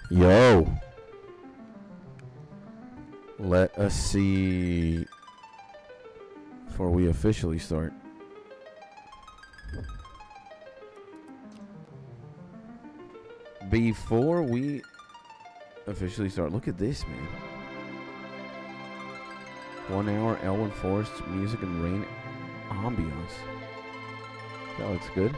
Yo. Let us see before we officially start. Before we officially start, look at this, man. 1 hour Elwyn Forest music and rain ambiance. That looks good.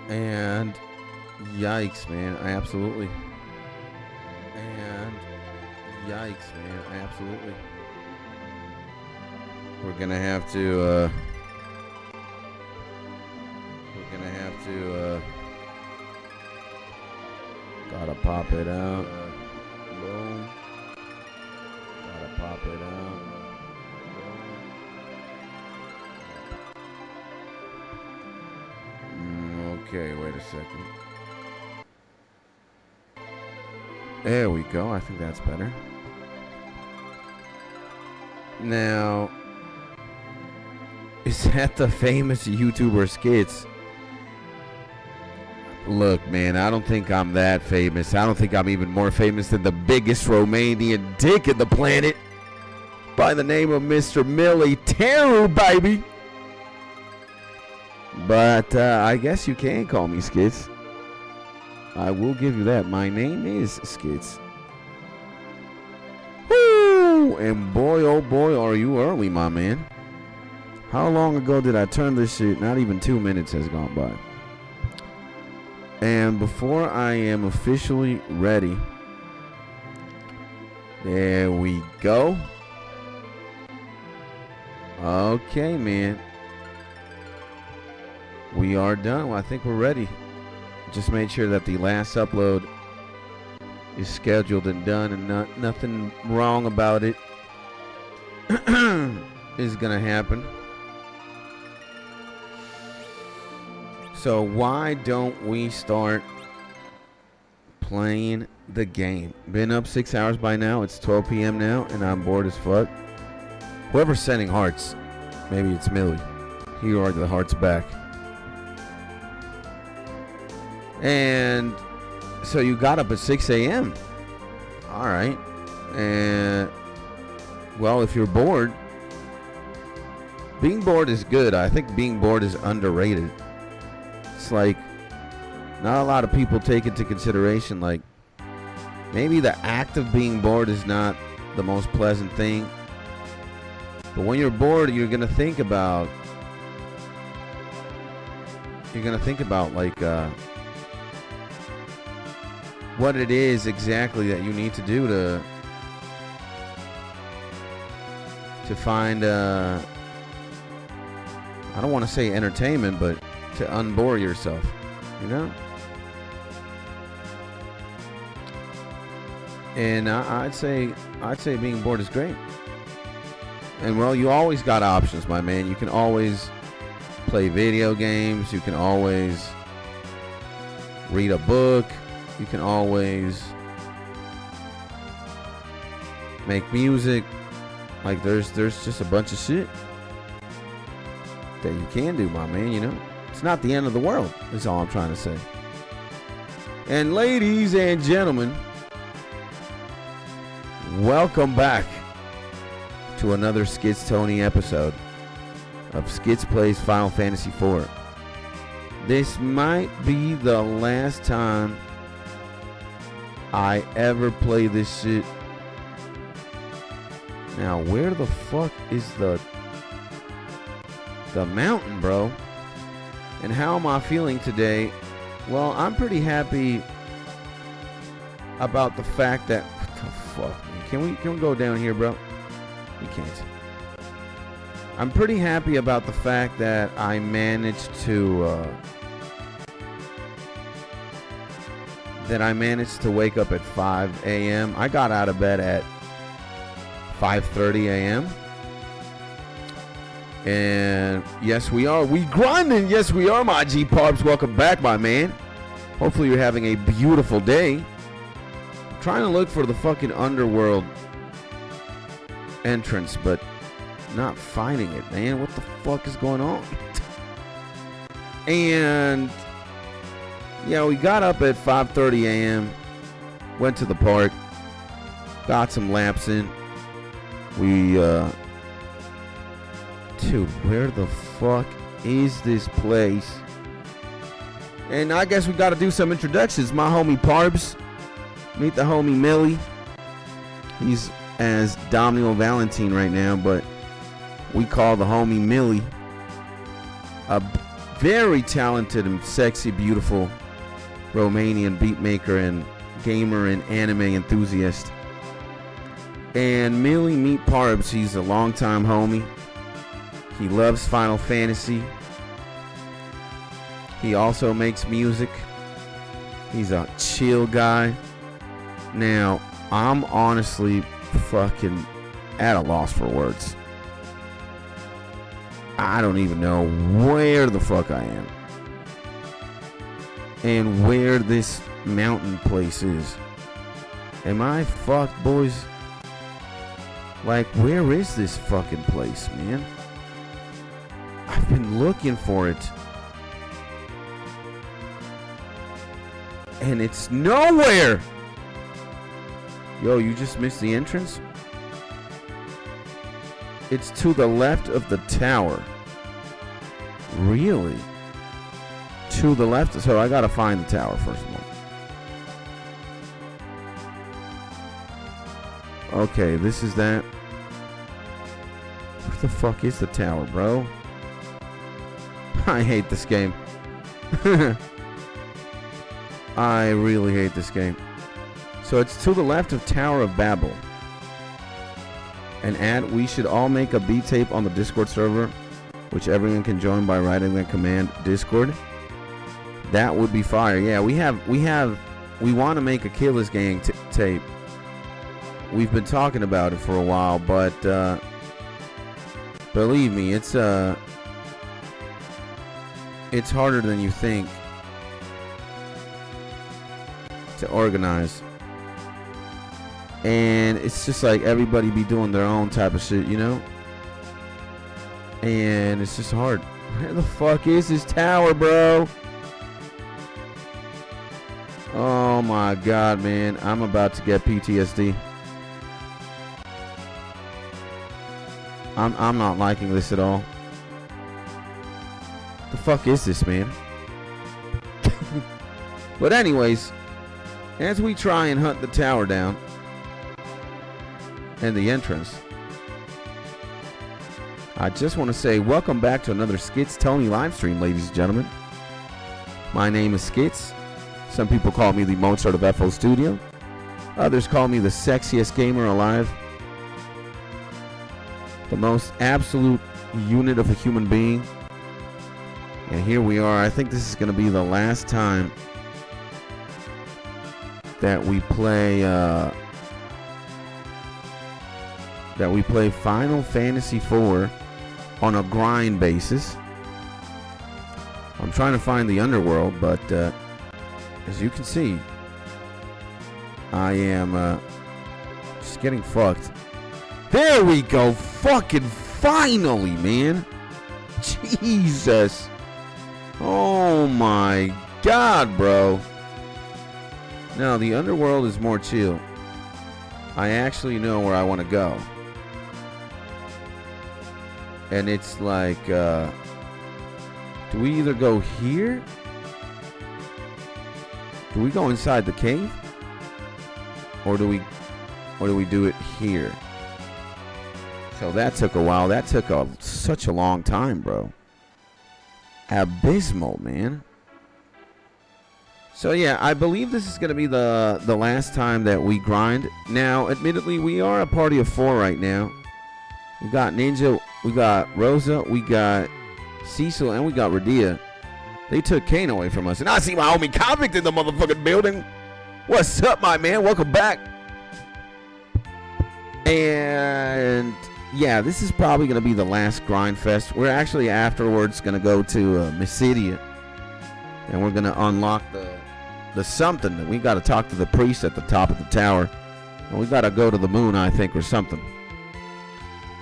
And yikes, man. Absolutely. We're gonna have to gotta pop it out. Boom. Gotta pop it out. Okay, wait a second. There we go. I think that's better. Now, is that the famous YouTuber Skits? Look, man, I don't think I'm that famous. I don't think I'm even more famous than the biggest Romanian dick in the planet by the name of Mr. Military, baby. But I guess you can call me Skits. I will give you that. My name is Skits. Woo! And boy, oh boy, are you early, my man. How long ago did I turn this shit? Not even 2 minutes has gone by. And before I am officially ready, there we go. Okay, man. We are done. Well, I think we're ready. Just made sure that the last upload is scheduled and done, and nothing wrong about it is gonna happen. So why don't we start playing the game? Been up 6 hours by now. It's 12 p.m. now, and I'm bored as fuck. Whoever's sending hearts, maybe it's Millie. Here are the hearts back. And so you got up at 6 a.m. All right. And, well, if you're bored, being bored is good. I think being bored is underrated. It's like not a lot of people take into consideration, like, maybe the act of being bored is not the most pleasant thing. But when you're bored, you're going to think about, like, what it is exactly that you need to do to find I don't want to say entertainment, but to unbore yourself, you know? And I'd say being bored is great. And well, you always got options, my man. You can always play video games, you can always read a book. You can always make music. Like, there's just a bunch of shit that you can do, my man, you know? It's not the end of the world, is all I'm trying to say. And ladies and gentlemen, welcome back to another Skits Tony episode of Skits Plays Final Fantasy IV. This might be the last time I ever play this shit. Now, where the fuck is the mountain, bro? And how am I feeling today? Well, I'm pretty happy about the fact that, what the fuck, man? Can we go down here, bro? We can't. I'm pretty happy about the fact that I managed to wake up at 5 a.m. I got out of bed at 5:30 a.m. And yes, we grinding. Yes, we are, my G-Parbs. Welcome back, my man. Hopefully you're having a beautiful day. I'm trying to look for the fucking underworld entrance, but not finding it, man. What the fuck is going on? And yeah, we got up at 5:30 a.m. Went to the park, got some laps in. We dude, where the fuck is this place? And I guess we got to do some introductions. My homie Parbs, meet the homie Millie. He's as Domino Valentine right now, but we call the homie Millie. A very talented and sexy, beautiful Romanian beatmaker and gamer and anime enthusiast. And Millie, meet Parbs. He's a longtime homie. He loves Final Fantasy. He also makes music. He's a chill guy. Now, I'm honestly fucking at a loss for words. I don't even know where the fuck I am. And where this mountain place is. Am I fucked, boys? Like, where is this fucking place, man? I've been looking for it. And it's nowhere! Yo, you just missed the entrance? It's to the left of the tower. Really? To the left? So I gotta find the tower first of all. Okay, this is that. Where the fuck is the tower, bro? I hate this game. I really hate this game. So it's to the left of Tower of Babil. And we should all make a beat tape on the Discord server, which everyone can join by writing the command Discord. That would be fire. Yeah, we want to make a Killers Gang tape. We've been talking about it for a while, but believe me, it's harder than you think to organize. And it's just like everybody be doing their own type of shit, you know? And it's just hard. Where the fuck is this tower, bro? Oh my god, man. I'm about to get PTSD. I'm not liking this at all. The fuck is this, man? But anyways, as we try and hunt the tower down and the entrance, I just want to say welcome back to another Skits Tony live stream, ladies and gentlemen. My name is Skits. Some people call me the Mozart of FO Studio. Others call me the sexiest gamer alive. The most absolute unit of a human being. And here we are. I think this is going to be the last time that we play Final Fantasy IV on a grind basis. I'm trying to find the underworld, but as you can see, I am just getting fucked. There we go. Fucking finally, man. Jesus. Oh my god, bro. Now, the underworld is more chill. I actually know where I want to go. And it's like, do we either go here? Do we go inside the cave? Or do we do it here? So that took a while. That took such a long time, bro. Abysmal, man. So yeah, I believe this is going to be the last time that we grind. Now, admittedly, we are a party of 4 right now. We got Ninja, we got Rosa, we got Cecil, and we got Radia. They took Kane away from us. And I see my homie Convict in the motherfucking building. What's up, my man? Welcome back. And yeah, this is probably going to be the last grind fest. We're actually afterwards going to go to Mysidia. And we're going to unlock the something. We got to talk to the priest at the top of the tower. And we got to go to the moon, I think, or something.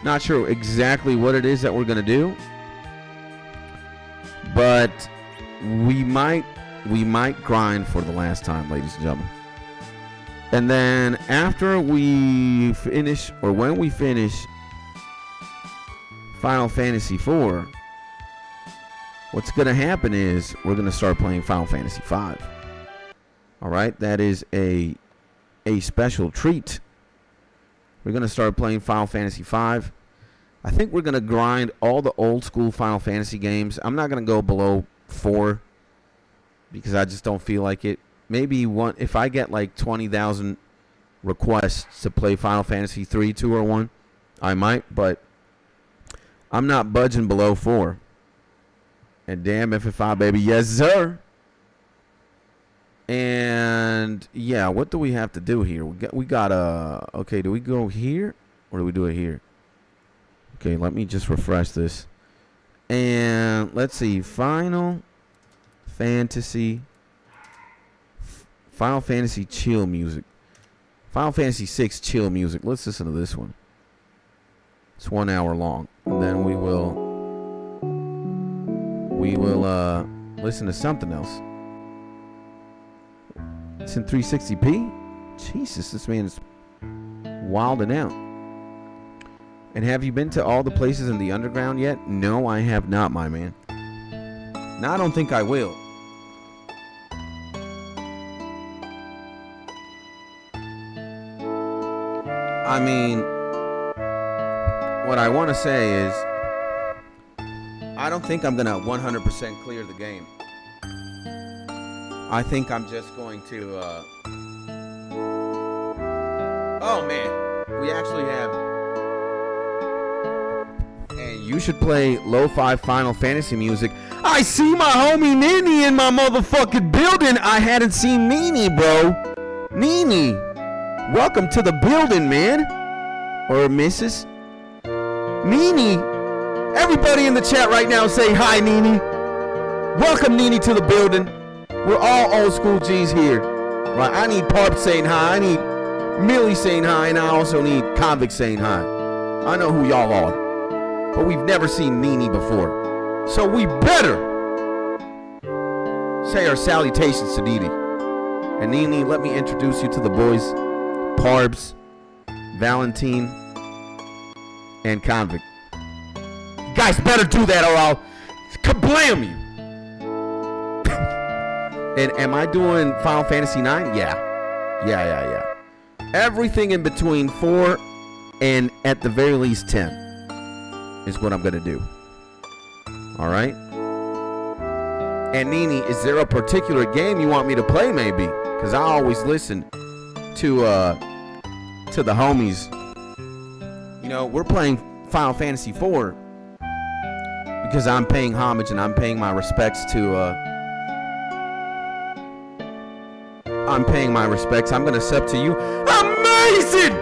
Not sure exactly what it is that we're going to do. But we might grind for the last time, ladies and gentlemen. And then after we finish, or when we finish Final Fantasy IV, what's going to happen is we're going to start playing Final Fantasy V. All right, that is a special treat. We're going to start playing Final Fantasy V. I think we're going to grind all the old school Final Fantasy games. I'm not going to go below 4 because I just don't feel like it. Maybe one, if I get like 20,000 requests to play Final Fantasy 3, 2, or 1, I might, but I'm not budging below 4. And damn FF5, baby. Yes, sir. And yeah, what do we have to do here? We got okay, do we go here or do we do it here? Okay, let me just refresh this. And let's see, Final Fantasy chill music. Final Fantasy 6 chill music. Let's listen to this one. It's 1 hour long. And then we will listen to something else. It's in 360p? Jesus, this man is wilding out. And have you been to all the places in the underground yet? No, I have not, my man. No, I don't think I will. I mean, what I want to say is, I don't think I'm going to 100% clear the game. I think I'm just going to, oh man, we actually have, and you should play Lo-Fi Final Fantasy music. I see my homie Nini in my motherfucking building. I hadn't seen Nini, bro. Nini, welcome to the building, man. Or Mrs. Nini. Everybody in the chat right now say hi, Nini. Welcome, Nini, to the building. We're all old school G's here. Right? I need Parp saying hi. I need Millie saying hi. And I also need Convict saying hi. I know who y'all are. But we've never seen Nini before. So we better say our salutations to Nini. And Nini, let me introduce you to the boys. Parbs, Valentine, and Convict. You guys better do that or I'll kablam you. And am I doing Final Fantasy 9? Yeah. Everything in between 4 and at the very least 10 is what I'm going to do. All right? And Nini, is there a particular game you want me to play maybe? Because I always listen to the homies. You know, we're playing Final Fantasy 4 because I'm paying homage and I'm paying my respects to I'm going to sub to you. Amazing!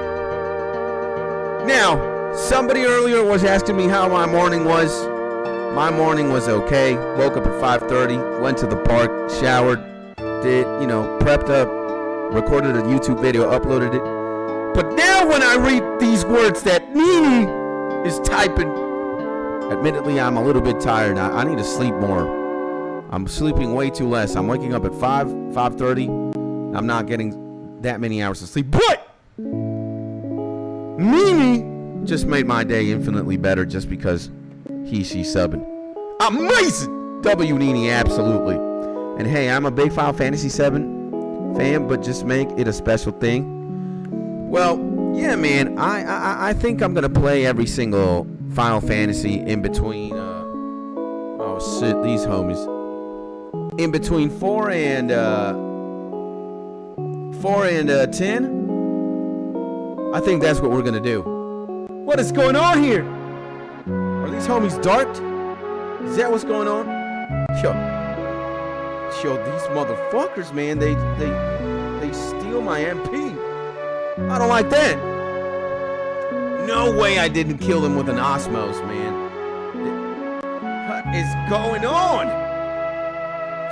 Now, somebody earlier was asking me how my morning was. My morning was okay. Woke up at 5:30, went to the park, showered, prepped up, recorded a YouTube video, uploaded it. But now when I read these words that Nini is typing, admittedly, I'm a little bit tired. I need to sleep more. I'm sleeping way too less. I'm waking up at 5:30. I'm not getting that many hours of sleep. But Nini just made my day infinitely better just because she subbing. Amazing! W Nini, absolutely. And hey, I'm a big Final Fantasy 7 fan, but just make it a special thing. Well, yeah, man, I think I'm gonna play every single Final Fantasy in between oh shit, these homies. In between 4 and 10. I think that's what we're gonna do. What is going on here? Are these homies darked? Is that what's going on? Yo, these motherfuckers, man, they steal my MP. I don't like that. No way I didn't kill them with an Osmos, man. What is going on?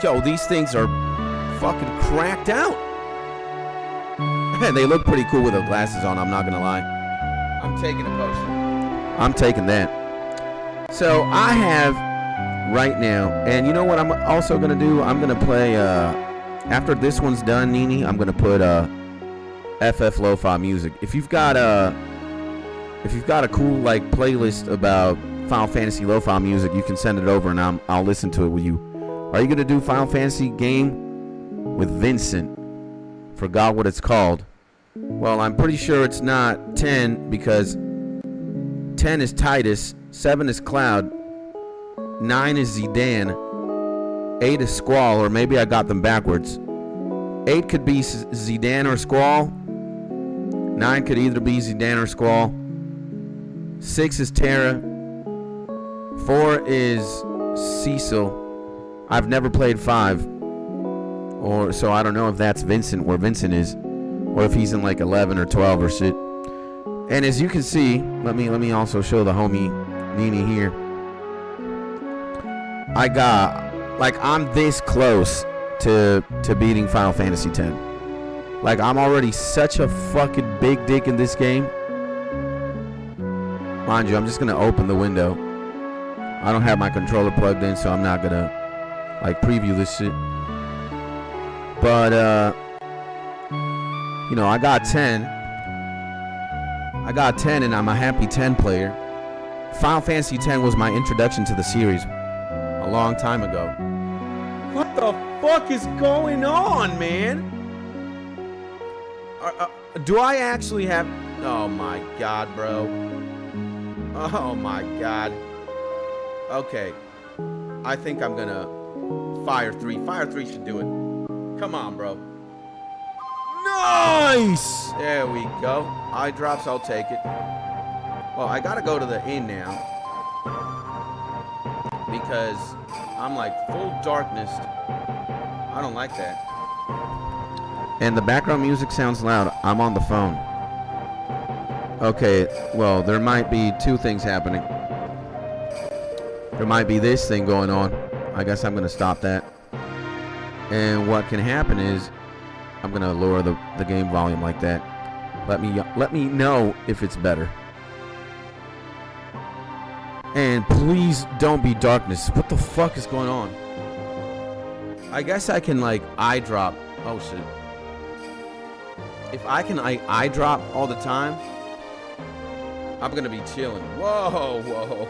Yo, these things are fucking cracked out. And they look pretty cool with the glasses on, I'm not gonna lie. I'm taking a potion. I'm taking that. So I have right now. And you know what I'm also gonna do? I'm gonna play after this one's done, Nini, I'm gonna put FF Lo-Fi music. If you've got a cool like playlist about Final Fantasy Lo-Fi music, you can send it over and I'll listen to it with you. Are you gonna do Final Fantasy game with Vincent? Forgot what it's called. Well, I'm pretty sure it's not 10 because 10 is Titus, 7 is Cloud, 9 is Zidane, 8 is Squall, or maybe I got them backwards. 8 could be Zidane or Squall. 9 could either be Zidane or Squall. 6 is Terra. 4 is Cecil. I've never played 5. So I don't know if that's Vincent, where Vincent is, or if he's in like 11 or 12 or shit. And as you can see, let me also show the homie Nini here. I'm this close to beating Final Fantasy X. Like, I'm already such a fucking big dick in this game. Mind you, I'm just gonna open the window. I don't have my controller plugged in, so I'm not gonna like preview this shit. But I got 10. And I'm a happy 10 player. Final Fantasy X was my introduction to the series a long time ago. What the fuck is going on, man? Do I actually have... Oh my god, bro. Oh my god. Okay. I think I'm gonna... Fire 3. Fire 3 should do it. Come on, bro. Nice! There we go. Eye drops, I'll take it. Well, I gotta go to the inn now. Because I'm like full darkness. I don't like that. And the background music sounds loud. I'm on the phone. Okay, well, there might be two things happening. There might be this thing going on. I guess I'm gonna stop that. And what can happen is I'm gonna lower the game volume like that. Let me know if it's better. And please don't be darkness. What the fuck is going on? I guess I can like eye drop. Oh shit. If I can eye drop all the time, I'm gonna be chilling. Whoa, whoa.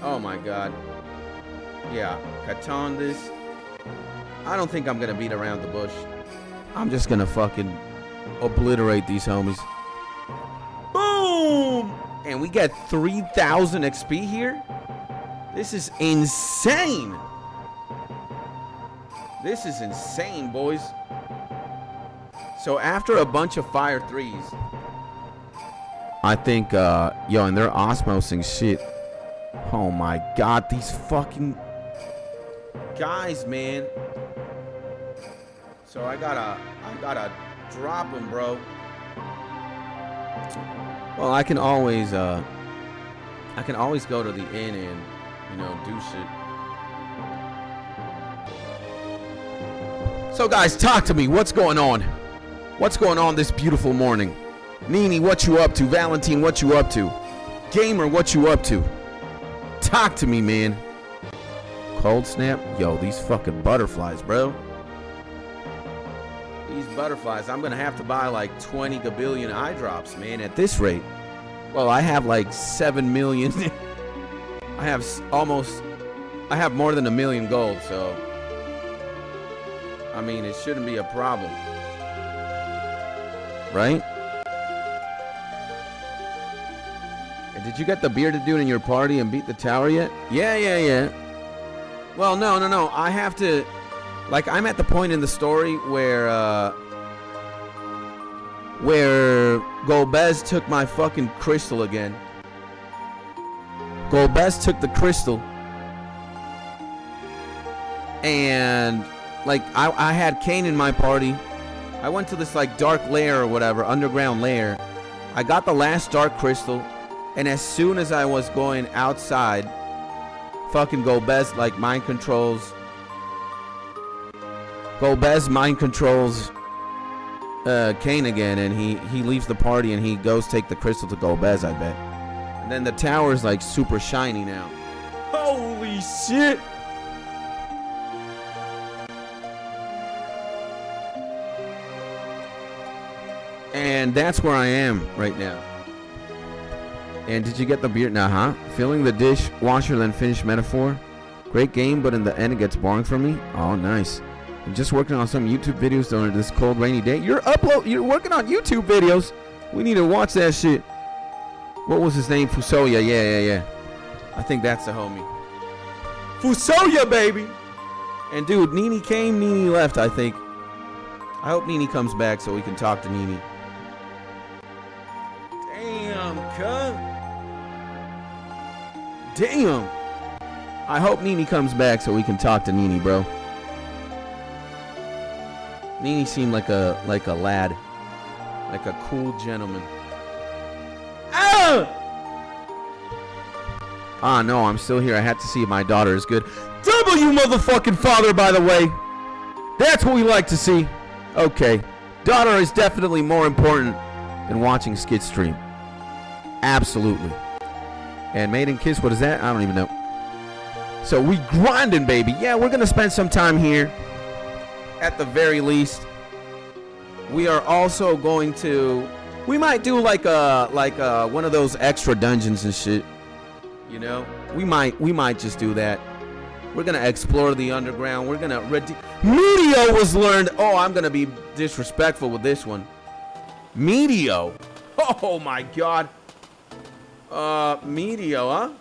Oh my god. Yeah, Catan this. I don't think I'm gonna beat around the bush. I'm just gonna fucking obliterate these homies. Boom! And we get 3,000 XP here? This is insane! This is insane, boys. So after a bunch of fire 3s, I think, and they're osmosing shit. Oh my god, these fucking guys, man. So I gotta drop them, bro. Well, I can always go to the inn and, do shit. So guys, talk to me. What's going on? What's going on this beautiful morning? Nini, what you up to? Valentine, what you up to? Gamer, what you up to? Talk to me, man. Cold snap? Yo, these fucking butterflies, bro. These butterflies, I'm gonna have to buy like 20 gabillion eye drops, man, at this rate. Well, I have like 7 million. I have more than 1 million gold, so I mean, it shouldn't be a problem. Right? And did you get the bearded dude in your party and beat the tower yet? Yeah. Well, no. I have to... Like, I'm at the point in the story where Golbez took my fucking crystal again. Golbez took the crystal. And, like, I had Kane in my party. I went to this, like, dark lair or whatever, underground lair. I got the last dark crystal. And as soon as I was going outside, fucking Golbez, like, mind controls... Golbez mind controls Kane again, and he leaves the party and he goes take the crystal to Golbez, I bet. And then the tower is like super shiny now. Holy shit! And that's where I am right now. And did you get the beer? Nah, huh? Filling the dishwasher, then finish metaphor. Great game, but in the end it gets boring for me. Oh, nice. I'm just working on some YouTube videos during this cold, rainy day. You're working on YouTube videos. We need to watch that shit. What was his name? Fusoya. Yeah. I think that's the homie. Fusoya, baby. And dude, Nini came, Nini left, I think. I hope Nini comes back so we can talk to Nini. Damn, cuz. Damn. I hope Nini comes back so we can talk to Nini, bro. Nini seemed like a lad. Like a cool gentleman. Ah, no, I'm still here. I had to see if my daughter is good. W motherfucking father, by the way. That's what we like to see. Okay. Daughter is definitely more important than watching Skid stream. Absolutely. And Maiden Kiss, what is that? I don't even know. So we grinding, baby. Yeah, we're going to spend some time here. At the very least. We are also going to... We might do like one of those extra dungeons and shit. You know? We might just do that. We're going to explore the underground. We're going to... Medio was learned... Oh, I'm going to be disrespectful with this one. Medio. Oh, my God. Medio, huh?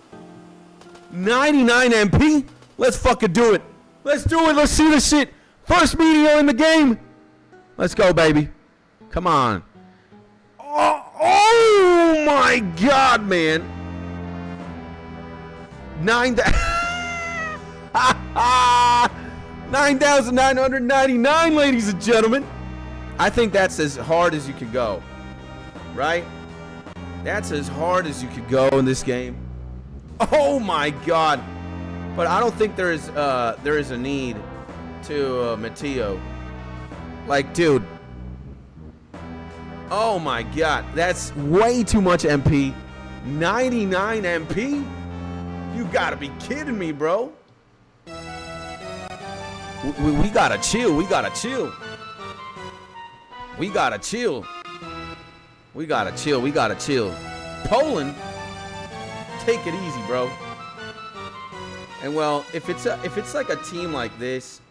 99 MP? Let's fucking do it. Let's do it. Let's see this shit. First Medio in the game. Let's go, baby. Come on. Oh my God, man. 9,999, ladies and gentlemen. I think that's as hard as you could go. Right? That's as hard as you could go in this game. Oh my God. But I don't think there is a need to Mateo. Like, dude. Oh my God. That's way too much MP. 99 MP? You gotta be kidding me, bro. We gotta chill. We gotta chill. We gotta chill. We gotta chill. We gotta chill. Poland, take it easy, bro. And well, if it's like a team like this,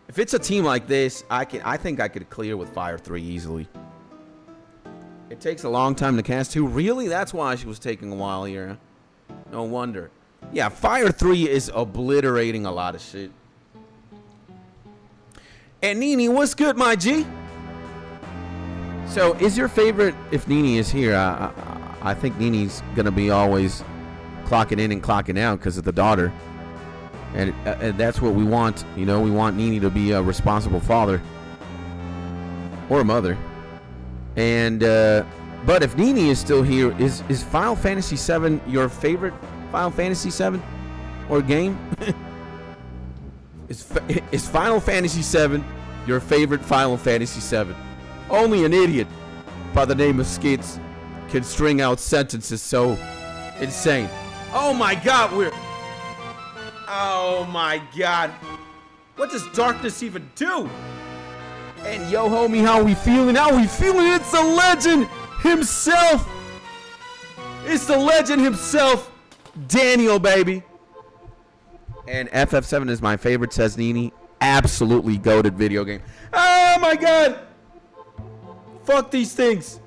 if it's a team like this, I think I could clear with Fire 3 easily. It takes a long time to cast too. Really? That's why she was taking a while here. No wonder. Yeah, Fire 3 is obliterating a lot of shit. And Nini, what's good, my G? So, is your favorite, if Nini is here, I think Nini's going to be always clocking in and clocking out because of the daughter. And that's what we want. You know, we want Nini to be a responsible father. Or a mother. And, but if Nini is still here, is Final Fantasy VII your favorite Final Fantasy VII? Or game? Is Final Fantasy VII your favorite Final Fantasy VII? Only an idiot by the name of Skids can string out sentences so insane. Oh my God, oh my God. What does darkness even do? And yo, homie, how we feeling? How we feeling? It's the legend himself. It's the legend himself, Daniel, baby. And FF7 is my favorite, says Nini. Absolutely goated video game. Oh my God. Fuck these things.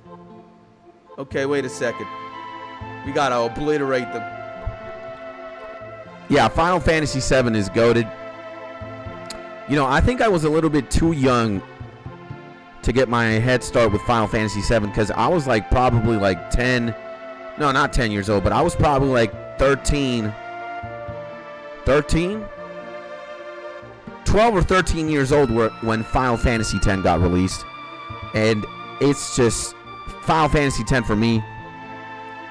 Okay, wait a second. We gotta obliterate them. Yeah, Final Fantasy VII is goated. You know, I think I was a little bit too young to get my head start with Final Fantasy VII because I was like probably like 10. No, not 10 years old, but I was probably like 13. 13? 12 or 13 years old when Final Fantasy X got released. And it's just Final Fantasy X for me.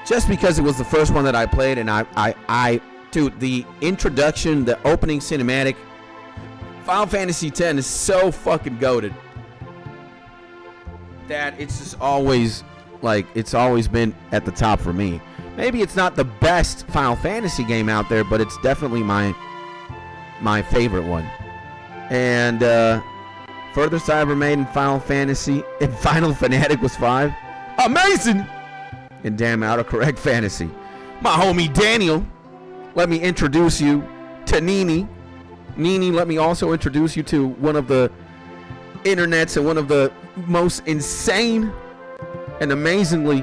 Just because it was the first one that I played, and dude, the introduction, the opening cinematic, Final Fantasy X is so fucking goated that it's just always like it's always been at the top for me. Maybe it's not the best Final Fantasy game out there, but it's definitely my favorite one. And Further Cybermaid and Final Fantasy and Final Fanatic was 5. Amazing! And damn autocorrect fantasy. My homie Daniel, let me introduce you to Nini. Nini, let me also introduce you to one of the internets and one of the most insane and amazingly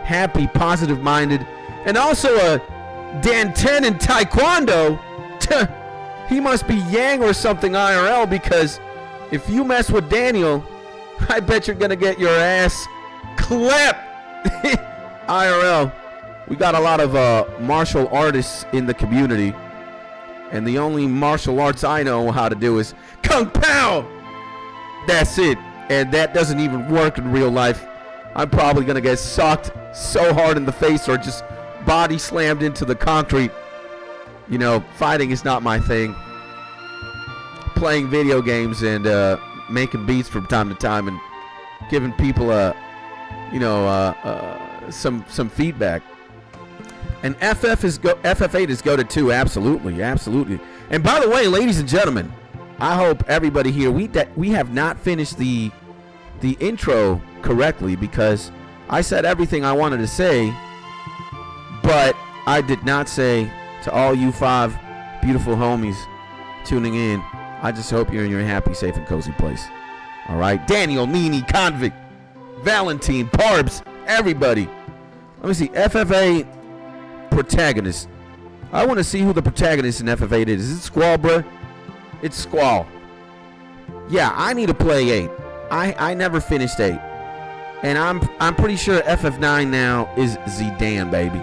happy, positive-minded, and also a Dan 10 in Taekwondo. He must be Yang or something IRL, because if you mess with Daniel, I bet you're gonna get your ass clipped. IRL. We got a lot of martial artists in the community, and the only martial arts I know how to do is Kung Pao. That's it, and that doesn't even work in real life. I'm probably gonna get socked so hard in the face or just body slammed into the concrete. You know, fighting is not my thing. Playing video games and making beats from time to time and giving people some feedback. And FF8 is go to 2, absolutely. And by the way, ladies and gentlemen, I hope everybody here, we have not finished the intro correctly, because I said everything I wanted to say, but I did not say to all you 5 beautiful homies tuning in, I just hope you're in your happy, safe, and cozy place. All right, Daniel, Nini, Convict, Valentine, Parbs, everybody. Let me see, FF8 protagonist. I want to see who the protagonist in FF8 is. Is it Squall, bruh? It's Squall. Yeah, I need to play 8. I never finished 8. And I'm pretty sure FF9 now is Zidane, baby.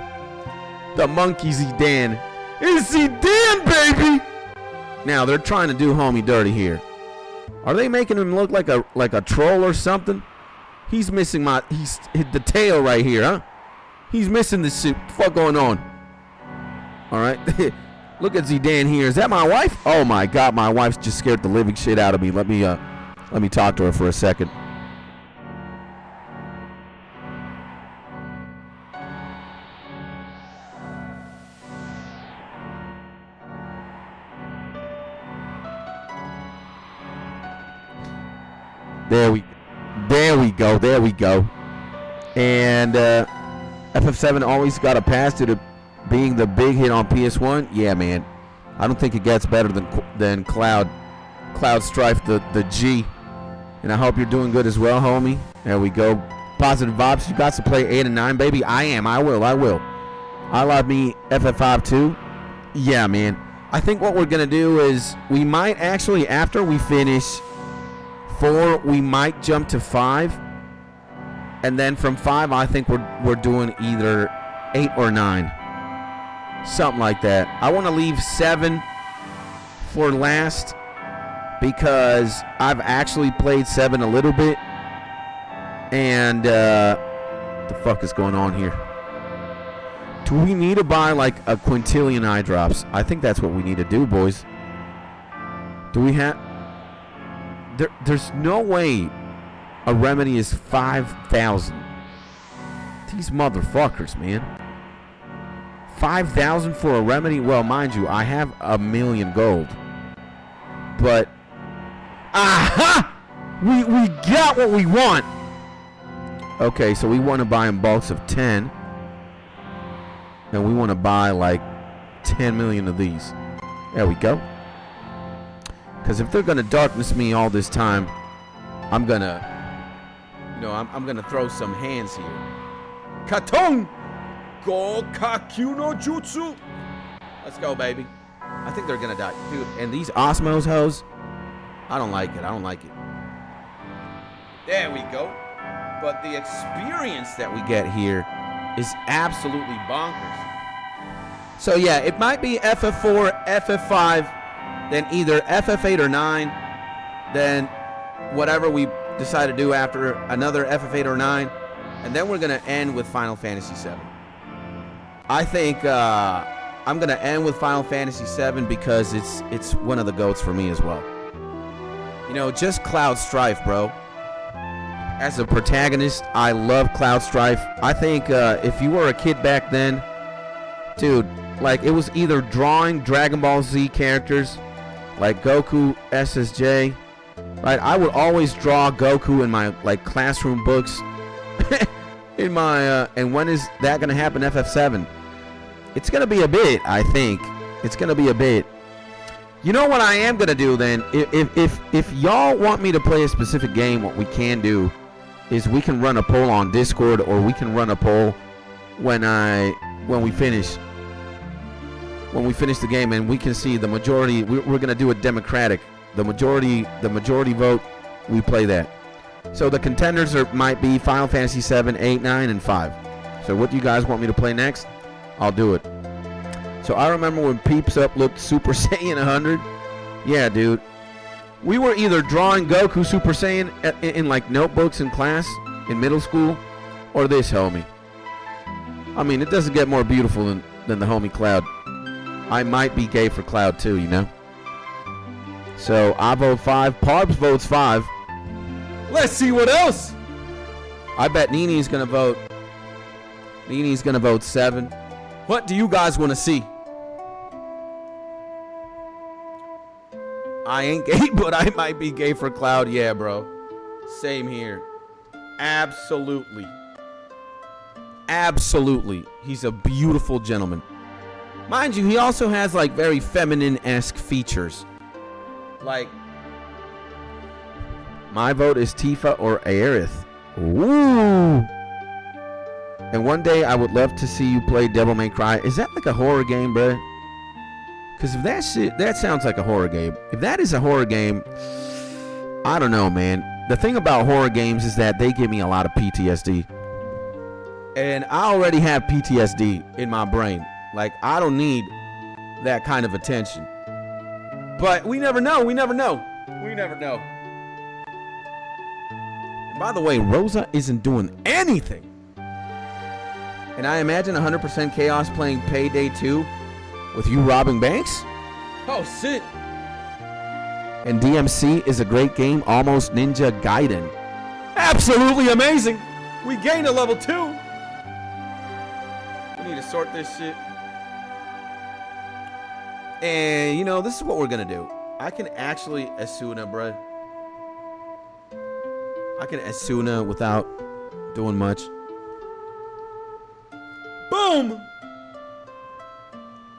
The monkey Zidane. It's Zidane, baby! Now, they're trying to do homie dirty here. Are they making him look like a troll or something? He's missing he's hit the tail right here, huh? He's missing the suit. What the fuck going on? All right. Look at Zidane here. Is that my wife? Oh my God, my wife's just scared the living shit out of me. Let me talk to her for a second. There we go. And FF7 always got a pass to being the big hit on PS1. Yeah, man. I don't think it gets better than Cloud Strife, the G. And I hope you're doing good as well, homie. There we go. Positive vibes. You got to play 8 and 9, baby. I will. I love me FF5 too. Yeah, man. I think what we're going to do is we might actually, after we finish 4, we might jump to 5. And then from 5, I think we're doing either 8 or 9. Something like that. I want to leave 7 for last, because I've actually played 7 a little bit. And what the fuck is going on here? Do we need to buy like a quintillion eye drops? I think that's what we need to do, boys. Do we have... There's no way a remedy is 5,000. These motherfuckers, man. 5,000 for a remedy? Well, mind you, I have 1,000,000 gold. But... aha! We got what we want! Okay, so we want to buy in bulks of 10. And we want to buy like 10 million of these. There we go. Because if they're going to darkness me all this time, I'm going to, I'm going to throw some hands here. Katong! Go Kakyu no Jutsu! Let's go, baby. I think they're going to die. Dude, and these Osmos hoes, I don't like it. There we go. But the experience that we get here is absolutely bonkers. So yeah, it might be FF4, FF5, then either FF8 or 9, then whatever we decide to do after another FF8 or 9, and then we're going to end with Final Fantasy 7. I think I'm going to end with Final Fantasy 7 because it's one of the GOATs for me as well. Just Cloud Strife, bro. as a protagonist. I love Cloud Strife. I think if you were a kid back then, dude, like it was either drawing Dragon Ball Z characters like Goku, SSJ. Right, I would always draw Goku in my like classroom books. In my and when is that gonna happen? FF7. It's gonna be a bit. I think it's gonna be a bit. You know what I am gonna do then? If y'all want me to play a specific game, what we can do is we can run a poll on Discord, or we can run a poll when we finish the game, and we can see the majority. We're gonna do it democratic. The majority vote. We play that. So the contenders might be Final Fantasy 7, 8, 9, and 5. So what do you guys want me to play next? I'll do it. So I remember when Peeps Up looked Super Saiyan 100. Yeah, dude. We were either drawing Goku Super Saiyan in like notebooks in class in middle school, or this homie. I mean, it doesn't get more beautiful than the homie Cloud. I might be gay for Cloud too, you know? So I vote 5. Parbs votes 5. Let's see what else. I bet Nini's gonna vote. Nini's gonna vote 7. What do you guys want to see? I ain't gay, but I might be gay for Cloud. Yeah, bro. Same here. Absolutely. Absolutely. He's a beautiful gentleman. Mind you, he also has like very feminine-esque features. Like, my vote is Tifa or Aerith. Ooh. And one day I would love to see you play Devil May Cry. Is that like a horror game, bruh? Because if that sounds like a horror game. If that is a horror game, I don't know, man. The thing about horror games is that they give me a lot of PTSD. And I already have PTSD in my brain. Like, I don't need that kind of attention. But we never know. We never know. We never know. And by the way, Rosa isn't doing anything. And I imagine 100% Chaos playing Payday 2 with you robbing banks? Oh, shit. And DMC is a great game, almost Ninja Gaiden. Absolutely amazing. We gained a level 2. We need to sort this shit. And, you know, this is what we're going to do. I can actually Asuna, bro. I can Asuna without doing much. Boom!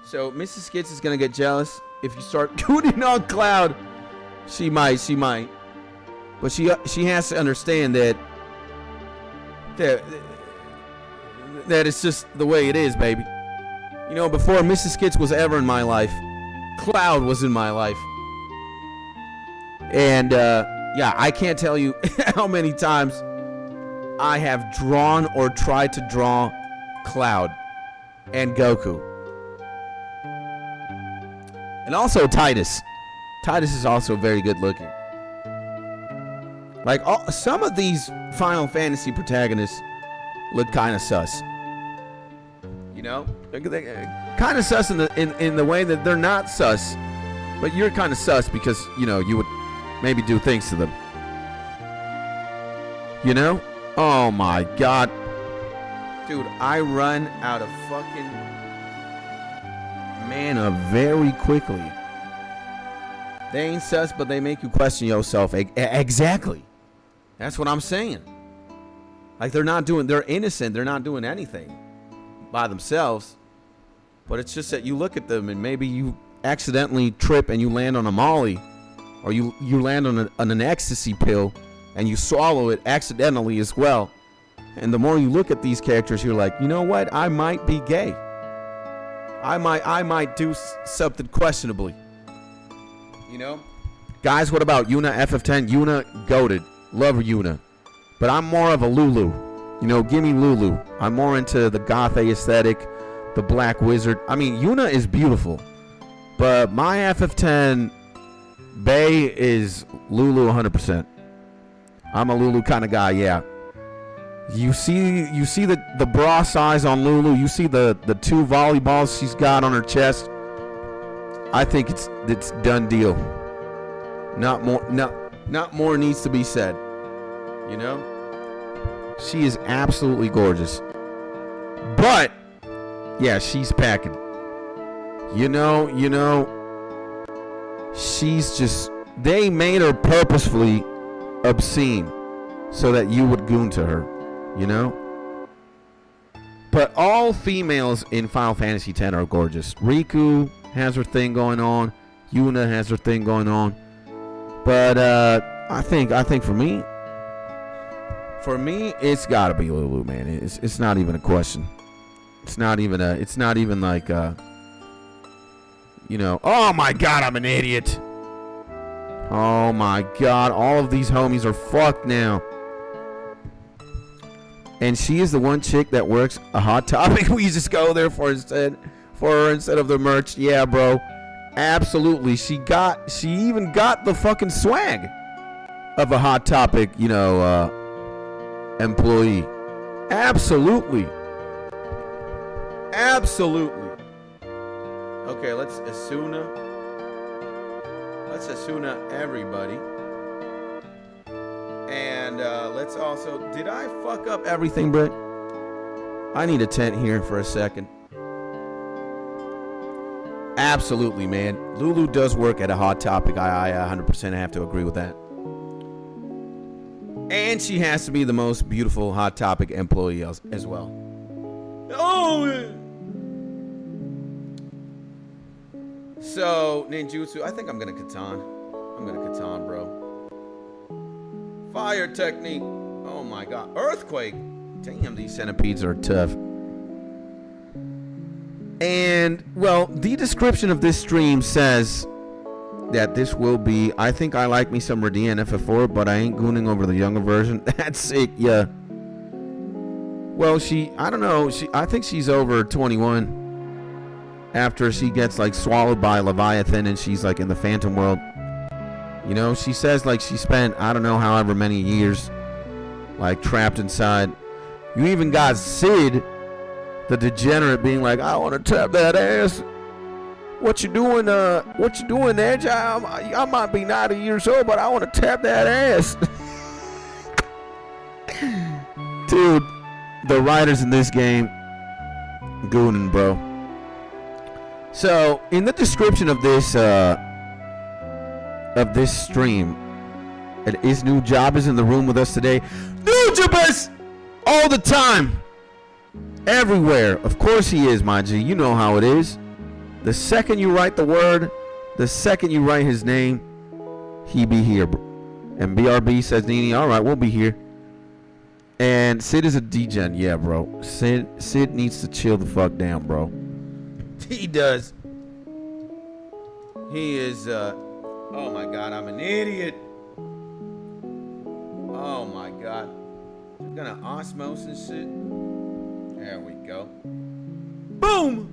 So, Mrs. Skits is going to get jealous if you start tooting on Cloud. She might. But she has to understand that it's just the way it is, baby. You know, before Mrs. Skits was ever in my life, Cloud was in my life. And, yeah, I can't tell you how many times I have drawn or tried to draw Cloud and Goku. And also Titus. Titus is also very good looking. Like, some of these Final Fantasy protagonists look kind of sus. You know? Kind of sus in the way that they're not sus. But you're kind of sus because, you know, you would maybe do things to them. You know? Oh my god. Dude, I run out of fucking mana very quickly. They ain't sus, but they make you question yourself. Exactly. That's what I'm saying. Like, they're innocent. They're not doing anything by themselves. But it's just that you look at them and maybe you accidentally trip and you land on a molly. Or you land on an ecstasy pill and you swallow it accidentally as well. And the more you look at these characters, you're like, you know what? I might be gay. I might do something questionably. You know? Guys, what about Yuna FF10? Yuna, goated. Love Yuna. But I'm more of a Lulu. You know, give me Lulu. I'm more into the goth aesthetic, the black wizard. I mean, Yuna is beautiful. But my FF10 Bay is Lulu 100%. I'm a Lulu kind of guy, yeah. You see the bra size on Lulu. You see the 2 volleyballs she's got on her chest. I think it's done deal. Not more needs to be said. You know? She is absolutely gorgeous. But, yeah, she's packing. You know, she's just, they made her purposefully obscene so that you would goon to her, you know? But all females in Final Fantasy X are gorgeous. Riku has her thing going on. Yuna has her thing going on. But I think for me, it's gotta be Lulu, man. It's not even a question. It's not even like you know, oh my god, I'm an idiot. Oh my god, all of these homies are fucked now. And she is the one chick that works a Hot Topic. We just go there for her instead of the merch. Yeah, bro. Absolutely. She even got the fucking swag of a Hot Topic, you know, employee. Absolutely. Okay, let's Asuna everybody. And let's also, did I fuck up everything, Brett? I need a tent here for a second. Absolutely, man. Lulu does work at a Hot Topic. I 100% have to agree with that. And she has to be the most beautiful Hot Topic employee as well. Oh! So, ninjutsu. I think I'm going to Katan. Bro. Fire technique. Oh my god. Earthquake. Damn, these centipedes are tough. And, well, the description of this stream says that this will be, I think I like me some Radiant FF4, but I ain't gooning over the younger version. That's sick, yeah. Well, I don't know, I think she's over 21 after she gets, like, swallowed by Leviathan and she's, like, in the Phantom World. You know, she says, like, she spent, I don't know, however many years, like, trapped inside. You even got Sid, the degenerate, being like, I want to tap that ass. What you doing, Edge? I might be 90 years old, but I want to tap that ass. Dude, the writers in this game, gooning, bro. So, in the description of this stream, it is Nujab is in the room with us today. Nujab all the time, everywhere. Of course he is, my G. You know how it is. The second you write the word, the second you write his name, he be here. And BRB says, Nini, all right, we'll be here. And Sid is a degen. Yeah, bro. Sid needs to chill the fuck down, bro. He does. He is, oh my god, I'm an idiot. Oh my god. I'm gonna osmosis shit. There we go. Boom!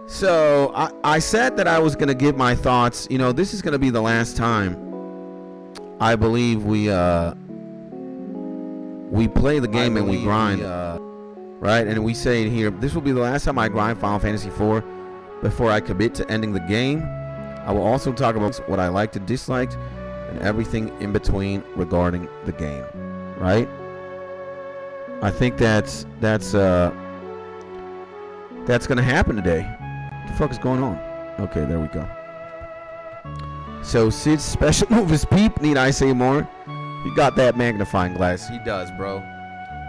So, I said that I was gonna give my thoughts. You know, this is gonna be the last time I believe we play the game and we grind. Right? And we say it here, this will be the last time I grind Final Fantasy IV before I commit to ending the game. I will also talk about what I liked and disliked and everything in between regarding the game. Right? I think that's gonna happen today. What the fuck is going on? Okay, there we go. So Sid's special move is peep. Need I say more? He got that magnifying glass. He does, bro.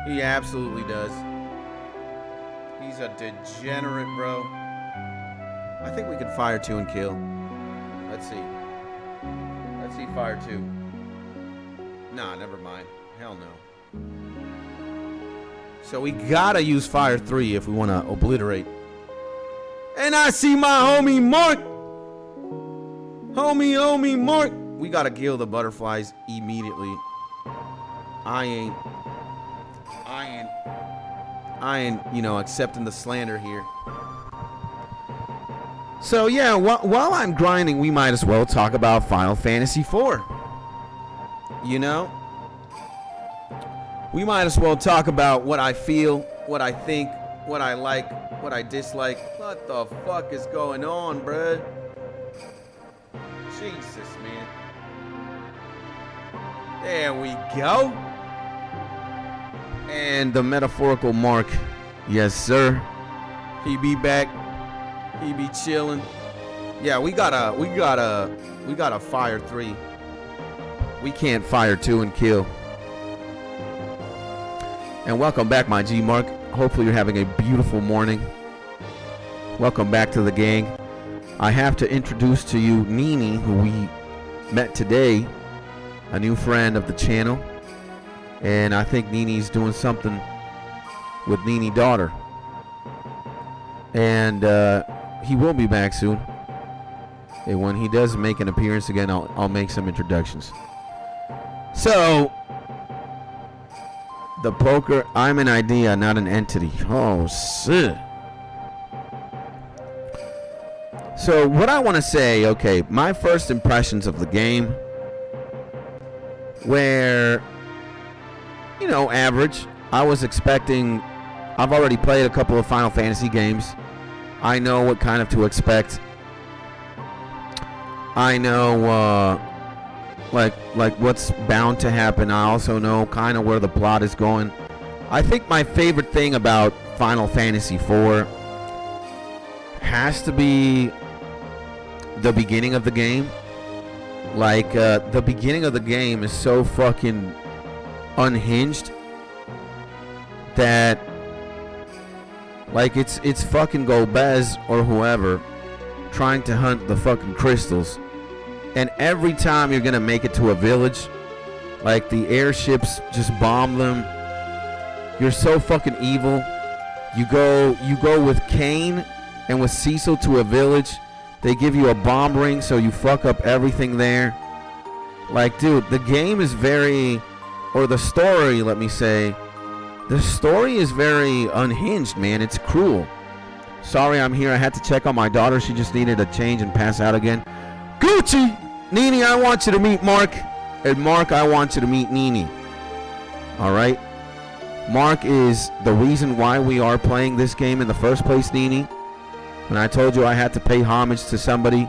He absolutely does. He's a degenerate, bro. I think we can fire 2 and kill. Let's see. Let's see fire 2. Nah, never mind. Hell no. So we gotta use fire 3 if we want to obliterate. And I see my homie Mark. Homie Mark. We gotta kill the butterflies immediately. I ain't, you know, accepting the slander here. So yeah, while I'm grinding, we might as well talk about Final Fantasy IV. You know? We might as well talk about what I feel, what I think, what I like, what I dislike. What the fuck is going on, bruh? Jesus, man. There we go. And the metaphorical Mark, yes sir. He be back. He be chilling. Yeah, we gotta fire 3. We can't fire 2 and kill. And welcome back, my G Mark. Hopefully you're having a beautiful morning. Welcome back to the gang. I have to introduce to you Nini, who we met today, a new friend of the channel. And I think Nini's doing something with Nini's daughter. And he will be back soon. And when he does make an appearance again, I'll make some introductions. So, the poker, I'm an idea, not an entity. Oh, shit. So, what I want to say, okay, my first impressions of the game, where, you know, average. I was expecting, I've already played a couple of Final Fantasy games. I know what kind of to expect. I know, like what's bound to happen. I also know kind of where the plot is going. I think my favorite thing about Final Fantasy IV has to be the beginning of the game. Like, the beginning of the game is so fucking unhinged that, like, it's fucking Golbez or whoever trying to hunt the fucking crystals. And every time you're gonna make it to a village, like, the airships just bomb them. You're so fucking evil. You go with Kane and with Cecil to a village. They give you a bomb ring, so you fuck up everything there. Like, dude, the game is very, or the story, let me say, the story is very unhinged, man. It's cruel. Sorry, I'm here. I had to check on my daughter. She just needed a change and pass out again. Gucci! Nini, I want you to meet Mark. And Mark, I want you to meet Nini. Alright? Mark is the reason why we are playing this game in the first place, Nini. When I told you I had to pay homage to somebody,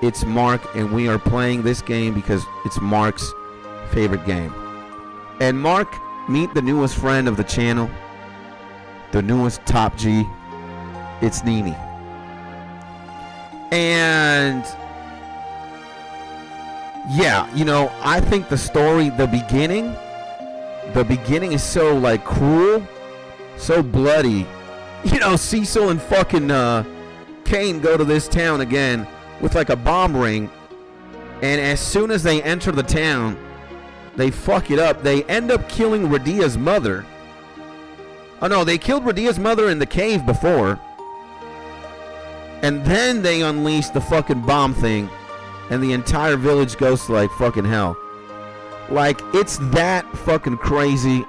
it's Mark, and we are playing this game because it's Mark's favorite game. And Mark, meet the newest friend of the channel, the newest top G. It's Nini. And yeah, you know, I think the story, the beginning is so, like, cruel, so bloody. You know, Cecil and fucking Kane go to this town again with, like, a bomb ring, and as soon as they enter the town, they fuck it up. They end up killing Radia's mother. Oh no, they killed Radia's mother in the cave before, and then they unleash the fucking bomb thing, and the entire village goes to, like, fucking hell. Like, it's that fucking crazy.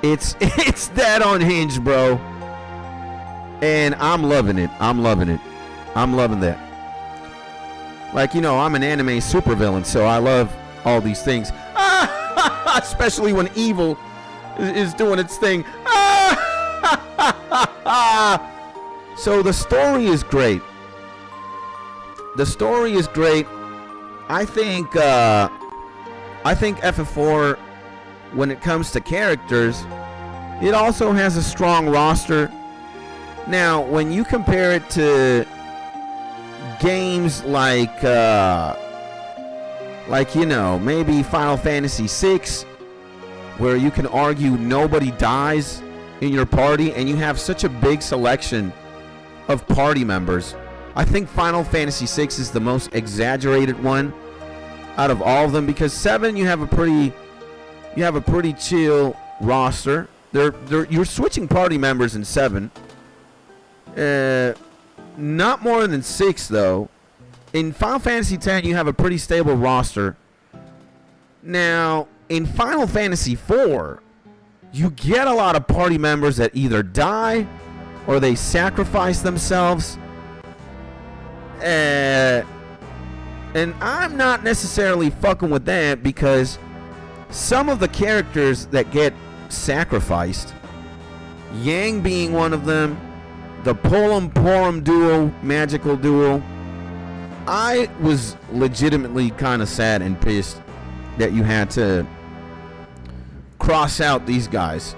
It's that unhinged, bro. And I'm loving it. I'm loving it. I'm loving that. Like, you know, I'm an anime supervillain, so I love all these things. Especially when evil is doing its thing. So the story is great. The story is great. I think FF4, when it comes to characters, it also has a strong roster. Now, when you compare it to games like, you know, maybe Final Fantasy VI, where you can argue nobody dies in your party and you have such a big selection of party members, I think Final Fantasy VI is the most exaggerated one out of all of them, because 7 you have a pretty chill roster. You're switching party members in 7. Not more than 6 though. In Final Fantasy X you have a pretty stable roster. Now, in Final Fantasy IV, you get a lot of party members that either die or they sacrifice themselves. And I'm not necessarily fucking with that, because some of the characters that get sacrificed, Yang being one of them, the Porum duo, magical duo, I was legitimately kind of sad and pissed that you had to cross out these guys.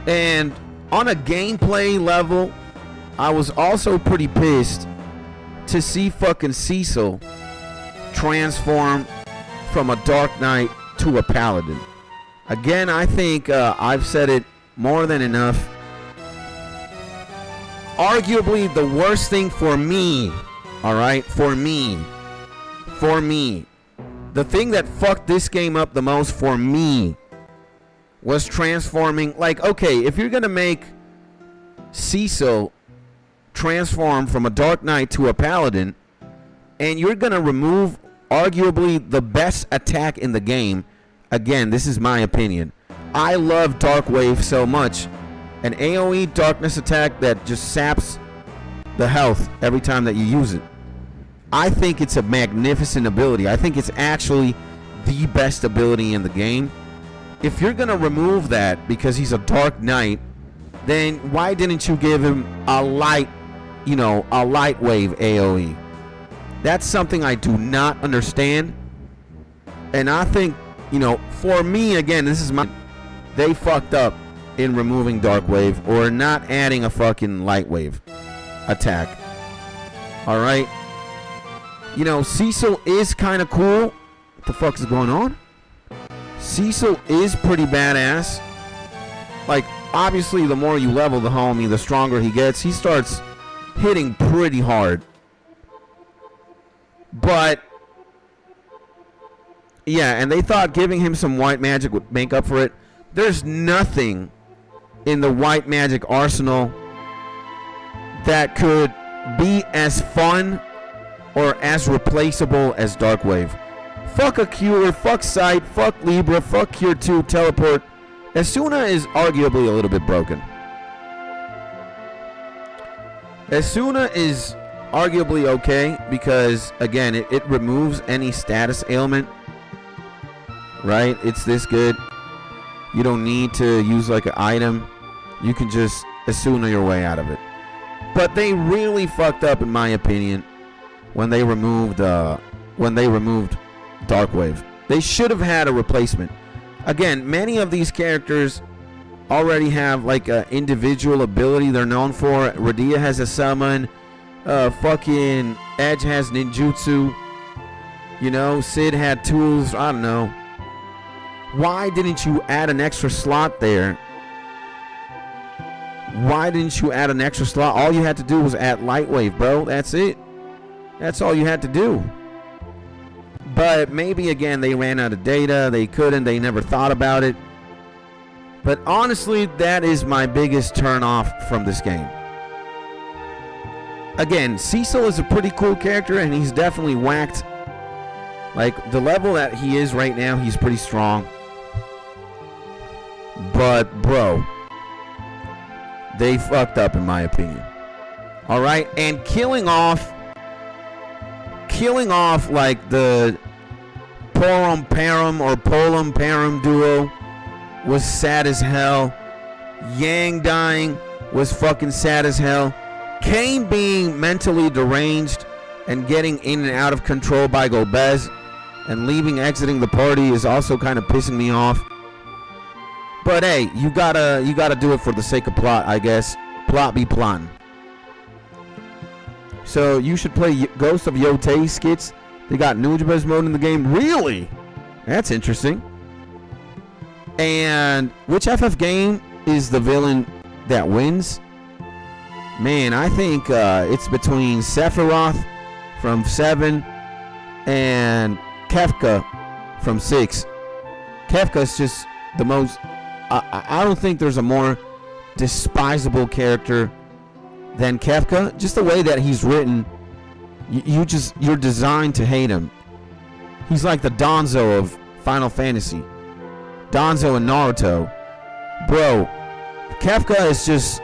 And on a gameplay level, I was also pretty pissed to see fucking Cecil transform from a Dark Knight to a Paladin. Again, I think I've said it more than enough. Arguably the worst thing for me, all right, for me, the thing that fucked this game up the most for me was transforming. Like, okay, if you're gonna make Cecil transform from a Dark Knight to a Paladin, and you're gonna remove arguably the best attack in the game, again, this is my opinion. I love Dark Wave so much. An AoE darkness attack that just saps the health every time that you use it. I think it's a magnificent ability. I think it's actually the best ability in the game. If you're gonna remove that because he's a Dark Knight, then why didn't you give him a light, a light wave AoE? That's something I do not understand. And I think, for me, again, they fucked up in removing Dark Wave or not adding a fucking light wave attack. All right. Cecil is kind of cool. What the fuck is going on? Cecil is pretty badass. Like, obviously, the more you level the homie, the stronger he gets. He starts hitting pretty hard. But, yeah, and they thought giving him some white magic would make up for it. There's nothing in the white magic arsenal that could be as fun or as replaceable as Dark Wave. Fuck a Cure, fuck Sight, fuck Libra, fuck Cure 2, Teleport. Asuna is arguably a little bit broken. Asuna is arguably okay because, again, it removes any status ailment. Right? It's this good. You don't need to use like an item. You can just Asuna your way out of it. But they really fucked up, in my opinion, when they removed Dark Wave. They should have had a replacement. Again, many of these characters already have like an individual ability they're known for. Radia has a summon. Fucking Edge has ninjutsu. Sid had tools. I don't know. Why didn't you add an extra slot there? Why didn't you add an extra slot? All you had to do was add light wave, bro. That's it. That's all you had to do. But maybe, again, they ran out of data. They couldn't. They never thought about it. But honestly, that is my biggest turn off from this game. Again, Cecil is a pretty cool character, and he's definitely whacked. Like, the level that he is right now, he's pretty strong. But, bro, they fucked up, in my opinion. All right? And killing off like the Porum Parum or Polum Parum duo was sad as hell. Yang dying was fucking sad as hell. Kane being mentally deranged and getting in and out of control by Gobez and exiting the party is also kind of pissing me off. But hey, you gotta do it for the sake of plot, I guess. Plot be plotting. So you should play Ghost of Yotei skits. They got Nujabes mode in the game. Really? That's interesting. And which FF game is the villain that wins? Man, I think it's between Sephiroth from 7 and Kefka from 6. Kefka's just the most... I don't think there's a more despisable character than Kefka. Just the way that he's written, you're designed to hate him. He's like the Danzo of Final Fantasy. Danzo and Naruto. Bro, Kefka is just...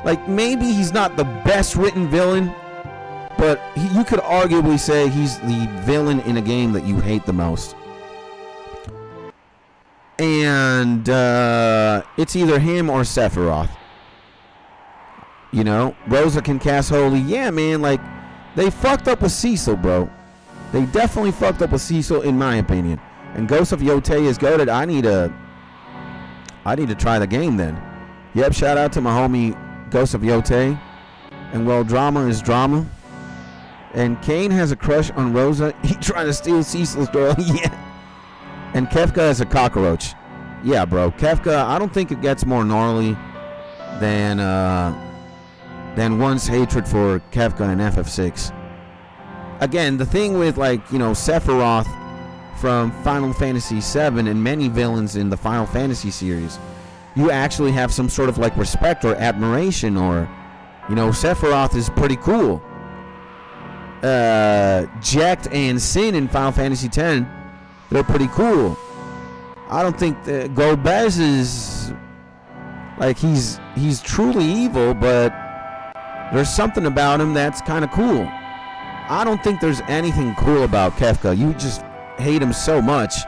Like, maybe he's not the best written villain, but you could arguably say he's the villain in a game that you hate the most. And it's either him or Sephiroth. Rosa can cast Holy. Yeah, man, like, they fucked up with Cecil, bro. They definitely fucked up with Cecil, in my opinion. And Ghost of Yotei is goated. I need a I need to try the game then. Yep, shout out to my homie Ghost of Yote. And well, drama is drama. And Kane has a crush on Rosa. He trying to steal Cecil's girl. Yeah. And Kefka is a cockroach. Yeah, bro. Kefka, I don't think it gets more gnarly than one's hatred for Kefka in FF6. Again, the thing with, like, you know, Sephiroth from Final Fantasy VII and many villains in the Final Fantasy series, you actually have some sort of, like, respect or admiration, or, you know, Sephiroth is pretty cool. Jecht and Sin in Final Fantasy X, they're pretty cool. I don't think that Golbez is, like, he's truly evil, but there's something about him that's kind of cool. I don't think there's anything cool about Kefka. You just hate him so much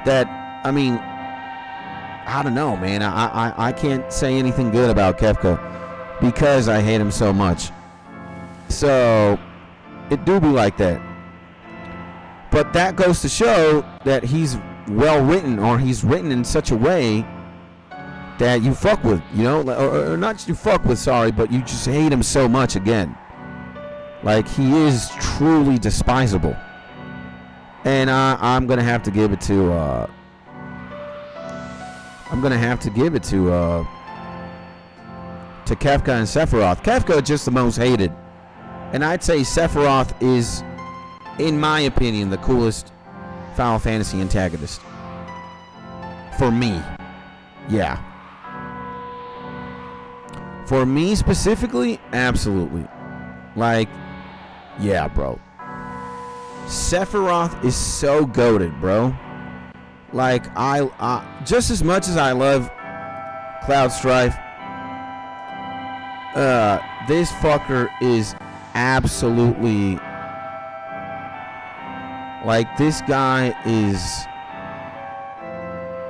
that, I mean, I don't know, man. I can't say anything good about Kefka because I hate him so much. So it do be like that. But that goes to show that he's well written, or he's written in such a way that you fuck with, you know, or not you fuck with, sorry, but you just hate him so much again. Like, he is truly despisable. And I'm gonna have to give it to Kefka and Sephiroth. Kefka just the most hated. And I'd say Sephiroth is, in my opinion, the coolest Final Fantasy antagonist. For me. Yeah. For me specifically, absolutely. Like, yeah, bro. Sephiroth is so goated, bro. Like, I just as much as I love Cloud Strife, this fucker is absolutely, like, this guy is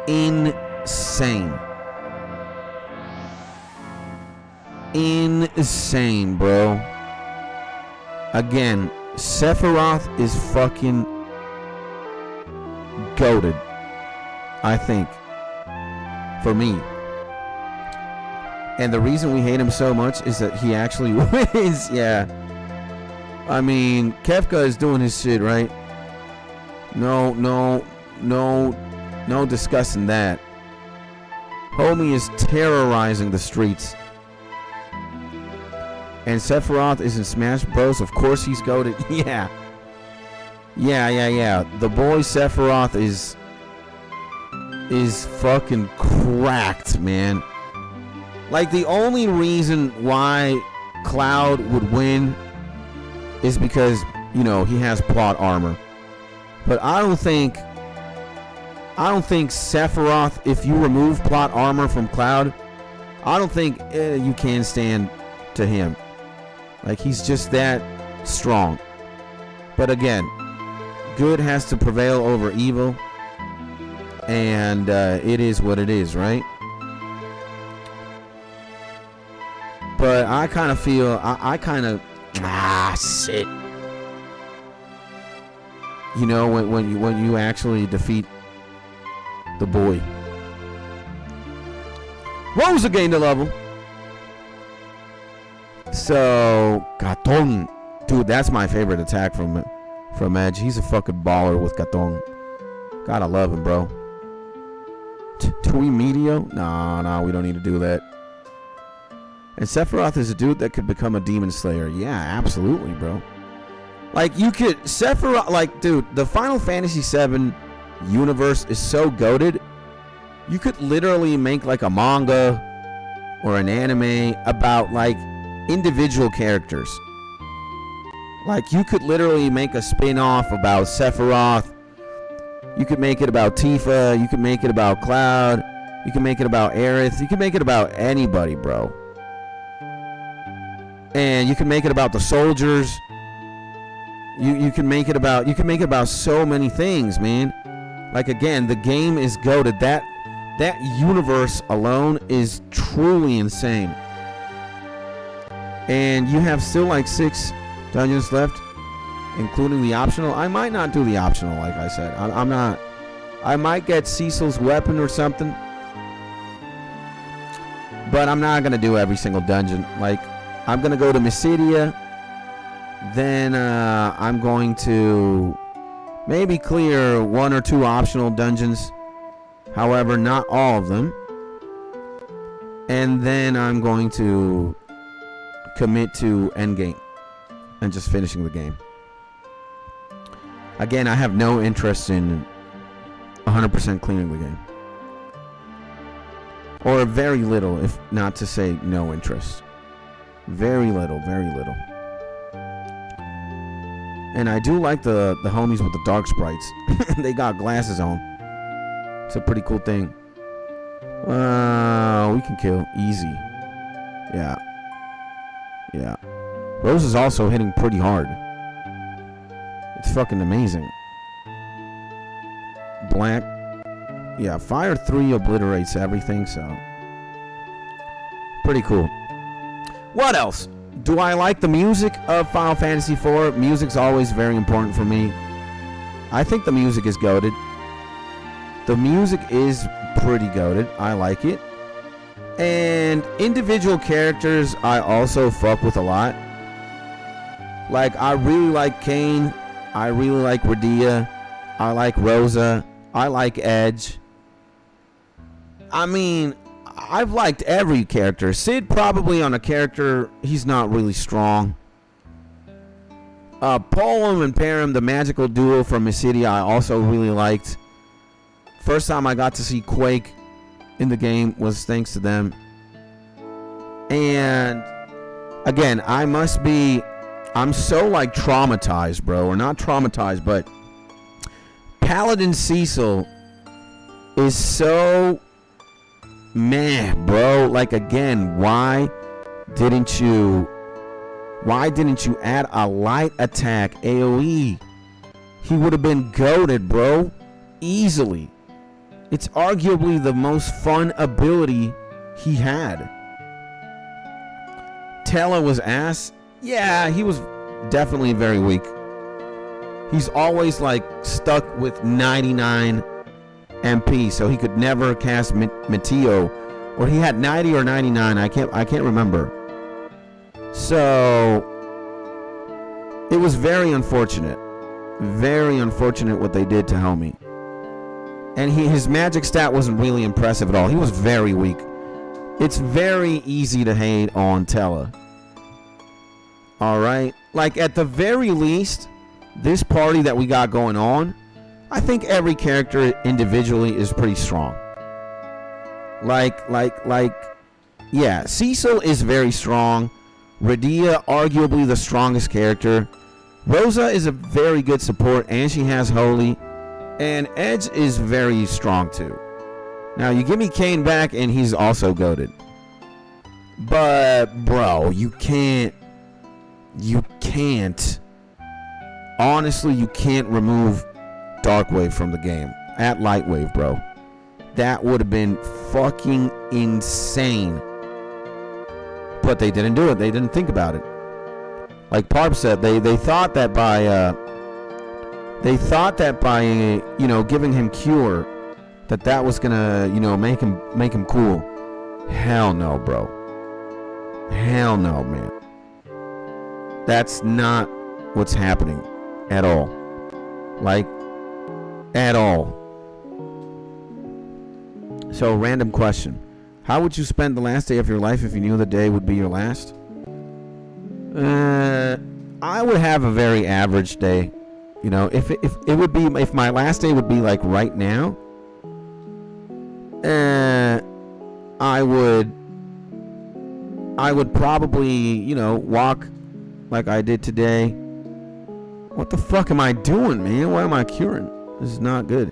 insane. Insane, bro. Again, Sephiroth is fucking goated, I think, for me. And the reason we hate him so much is that he actually wins. Yeah. I mean, Kefka is doing his shit, right? No discussing that. Homie is terrorizing the streets. And Sephiroth is in Smash Bros. Of course he's goated. Yeah. The boy Sephiroth is fucking cracked, man. Like, the only reason why Cloud would win is because, you know, he has plot armor. But I don't think Sephiroth, if you remove plot armor from Cloud, I don't think you can stand to him. Like, he's just that strong. But again, good has to prevail over evil. And it is what it is, right? But I kind of feel, shit. You know, when you actually defeat the boy. Rosa gained a level. So, Gaton. Dude, that's my favorite attack from Edge. He's a fucking baller with Gaton. Gotta love him, bro. Tui Medio? Nah, we don't need to do that. And Sephiroth is a dude that could become a demon slayer. Yeah, absolutely, bro. Like, you could... Sephiroth... Like, dude, the Final Fantasy VII universe is so goated. You could literally make, like, a manga or an anime about, like, individual characters. Like, you could literally make a spin-off about Sephiroth. You could make it about Tifa. You could make it about Cloud. You can make it about Aerith. You can make it about anybody, bro. And you can make it about the soldiers. You can make it about so many things, man. Like, again, the game is goated. That universe alone is truly insane. And you have still like 6 dungeons left, including the optional. I might not do the optional, like I said. I'm not. I might get Cecil's weapon or something. But I'm not going to do every single dungeon. Like, I'm going to go to Mysidia. Then I'm going to maybe clear 1 or 2 optional dungeons. However, not all of them. And then I'm going to commit to endgame and just finishing the game. Again, I have no interest in 100% cleaning the game. Or very little, if not to say no interest. Very little, very little. And I do like the homies with the dark sprites. They got glasses on. It's a pretty cool thing. We can kill. Easy. Yeah. Yeah. Rose is also hitting pretty hard. It's fucking amazing. Black. Yeah, Fire 3 obliterates everything, so. Pretty cool. What else? Do I like the music of Final Fantasy IV? Music's always very important for me. I think the music is goated. The music is pretty goated. I like it. And individual characters I also fuck with a lot. Like, I really like Kain. I really like Radia. I like Rosa. I like Edge. I mean, I've liked every character. Sid probably on a character, he's not really strong. Poem and Param, the magical duo from Mysidia, I also really liked. First time I got to see Quake in the game was thanks to them. And again, I'm so like traumatized, bro. Or not traumatized, but Paladin Cecil is so meh, bro. Like, again, why didn't you add a light attack AoE? He would have been goated, bro. Easily. It's arguably the most fun ability he had. Tela was ass. Yeah, he was definitely very weak. He's always like stuck with 99 MP, so he could never cast Meteo, or he had 90 or 99. I can't remember. So it was very unfortunate what they did to Homie. And his magic stat wasn't really impressive at all. He was very weak. It's very easy to hate on Tela. Alright? Like, at the very least, this party that we got going on, I think every character individually is pretty strong. Yeah, Cecil is very strong. Radia, arguably the strongest character. Rosa is a very good support, and she has Holy. And Edge is very strong too. Now, you give me Kain back, and he's also goated. But, bro, you can't. Honestly, you can't remove Darkwave from the game at Lightwave, bro. That would have been fucking insane. But they didn't do it. They didn't think about it. Like Parp said, they thought that by giving him Cure, that was gonna make him cool. Hell no, bro. Hell no, man. That's not what's happening at all. Like, at all. So, random question. How would you spend the last day of your life if you knew the day would be your last? I would have a very average day. If my last day would be like right now, I would probably, walk like I did today. What the fuck am I doing, man? Why am I curing? This is not good.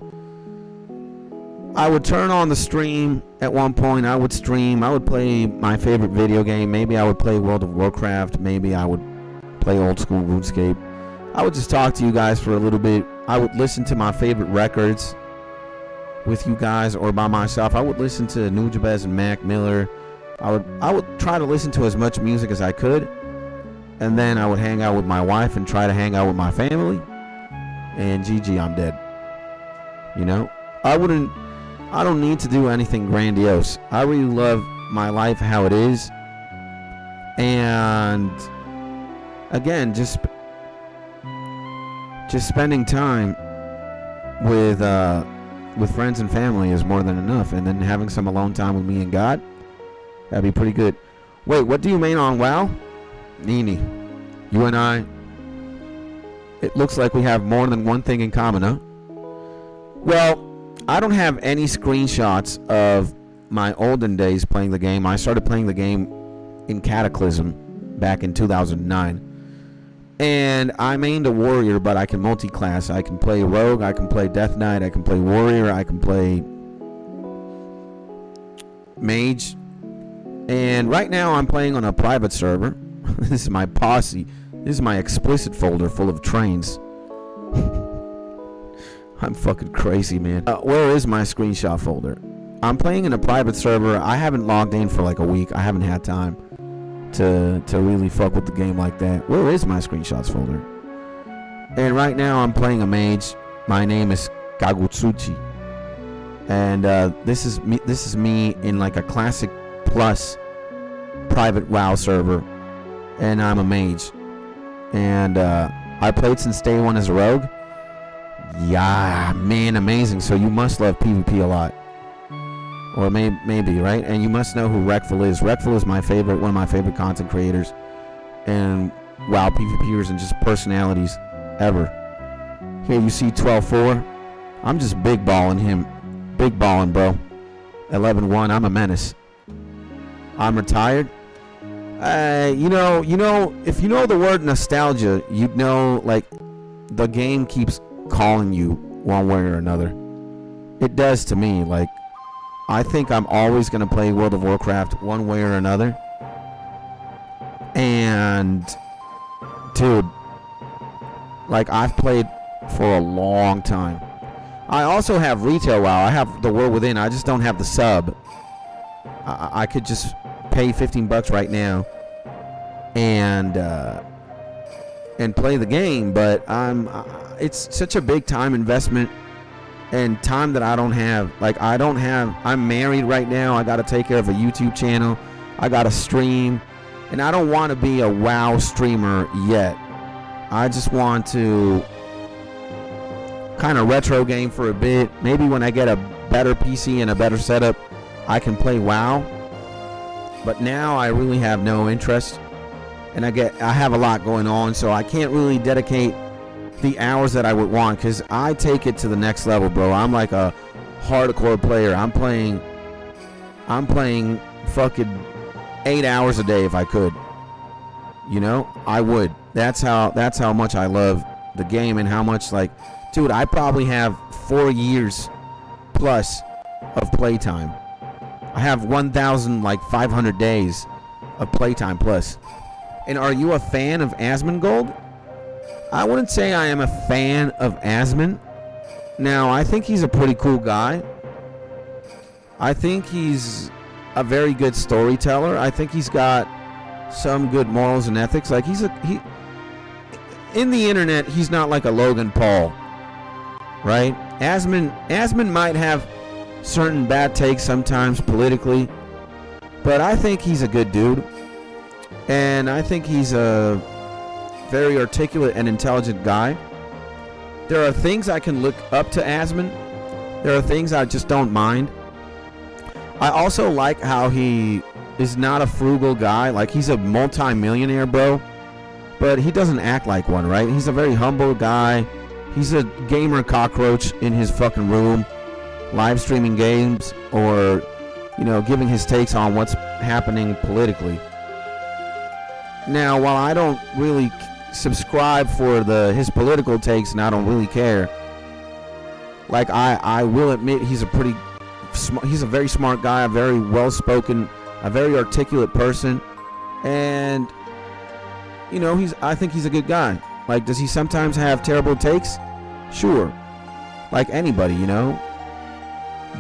I would turn on the stream at one point. I would stream. I would play my favorite video game. Maybe I would play World of Warcraft. Maybe I would play old school RuneScape. I would just talk to you guys for a little bit. I would listen to my favorite records with you guys or by myself. I would listen to Nujabez and Mac Miller. I would try to listen to as much music as I could. And then I would hang out with my wife and try to hang out with my family. And GG, I'm dead. I don't need to do anything grandiose. I really love my life how it is. And again, just spending time with friends and family is more than enough. And then having some alone time with me and God, that'd be pretty good. Wait, what do you mean on WoW? Nini, you and I, it looks like we have more than one thing in common, huh? Well, I don't have any screenshots of my olden days playing the game. I started playing the game in Cataclysm back in 2009. And I mained a warrior, but I can multi-class. I can play rogue, I can play death knight, I can play warrior, I can play mage. And right now I'm playing on a private server. This is my posse. This is my explicit folder full of trains. I'm fucking crazy, man. Where is my screenshot folder? I'm playing in a private server. I haven't logged in for like a week. I haven't had time to really fuck with the game like that. Where is my screenshots folder? And right now I'm playing a mage. My name is Kagutsuchi. And this is me in like a classic plus private WoW server. And I'm a mage. And I played since day one as a rogue. Yeah, man, amazing. So you must love PvP a lot. Or maybe, right? And you must know who Rekful is. Rekful is one of my favorite content creators. And WoW PvPers and just personalities ever. Here you see 12-4. I'm just big balling him. Big balling, bro. 11-1. I'm a menace. I'm retired. You know, if you know the word nostalgia, you'd know, like, the game keeps calling you one way or another. It does to me. Like, I think I'm always going to play World of Warcraft one way or another. And, dude, like, I've played for a long time. I also have retail WoW. I have the World Within. I just don't have the sub. I could just pay $15 right now and play the game, but it's such a big time investment and time that I don't have. Like, I'm married right now. I got to take care of a YouTube channel. I got to stream, and I don't want to be a WoW streamer yet. I just want to kind of retro game for a bit. Maybe when I get a better PC and a better setup, I can play WoW. But now I really have no interest, and I have a lot going on, so I can't really dedicate the hours that I would want, because I take it to the next level, bro. I'm like a hardcore player. I'm playing fucking 8 hours a day if I could. You know, I would. That's how much I love the game, and how much, like, dude, I probably have 4 years plus of playtime. I have 1,500 days of playtime plus. And are you a fan of Asmongold? I wouldn't say I am a fan of Asmon. Now, I think he's a pretty cool guy. I think he's a very good storyteller. I think he's got some good morals and ethics. Like, in the internet, he's not like a Logan Paul, right? Asmon might have certain bad takes sometimes politically, but I think he's a good dude, and I think he's a very articulate and intelligent guy. There are things I can look up to Asmon. There are things I just don't mind. I also like how he is not a frugal guy. Like, he's a multi-millionaire, bro, but he doesn't act like one, right? He's a very humble guy. He's a gamer cockroach in his fucking room, live streaming games, or, you know, giving his takes on what's happening politically. Now, while I don't really subscribe for his political takes, and I don't really care, like, I will admit he's a very smart guy, a very well-spoken, a very articulate person, and, you know, I think he's a good guy. Like, does he sometimes have terrible takes? Sure. Like anybody, you know?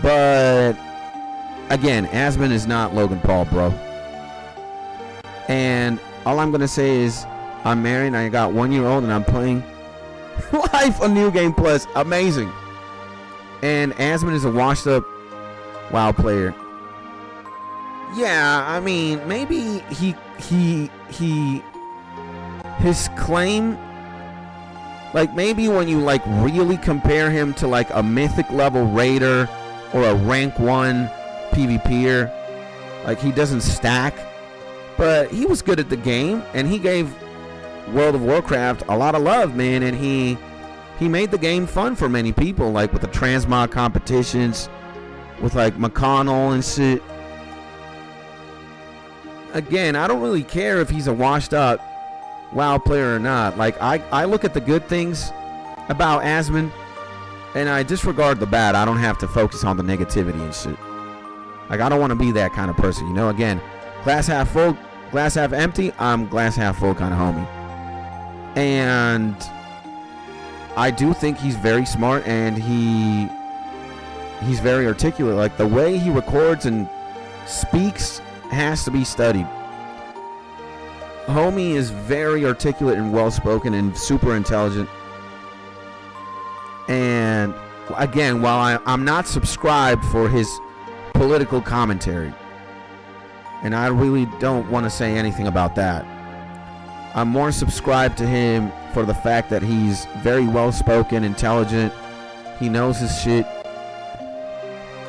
But, again, Asmon is not Logan Paul, bro. And all I'm going to say is, I'm married, I got 1 year old, and I'm playing live on New Game Plus. Amazing. And Asmon is a washed up WoW player. Yeah, I mean, maybe his claim, like maybe when you like really compare him to like a mythic level raider or a rank 1 PvPer, like he doesn't stack, but he was good at the game and he gave World of Warcraft a lot of love, man, and he made the game fun for many people, like with the transmog competitions, with like McConnell and shit. Again, I don't really care if he's a washed up WoW player or not. Like I look at the good things about Asmon and I disregard the bad. I don't have to focus on the negativity and shit. Like I don't want to be that kind of person, you know. Again, glass half full, glass half empty. I'm glass half full kind of homie. And I do think he's very smart and he's very articulate. Like the way he records and speaks has to be studied. Homie is very articulate and well-spoken and super intelligent. And again, while I'm not subscribed for his political commentary, and I really don't want to say anything about that, I'm more subscribed to him for the fact that he's very well-spoken, intelligent, he knows his shit,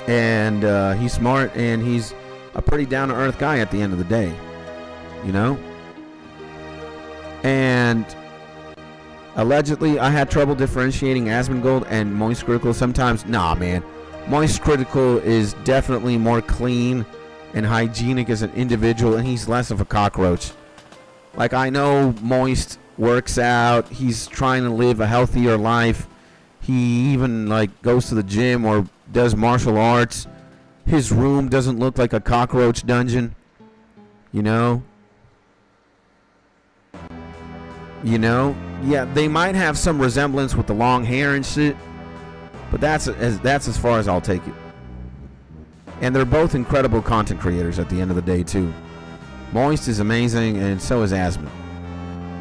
and he's smart, and he's a pretty down-to-earth guy at the end of the day, you know? And allegedly, I had trouble differentiating Asmongold and Moist Critical sometimes. Nah, man. Moist Critical is definitely more clean and hygienic as an individual, and he's less of a cockroach. Like, I know Moist works out. He's trying to live a healthier life. He even, like, goes to the gym or does martial arts. His room doesn't look like a cockroach dungeon. You know? You know? Yeah, they might have some resemblance with the long hair and shit, but that's as far as I'll take it. And they're both incredible content creators at the end of the day, too. Moist is amazing, and so is Asmon.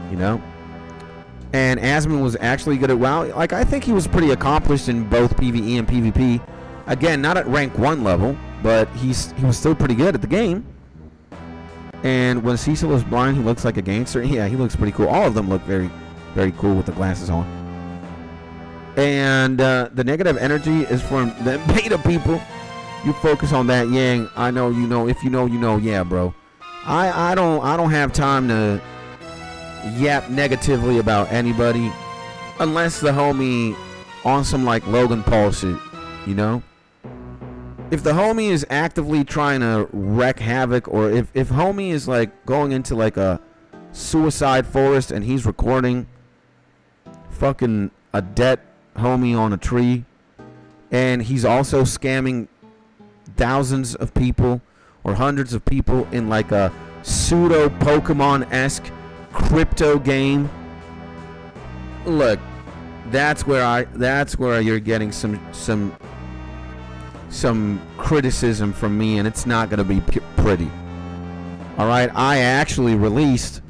You know? And Asmon was actually good at WoW. Like, I think he was pretty accomplished in both PvE and PvP. Again, not at rank 1 level, but he was still pretty good at the game. And when Cecil is blind, he looks like a gangster. Yeah, he looks pretty cool. All of them look very, very cool with the glasses on. And the negative energy is from the beta people. You focus on that, Yang. I know you know. If you know, you know. Yeah, bro. I don't have time to yap negatively about anybody unless the homie on some like Logan Paul shit, you know? If the homie is actively trying to wreak havoc, or if homie is like going into like a suicide forest and he's recording fucking a dead homie on a tree, and he's also scamming thousands of people or hundreds of people in like a pseudo Pokemon-esque crypto game, look, that's where you're getting some criticism from me, and it's not gonna be pretty. All right, I actually released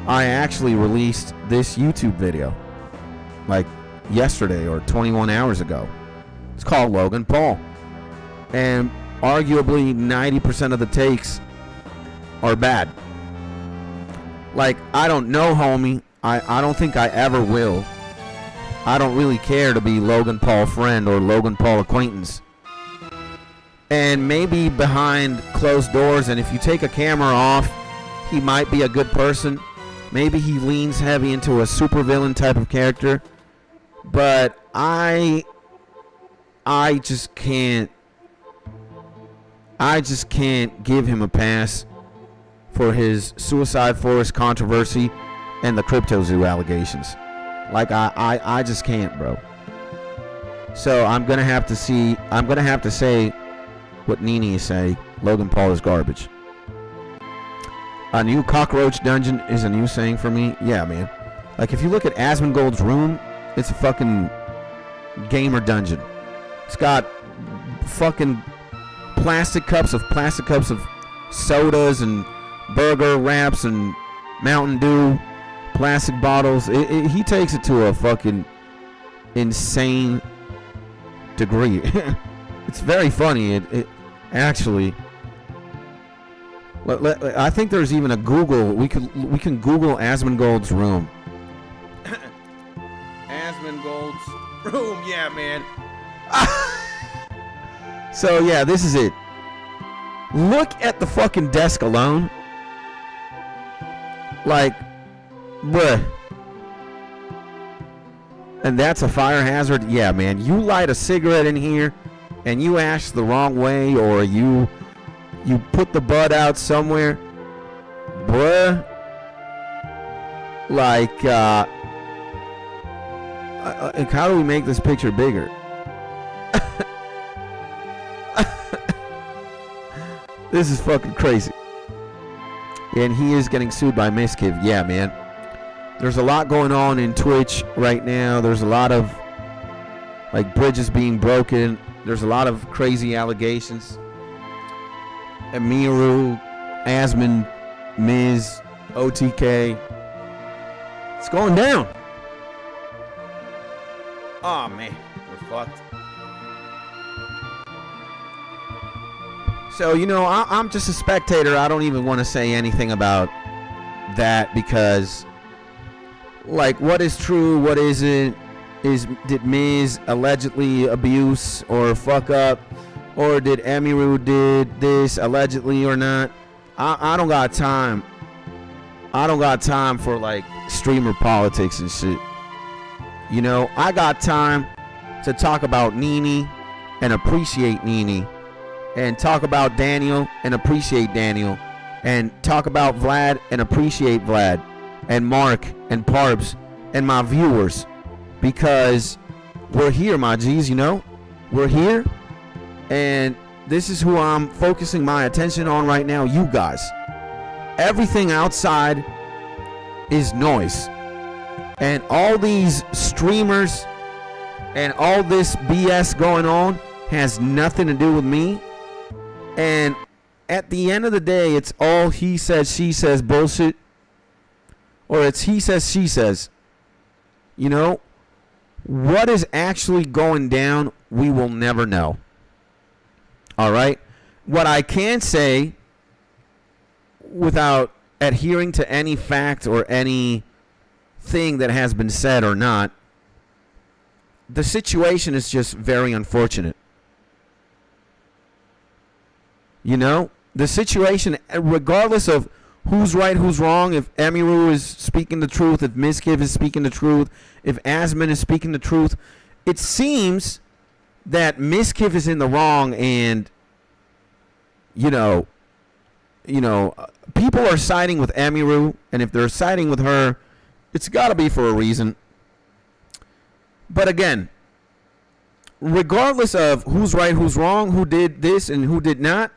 this YouTube video like yesterday or 21 hours ago. It's called Logan Paul, and arguably 90% of the takes are bad. Like, I don't know, homie. I don't think I ever will. I don't really care to be Logan Paul friend or Logan Paul acquaintance. And maybe behind closed doors, and if you take a camera off, he might be a good person. Maybe he leans heavy into a supervillain type of character. But I just can't give him a pass for his Suicide Forest controversy and the CryptoZoo allegations. Like, I just can't, bro. So I'm gonna have to say what Nini say. Logan Paul is garbage. A new cockroach dungeon is a new saying for me. Yeah, man. Like, if you look at Asmongold's room, it's a fucking gamer dungeon. It's got fucking plastic cups of sodas and burger wraps and Mountain Dew, plastic bottles. He takes it to a fucking insane degree. It's very funny. It actually, I think there's even a Google. We can Google Asmongold's room. Asmongold's room, yeah, man. So yeah, this is it. Look at the fucking desk alone. Like, bruh. And that's a fire hazard? Yeah, man. You light a cigarette in here and you ash the wrong way, or you put the butt out somewhere, bruh. Like, how do we make this picture bigger? This is fucking crazy. And he is getting sued by Miskiv. Yeah, man. There's a lot going on in Twitch right now. There's a lot of, like, bridges being broken. There's a lot of crazy allegations. Amiru, Asmon, Miz, OTK. It's going down. Oh, man. We're fucked. So, you know, I'm just a spectator. I don't even want to say anything about that because, like, what is true, what isn't? Did Miz allegedly abuse or fuck up? Or did Amiru did this allegedly or not? I don't got time. I don't got time for, like, streamer politics and shit. You know, I got time to talk about Nene and appreciate Nene. And talk about Daniel and appreciate Daniel. And talk about Vlad and appreciate Vlad. And Mark and Parbs and my viewers. Because we're here, my G's, you know? We're here. And this is who I'm focusing my attention on right now, you guys. Everything outside is noise. And all these streamers and all this BS going on has nothing to do with me. And at the end of the day, it's all he says, she says bullshit. Or it's he says, she says. You know, what is actually going down, we will never know. All right? What I can say, without adhering to any fact or any thing that has been said or not, the situation is just very unfortunate. You know, the situation, regardless of who's right, who's wrong, if Amiru is speaking the truth, if Miskiv is speaking the truth, if Asmon is speaking the truth, it seems that Miskiv is in the wrong, and you know, people are siding with Amiru, and if they're siding with her, it's got to be for a reason. But again, regardless of who's right, who's wrong, who did this and who did not,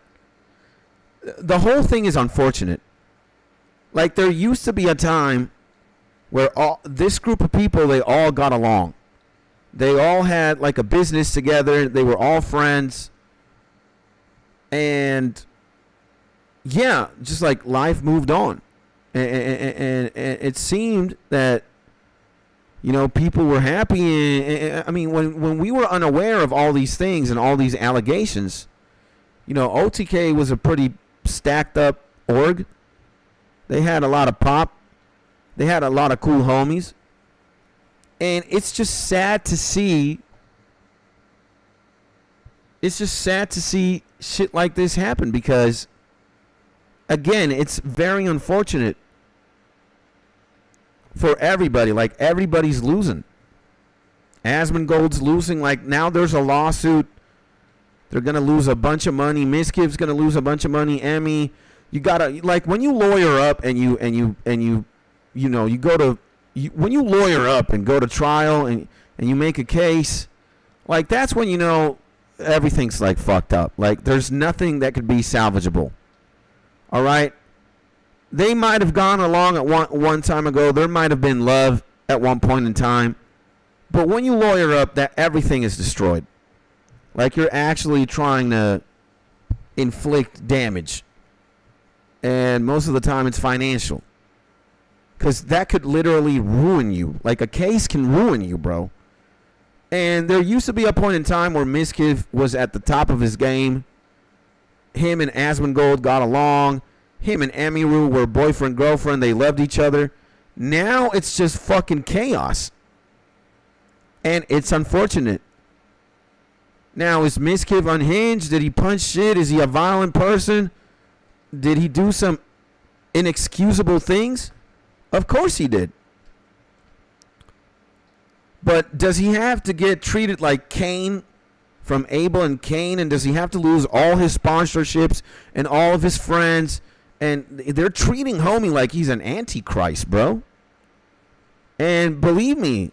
the whole thing is unfortunate. Like, there used to be a time where this group of people, they all got along. They all had, like, a business together. They were all friends. And, yeah, just like life moved on. And it seemed that, you know, people were happy. I mean, when we were unaware of all these things and all these allegations, you know, OTK was a pretty stacked up org. They had a lot of pop. They had a lot of cool homies. And it's just sad to see. It's just sad to see shit like this happen because, again, it's very unfortunate for everybody. Like, everybody's losing. Asmongold's losing. Like, now there's a lawsuit. They're going to lose a bunch of money. Miskiv's going to lose a bunch of money. Emmy, you got to, like, when you lawyer up and you know, you go to, when you lawyer up and go to trial and you make a case, like, that's when you know everything's, like, fucked up. Like, there's nothing that could be salvageable. All right? They might have gone along at one time ago. There might have been love at one point in time. But when you lawyer up, that everything is destroyed. Like, you're actually trying to inflict damage. And most of the time it's financial. Because that could literally ruin you. Like, a case can ruin you, bro. And there used to be a point in time where Miskiv was at the top of his game. Him and Asmongold got along. Him and Amiru were boyfriend, girlfriend. They loved each other. Now it's just fucking chaos. And it's unfortunate. Now, is Mizkiff unhinged? Did he punch shit? Is he a violent person? Did he do some inexcusable things? Of course he did. But does he have to get treated like Cain from Abel and Cain? And does he have to lose all his sponsorships and all of his friends? And they're treating homie like he's an antichrist, bro. And believe me,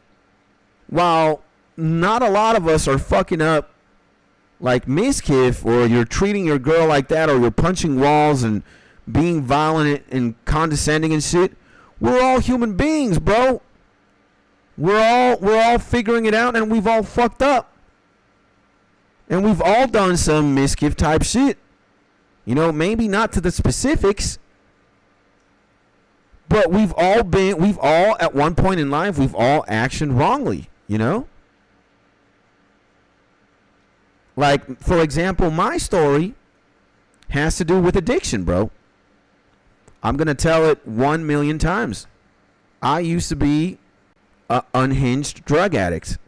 while not a lot of us are fucking up like Mizkiff, or you're treating your girl like that, or you're punching walls and being violent and condescending and shit, we're all human beings, bro. We're all figuring it out, and we've all fucked up. And we've all done some Mizkiff type shit. You know, maybe not to the specifics, but we've all at one point in life, we've all actioned wrongly, you know? Like, for example, my story has to do with addiction, bro. I'm going to tell it 1 million times. I used to be an unhinged drug addict.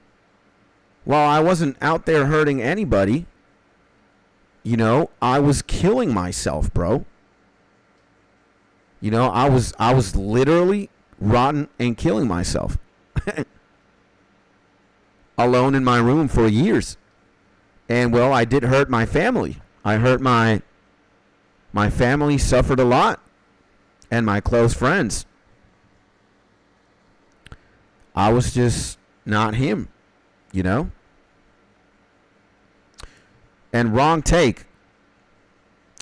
While I wasn't out there hurting anybody, you know, I was killing myself, bro. You know, I was literally rotten and killing myself. Alone in my room for years. And, well, I did hurt my family. I hurt my family, suffered a lot. And my close friends. I was just not him, you know? And wrong take.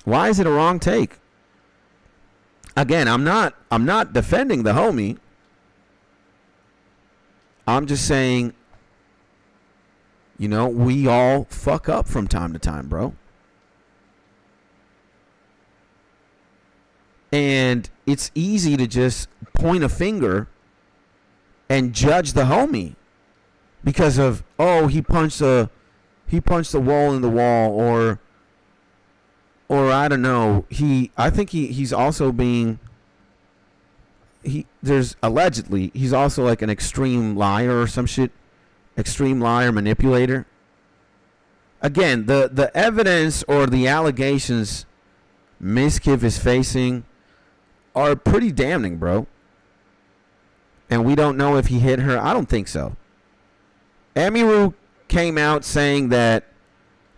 Why is it a wrong take? Again, I'm not defending the homie. I'm just saying, you know, we all fuck up from time to time, bro. And it's easy to just point a finger and judge the homie because of, oh, he punched a wall in the wall, or I don't know. I think he's also being, there's allegedly he's also like an extreme liar or some shit. Extreme liar, manipulator. Again, the evidence or the allegations Mizkiff is facing are pretty damning, bro. And we don't know if he hit her. I don't think so. Amiru came out saying that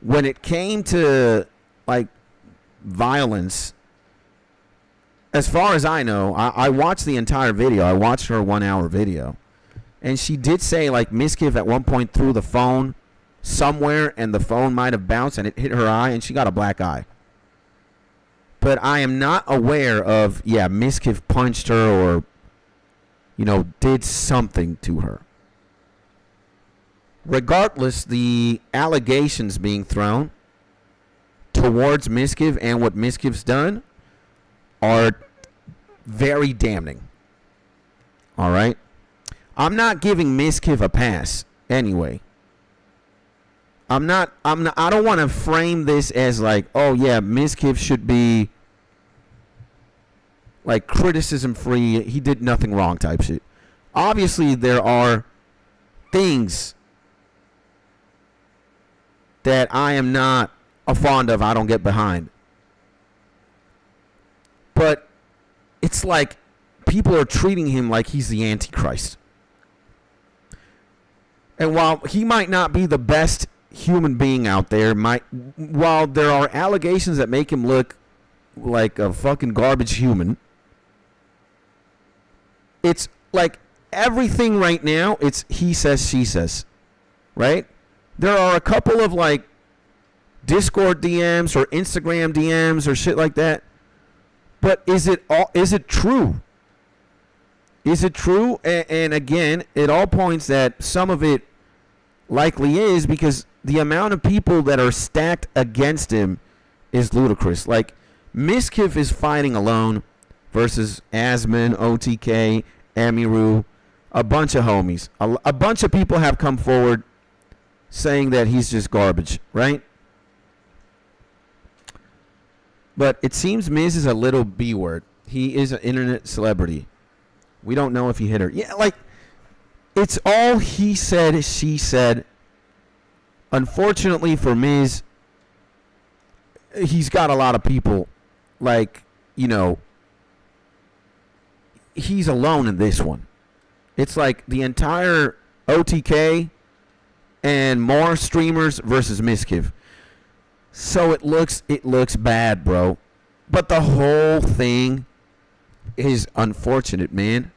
when it came to, like, violence, as far as I know, I watched the entire video. I watched her 1 hour video. And she did say, like, Mizkiff at one point threw the phone somewhere and the phone might have bounced and it hit her eye and she got a black eye. But I am not aware of, Mizkiff punched her or, you know, did something to her. Regardless, the allegations being thrown towards Mizkiff and what Mizkiff's done are very damning. All right? I'm not giving Mizkiff a pass anyway. I don't want to frame this as like, oh yeah, Mizkiff should be like criticism free. He did nothing wrong type shit. Obviously, there are things that I am not fond of. I don't get behind. But it's like people are treating him like he's the Antichrist. And while he might not be the best human being out there, while there are allegations that make him look like a fucking garbage human, it's like everything right now, it's he says, she says, right? There are a couple of like Discord DMs or Instagram DMs or shit like that. But is it true? Is it true? And again, it all points that some of it likely is, because the amount of people that are stacked against him is ludicrous. Like, Mizkiff is fighting alone versus Asman, OTK, Amiru, a bunch of homies. A bunch of people have come forward saying that he's just garbage, right? But it seems Miz is a little B word. He is an internet celebrity. We don't know if he hit her. Yeah, like, it's all he said, she said. Unfortunately for Miz, he's got a lot of people. Like, you know, he's alone in this one. It's like the entire OTK and more streamers versus Miskiv. So it looks bad, bro. But the whole thing is unfortunate, man.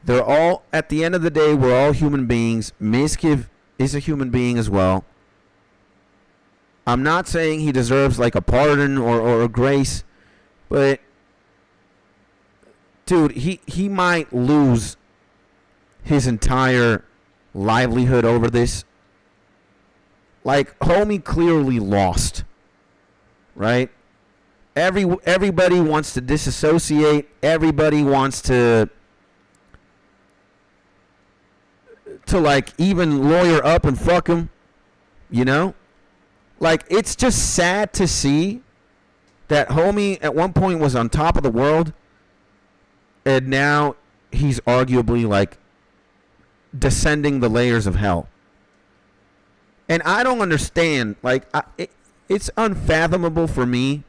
They're all, at the end of the day, we're all human beings. Miskiv is a human being as well. I'm not saying he deserves like a pardon or a grace, but dude, he might lose his entire livelihood over this. Like, homie clearly lost, right? Everybody wants to disassociate. Everybody wants to like even lawyer up and fuck him, you know? Like, it's just sad to see that homie at one point was on top of the world, and now he's arguably like descending the layers of hell. And I don't understand. Like, it's unfathomable for me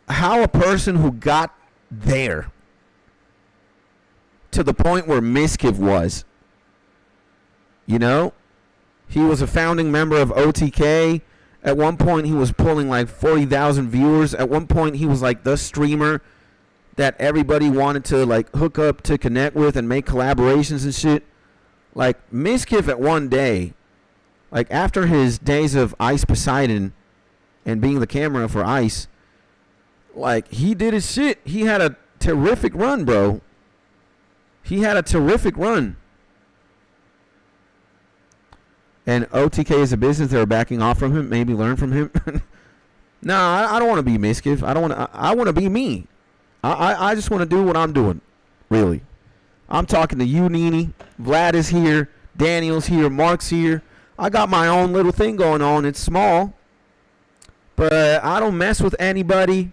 how a person who got there to the point where Miskiv was, you know, he was a founding member of OTK. At one point, he was pulling like 40,000 viewers. At one point, he was like the streamer that everybody wanted to like hook up to connect with and make collaborations and shit. Like, Miskiv at one day, like after his days of Ice Poseidon and being the camera for Ice, like, he did his shit. He had a terrific run, bro. He had a terrific run. And OTK is a business. They were backing off from him. Maybe learn from him. No, I don't want to be Miskiv. I want to be me. I just want to do what I'm doing. Really. I'm talking to you, Nini. Vlad is here. Daniel's here. Mark's here. I got my own little thing going on. It's small. But I don't mess with anybody.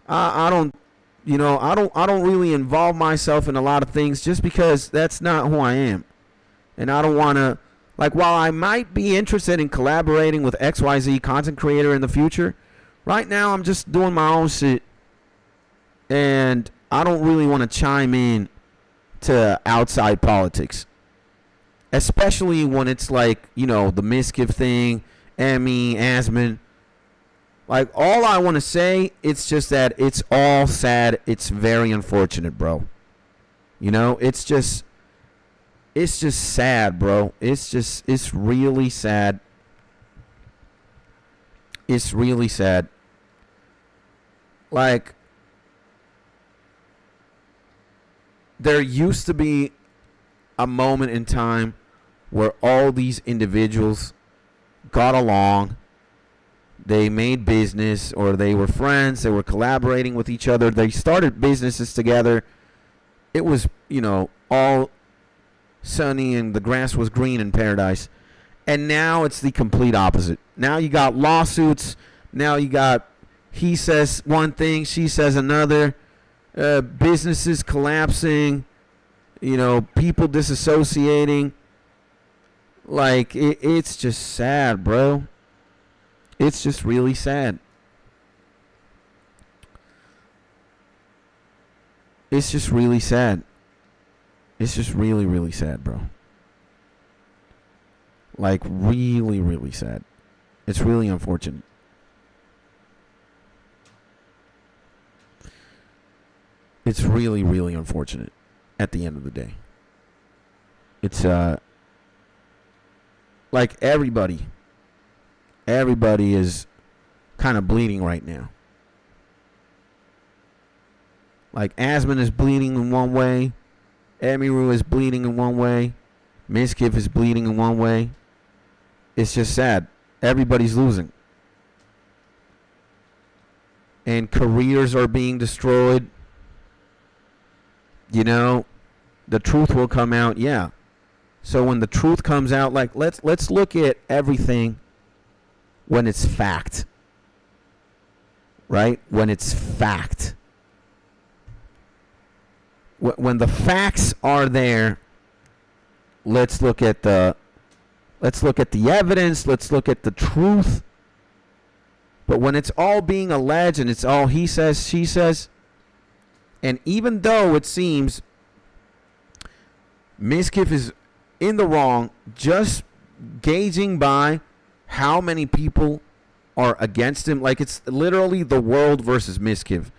I don't really involve myself in a lot of things just because that's not who I am. And I don't want to, like, while I might be interested in collaborating with XYZ content creator in the future, right now I'm just doing my own shit. And I don't really want to chime in to outside politics. Especially when it's like, you know, the Miskiv thing, Emmy, Asman. Like, all I want to say, it's just that it's all sad. It's very unfortunate, bro. You know, it's just sad, bro. It's really sad. It's really sad. Like, there used to be a moment in time where all these individuals got along. They made business, or they were friends. They were collaborating with each other. They started businesses together. It was, you know, all sunny and the grass was green in paradise. And now it's the complete opposite. Now you got lawsuits. Now you got, he says one thing, she says another. Businesses collapsing. You know, people disassociating. Like, it's just sad, bro. It's just really sad. It's just really sad. It's just really, really sad, bro. Like, really, really sad. It's really unfortunate. It's really, really unfortunate at the end of the day. It's, like, everybody is kind of bleeding right now. Like, Asman is bleeding in one way. Emiru is bleeding in one way. Miskiv is bleeding in one way. It's just sad. Everybody's losing. And careers are being destroyed. You know, the truth will come out, yeah. So when the truth comes out, like, let's look at everything when it's fact. right? When it's fact. When the facts are there, let's look at the evidence, let's look at the truth. But when it's all being alleged and it's all he says, she says, and even though it seems Mizkif is in the wrong, just gauging by how many people are against him, like it's literally the world versus Mizkif.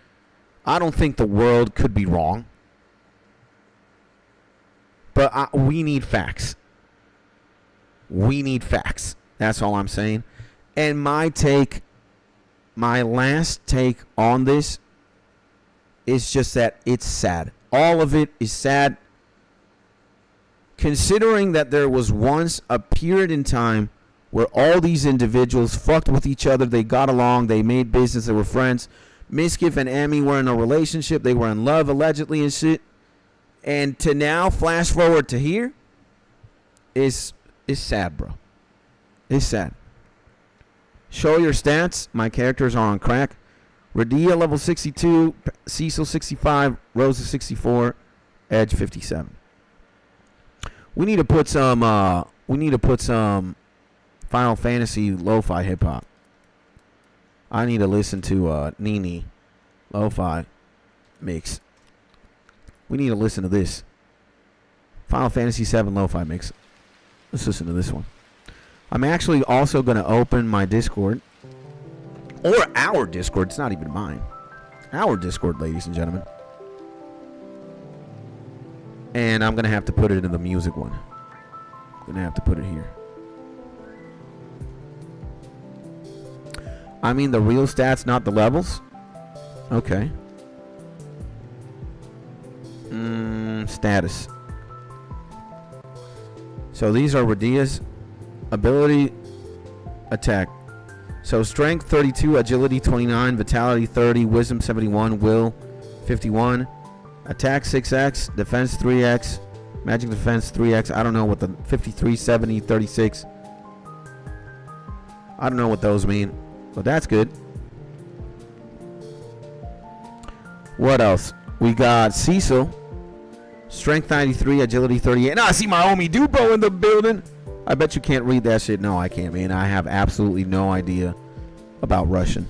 I don't think the world could be wrong. But we need facts. We need facts. That's all I'm saying. And my last take on this is just that it's sad. All of it is sad. Considering that there was once a period in time where all these individuals fucked with each other, they got along, they made business, they were friends. Mizkif and Emmy were in a relationship, they were in love allegedly and shit. And to now, flash forward to here, is sad, bro. It's sad. Show your stats. My characters are on crack. Radia level 62, Cecil 65, Rosa 64, Edge 57. We need to put some Final Fantasy lo-fi hip hop. I need to listen to Nini lo-fi mix. We need to listen to this. Final Fantasy 7 lo-fi mix. Let's listen to this one. I'm actually also going to open my Discord. Or our Discord. It's not even mine. Our Discord, ladies and gentlemen. And I'm going to have to put it in the music one. I'm going to have to put it here. I mean the real stats, not the levels. Okay. Status. So these are Radia's ability, attack. So strength 32, agility 29, vitality 30, wisdom 71, will 51, attack 6x, defense 3x, magic defense 3x. I don't know what the 53, 70, 36. I don't know what those mean, but that's good. What else? We got Cecil. Strength 93, agility 38. And I see my homie Dupo in the building. I bet you can't read that shit. No, I can't, man. I have absolutely no idea about Russian.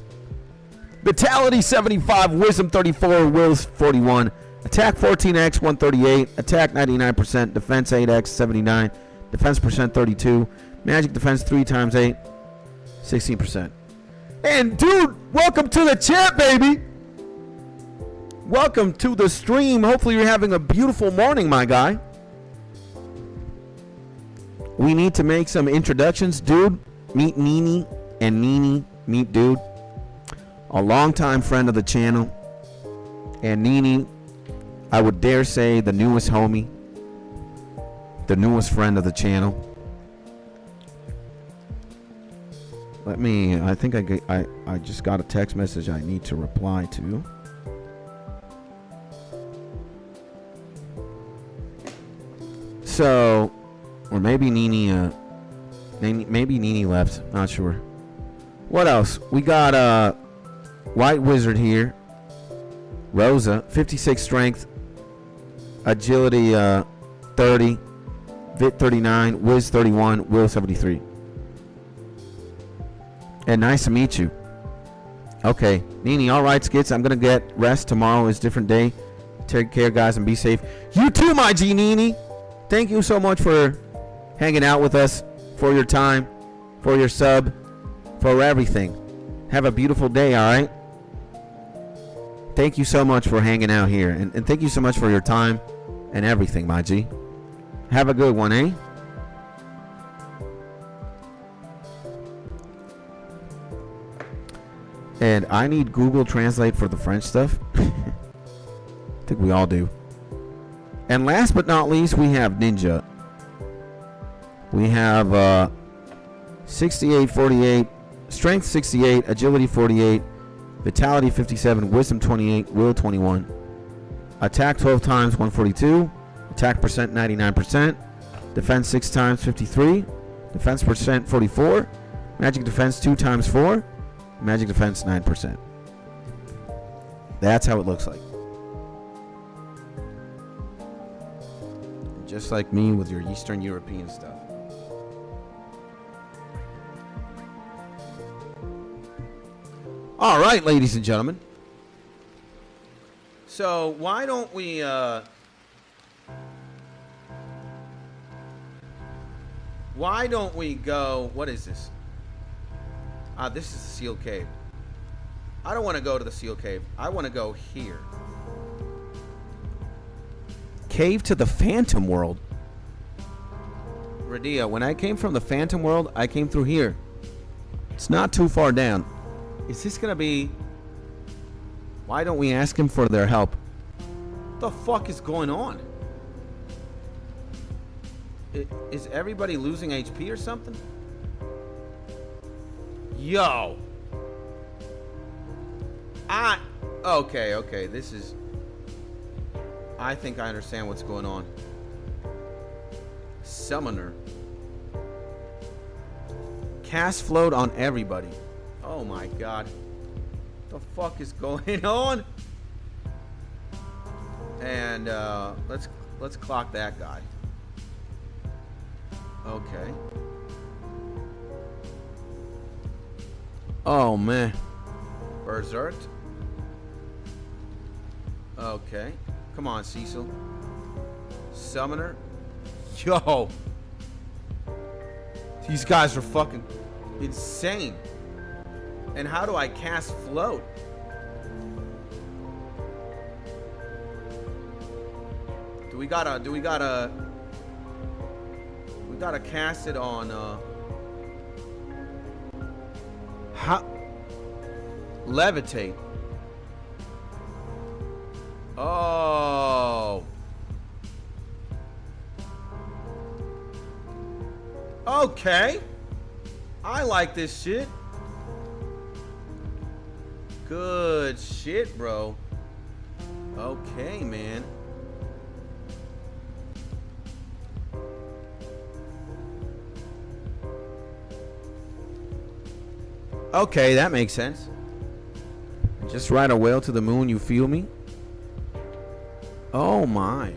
Vitality 75, wisdom 34, wills 41. Attack 14x, 138. Attack 99%. Defense 8x, 79. Defense percent 32. Magic defense 3 times 8, 16%. And dude, welcome to the chat, baby. Welcome to the stream. Hopefully you're having a beautiful morning, my guy. We need to make some introductions. Dude, meet Nini. And Nini, meet Dude. A longtime friend of the channel. And Nini, I would dare say the newest homie. The newest friend of the channel. I think I just got a text message I need to reply to. So, or maybe Nini left. Not sure. What else? We got White Wizard here. Rosa, 56 strength, agility 30, vit 39, wiz 31, will 73. And nice to meet you. Okay, Nini. All right, Skits. I'm gonna get rest. Tomorrow is a different day. Take care, guys, and be safe. You too, my G Nini. Thank you so much for hanging out with us, for your time, for your sub, for everything. Have a beautiful day, all right? Thank you so much for hanging out here. And thank you so much for your time and everything, my G. Have a good one, eh? And I need Google Translate for the French stuff. I think we all do. And last but not least, we have Ninja. We have 68, 48, strength 68, agility 48, vitality 57, wisdom 28, will 21. Attack 12 times 142, attack percent 99%, defense 6 times 53, defense percent 44, magic defense 2 times 4, magic defense 9%. That's how it looks like. Just like me with your Eastern European stuff. All right, ladies and gentlemen. So why don't we go? What is this? This is the Seal Cave. I don't want to go to the Seal Cave. I want to go here. Cave to the Phantom World. Radia, when I came from the Phantom World, I came through here. It's not too far down. Is this gonna be... Why don't we ask him for their help? What the fuck is going on? Is everybody losing HP or something? Yo. Okay, this is... I think I understand what's going on. Summoner. Cast float on everybody. Oh my god. What the fuck is going on? And let's clock that guy. Okay. Oh man. Berserk. Okay. Come on, Cecil. Summoner. Yo. These guys are fucking insane. And how do I cast float? We gotta cast it on levitate. Oh. Okay. I like this shit. Good shit, bro. Okay, man. Okay, that makes sense. Just ride a whale to the moon, you feel me? Oh my.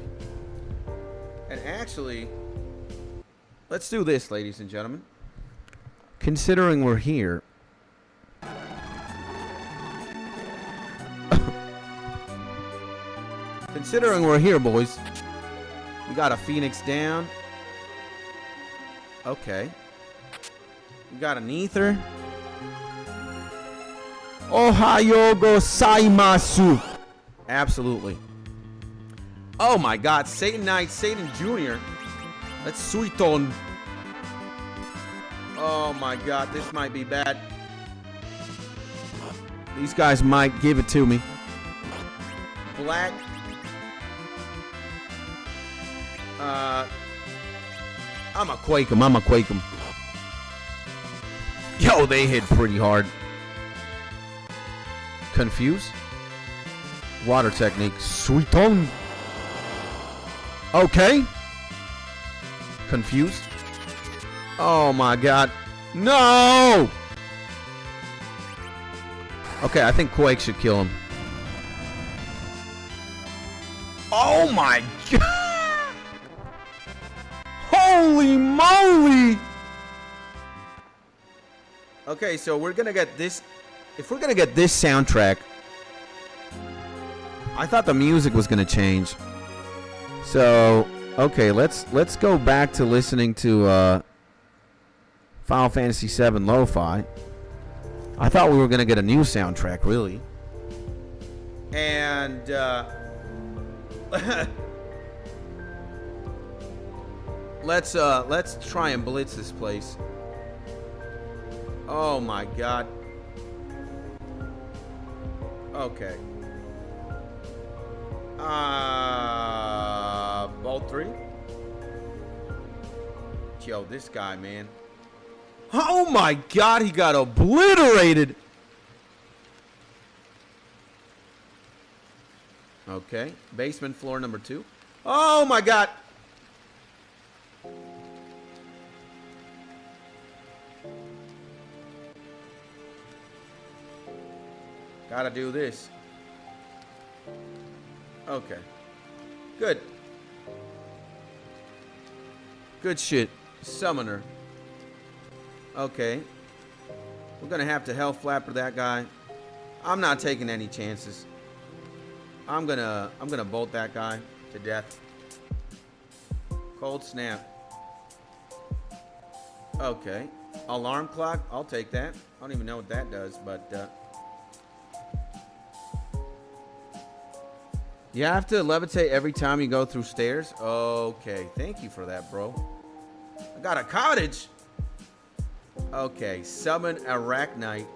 And actually, let's do this, ladies and gentlemen. Considering we're here. Considering we're here, boys. We got a Phoenix down. Okay. We got an Ether. Ohayo gozaimasu. Absolutely. Oh my god, Satan Knight, Satan Jr. That's Suiton. Oh my god, this might be bad. These guys might give it to me. Black. I'ma quake him. Yo, they hit pretty hard. Confuse. Water technique. Suiton. Okay. Confused. Oh my god. No! Okay, I think Quake should kill him. Oh my god! Holy moly! Okay, so we're gonna get this. If we're gonna get this soundtrack, I thought the music was gonna change. So, okay, let's go back to listening to Final Fantasy VII Lo-Fi. I thought we were gonna get a new soundtrack, really. And let's try and blitz this place. Oh my god. Okay. Bolt 3. Yo, this guy, man. Oh my god, he got obliterated. Okay. Basement floor number 2. Oh my god. Gotta do this. Okay. Good. Good shit. Summoner. Okay. We're gonna have to hell flapper that guy. I'm not taking any chances. I'm gonna bolt that guy to death. Cold snap. Okay. Alarm clock. I'll take that. I don't even know what that does, but you have to levitate every time you go through stairs. Okay. Thank you for that, bro. I got a cottage. Okay. Summon Arachnite.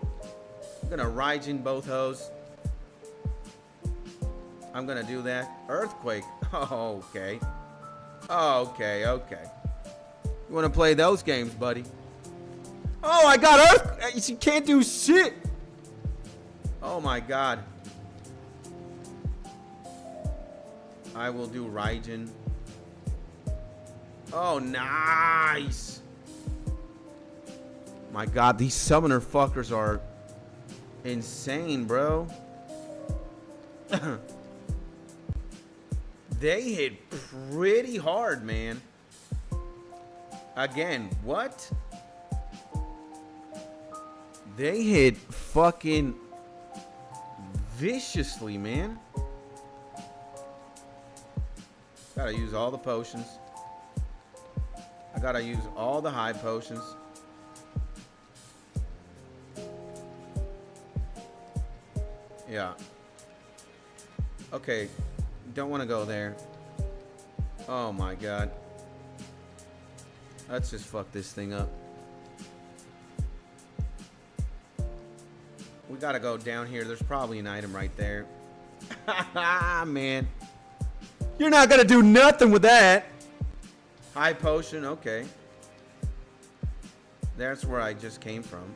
I'm gonna Raijin both hoes. I'm gonna do that. Earthquake. Oh, okay. Okay, okay. You wanna play those games, buddy? Oh, I got Earth. You can't do shit. Oh my god. I will do Raijin. Oh, nice. My god, these summoner fuckers are insane, bro. They hit pretty hard, man. Again, what? They hit fucking viciously, man. Gotta use all the potions. I gotta use all the high potions. Yeah. Okay. Don't want to go there. Oh my god. Let's just fuck this thing up. We gotta go down here. There's probably an item right there. Man. You're not gonna do nothing with that. High potion. Okay. That's where I just came from.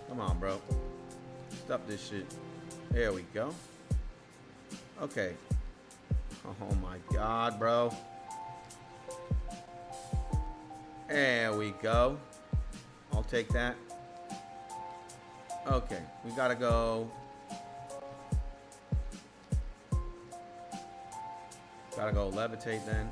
Come on, bro. Stop this shit. There we go. Okay. Oh my god, bro. There we go. I'll take that. Okay. We gotta go. Gotta go levitate then.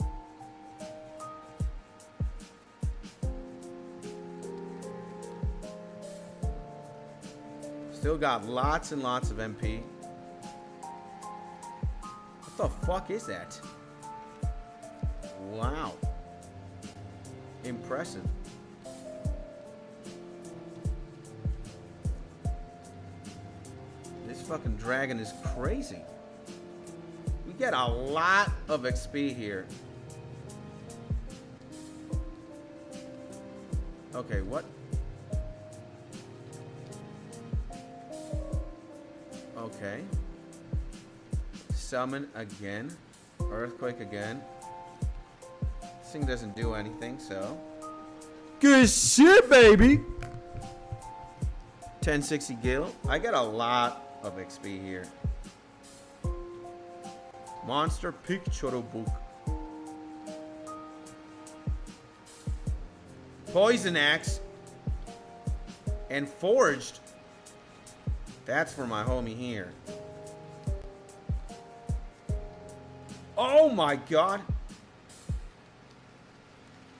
Still got lots and lots of MP. What the fuck is that? Wow. Impressive. This fucking dragon is crazy. We get a lot of XP here. Okay, what? Okay. Summon again. Earthquake again. This thing doesn't do anything, so. Good shit, baby! 1060 gil. I get a lot of XP here. Monster Picture Book. Poison Axe. And Forged. That's for my homie here. Oh my god.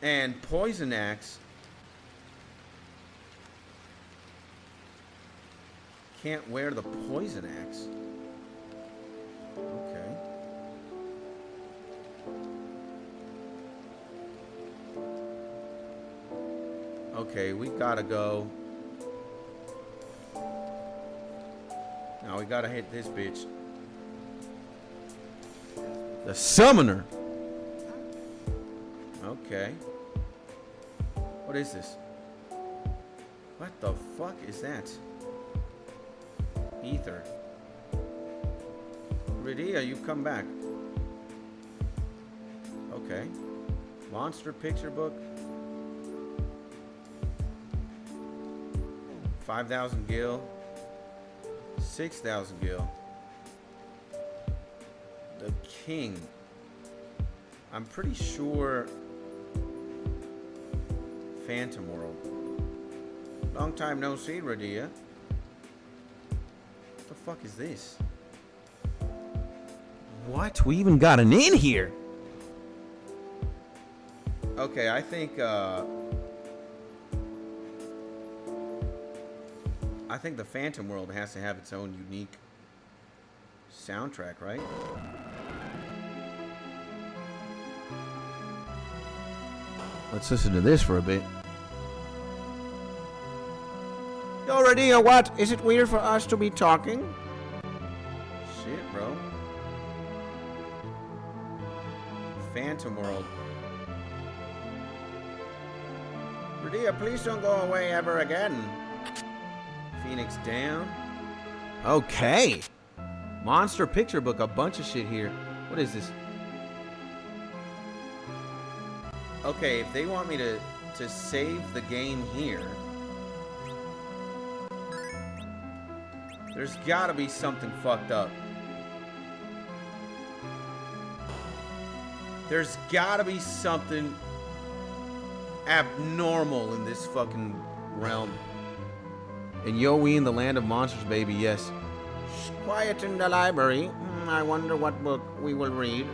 And Poison Axe. Can't wear the Poison Axe. Okay. Okay, we gotta go. Now we gotta hit this bitch. The Summoner. Okay. What is this? What the fuck is that? Ether. Rydia, you've come back. Okay. Monster Picture Book. 5,000 gil. 6,000 gil. The King. I'm pretty sure Phantom World. Long time no see, Radia. fuck is this? What? We even got an inn here. Okay, I think the Phantom World has to have its own unique soundtrack, right? Let's listen to this for a bit. Yo, Radia, what? Is it weird for us to be talking? Shit, bro. Phantom World. Radia, please don't go away ever again. Phoenix down. Okay. Monster picture book, a bunch of shit here. What is this? Okay, if they want me to save the game here, there's gotta be something fucked up. There's gotta be something abnormal in this fucking realm. And yo, we in the land of monsters, baby, yes. Shh, quiet in the library. I wonder what book we will read.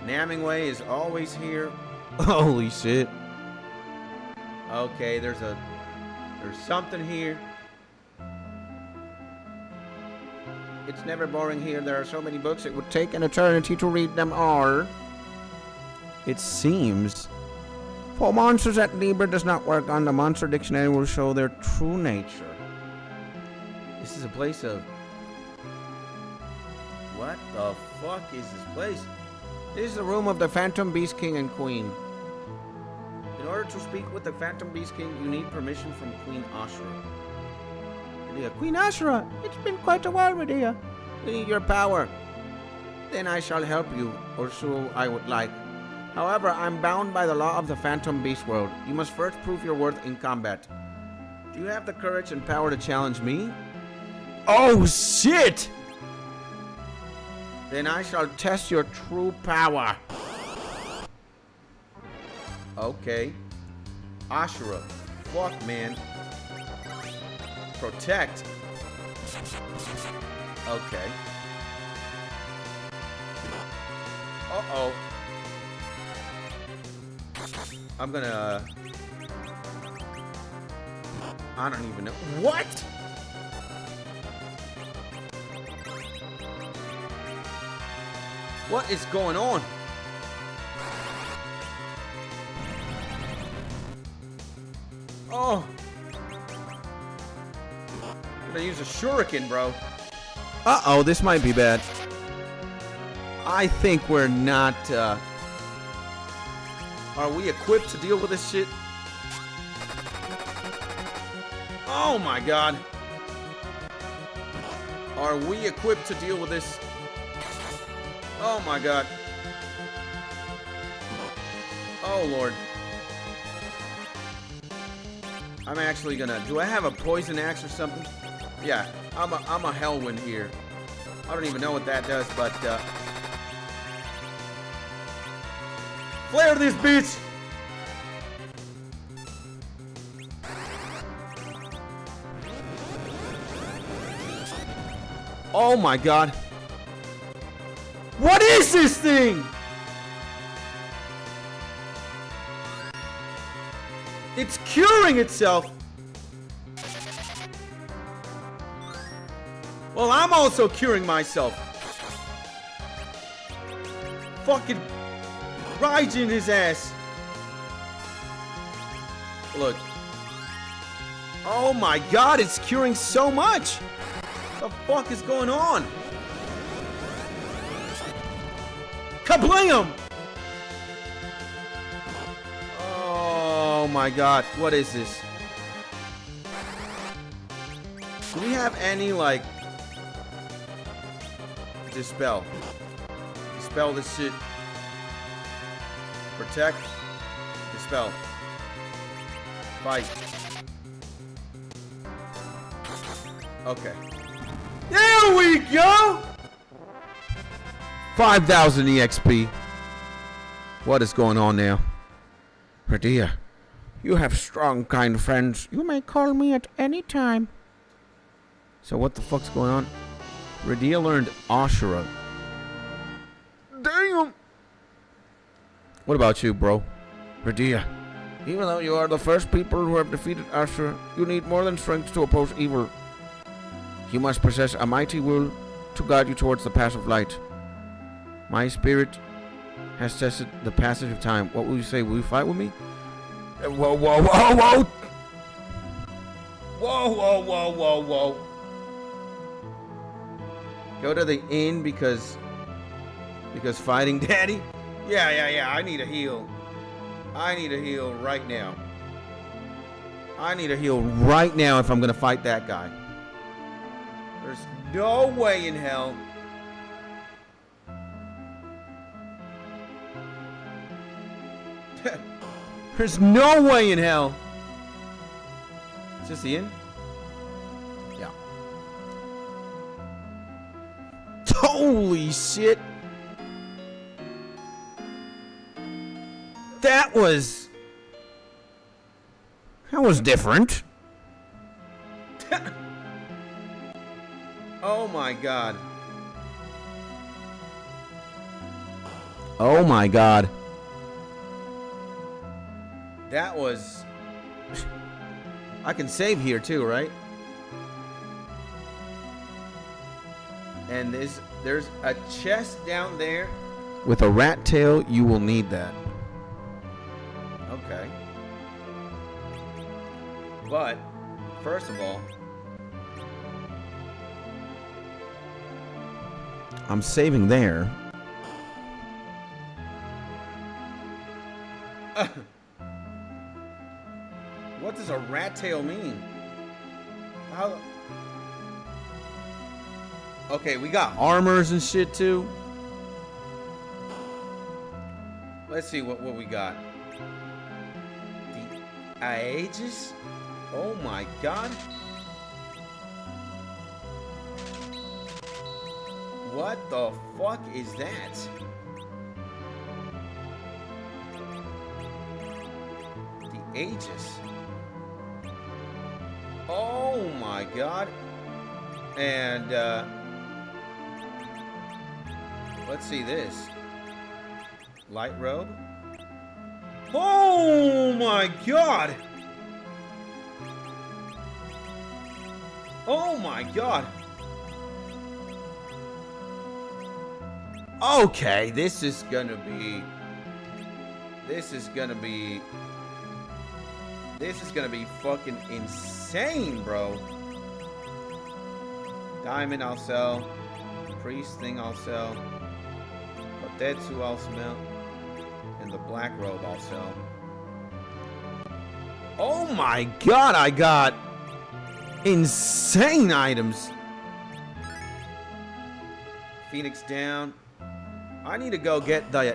Namingway is always here. Holy shit. Okay, there's something here. It's never boring here. There are so many books, it would take an eternity to read them all. It seems. For monsters that Liber does not work on, the monster dictionary will show their true nature. This is a place of... What the fuck is this place? This is the room of the Phantom Beast King and Queen. In order to speak with the Phantom Beast King, you need permission from Queen Ashura. Queen Ashura, it's been quite a while, Radia. We need your power. Then I shall help you, or so I would like. However, I'm bound by the law of the Phantom Beast world. You must first prove your worth in combat. Do you have the courage and power to challenge me? Oh, shit! Then I shall test your true power. Okay. Ashura. Fuck, man. Protect. Okay. Uh-oh. I'm gonna... I don't even know. What? What is going on? Oh. I'm gonna use a shuriken, bro. Uh-oh, this might be bad. I think we're not, Are we equipped to deal with this shit? Oh my god. Are we equipped to deal with this? Oh my god. Oh lord. I'm actually gonna... Do I have a poison axe or something? Yeah, I'm a hellwind here. I don't even know what that does, but flare this bitch! Oh my god. What is this thing? It's curing itself. Well, I'm also curing myself. Fucking Raijin his ass. Look. Oh my god, it's curing so much. What the fuck is going on? Kablam! Oh my god, what is this? Do we have any, like... Dispel. Dispel this shit. Protect. Dispel. Fight. Okay. There we go! 5,000 EXP. What is going on now? Radia, you have strong, kind friends. You may call me at any time. So what the fuck's going on? Radia learned Ashura. Damn! What about you, bro? Radia. Even though you are the first people who have defeated Ashura, you need more than strength to oppose evil. You must possess a mighty will to guide you towards the path of light. My spirit has tested the passage of time. What will you say? Will you fight with me? Whoa, whoa, whoa, whoa! Whoa, whoa, whoa, whoa, whoa. Go to the inn because fighting daddy? Yeah. I need a heal. I need a heal right now. I need a heal right now if I'm going to fight that guy. There's no way in hell. There's no way in hell. Is this the inn? Yeah. Holy shit. That was different. Oh my god. Oh my god. That was... I can save here too, right? And there's a chest down there with a rat tail. You will need that. Okay. But first of all, I'm saving there. What does a rat tail mean? How? Okay, we got armors and shit too. Let's see what we got. The Aegis? Oh my god. What the fuck is that? The Aegis. Oh my god. And let's see this. Light robe. Oh my god. Oh my god. Okay, this is gonna be fucking insane, bro. Diamond I'll sell. Priest thing I'll sell. Kotetsu I'll smell. And the black robe I'll sell. Oh my god, I got insane items. Phoenix down. I need to go get the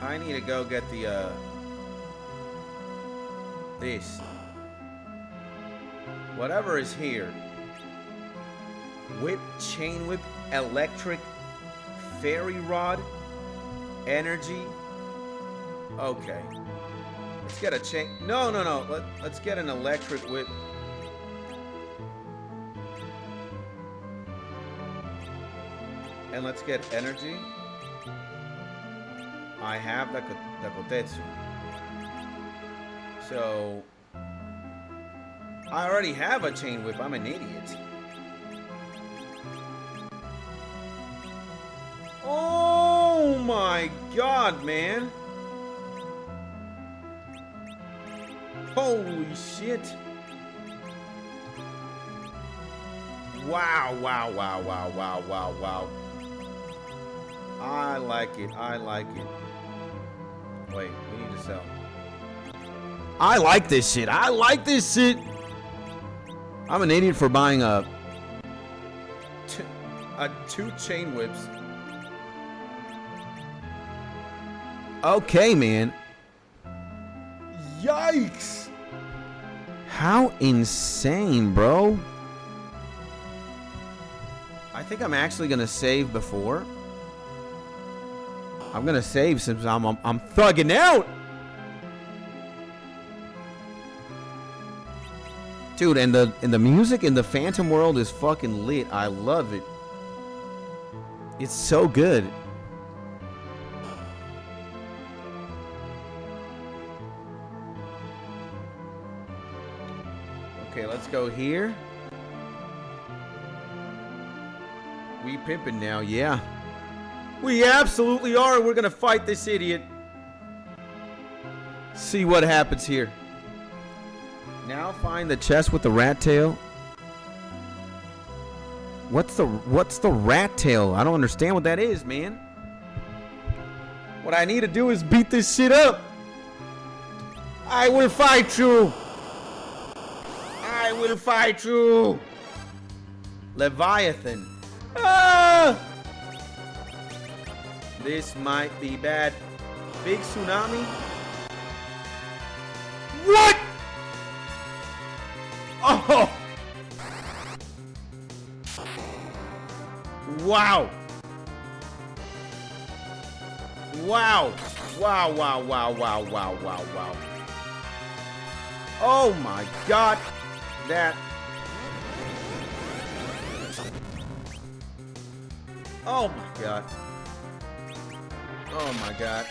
I need to go get the this. Whatever is here. Whip, chain whip, electric, fairy rod, energy. Okay. Let's get a chain. No. Let's get an electric whip. And let's get energy. I have the Kotetsu. So I already have a chain whip. I'm an idiot. Oh my god, man. Holy shit. Wow. I like it. Wait, we need to sell. I like this shit. I'm an idiot for buying a two chain whips. Okay, man. Yikes. How insane, bro. I think I'm actually gonna save before. I'm gonna save since I'm thugging out. Dude, and the music in the Phantom world is fucking lit. I love it. It's so good. Okay, let's go here. We pimping now, yeah. We absolutely are. We're gonna fight this idiot. See what happens here. Now find the chest with the rat tail. What's the rat tail? I don't understand what that is, man. What I need to do is beat this shit up. I will fight you. I will fight you. Leviathan. Ah! This might be bad. Big tsunami. What? Oh! Wow! Wow! Wow! Wow! Wow! Wow! Wow! Wow! Wow! Oh my God! That. Oh my God! Oh my God!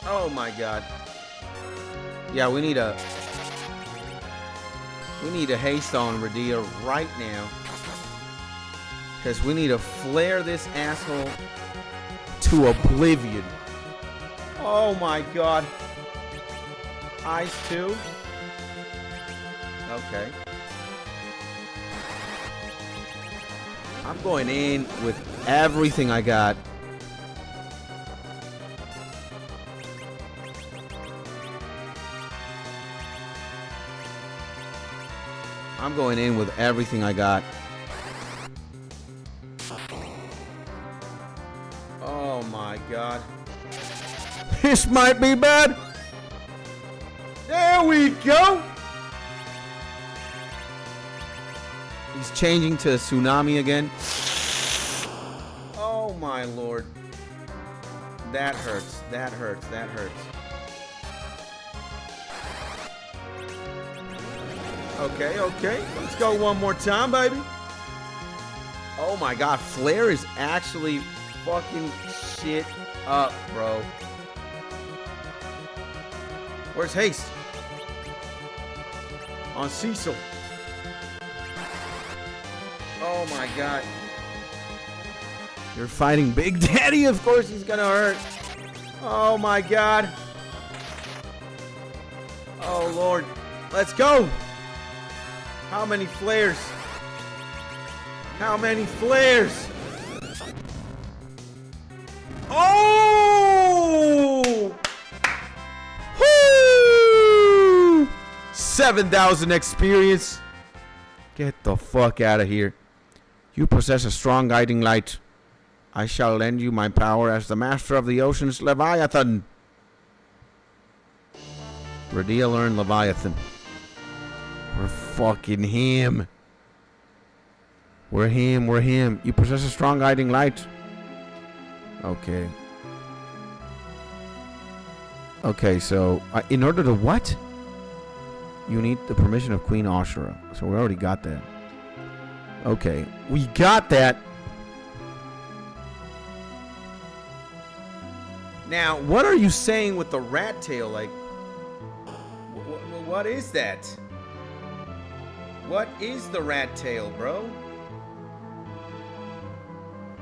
Oh my God! Yeah, we need a haste on Radia right now. Because we need to flare this asshole to oblivion. Oh my God. Ice 2. Okay. I'm going in with everything I got. I'm going in with everything I got. Oh my God. This might be bad. There we go. He's changing to a tsunami again. Oh my Lord. That hurts. That hurts. That hurts. Okay, okay. Let's go one more time, baby. Oh my God. Flare is actually fucking shit up, bro. Where's haste? On Cecil. Oh my God. You're fighting Big Daddy. Of course he's gonna hurt. Oh my God. Oh Lord. Let's go. How many flares? How many flares? Oh! Woo! 7,000 experience. Get the fuck out of here. You possess a strong guiding light. I shall lend you my power as the master of the ocean's Leviathan. Radia learned Leviathan. We're fucking him. We're him. We're him. You possess a strong guiding light. Okay. Okay, so in order to what? You need the permission of Queen Ashura. So we already got that. Okay, we got that. Now, what are you saying with the rat tail? Like, what is that? What is the rat tail, bro?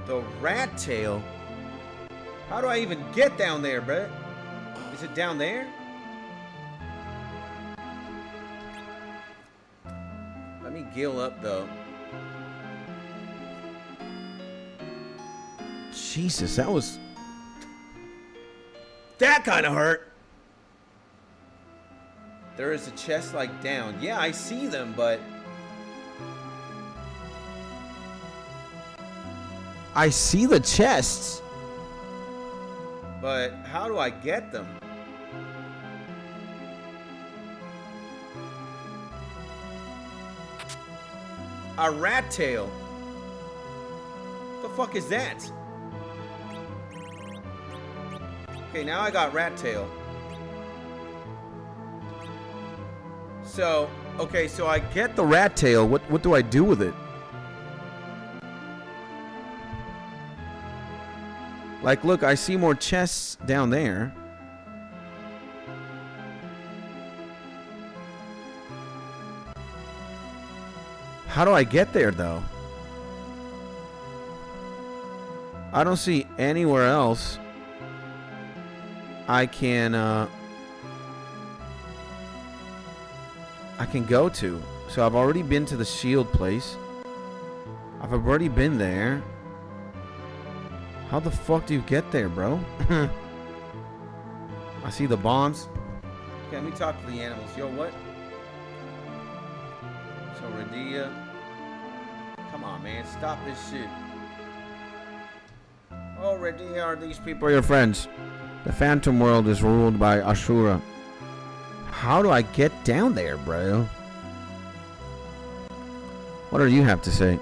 The rat tail? How do I even get down there, bro? Is it down there? Let me gill up, though. Jesus, that was... That kind of hurt. There is a chest, like, down. Yeah, I see them, but... I see the chests. But how do I get them? A rat tail. The fuck is that? Okay, now I got rat tail. So Okay, so I get the rat tail. What do I do with it? Like, look, I see more chests down there. How do I get there, though? I don't see anywhere else I can go to. So I've already been to the shield place. I've already been there. How the fuck do you get there, bro? I see the bombs. Okay, let me talk to the animals. Yo, what? So, Radia. Come on, man. Stop this shit. Oh, Radia, are these people your friends? The Phantom World is ruled by Ashura. How do I get down there, bro? What do you have to say?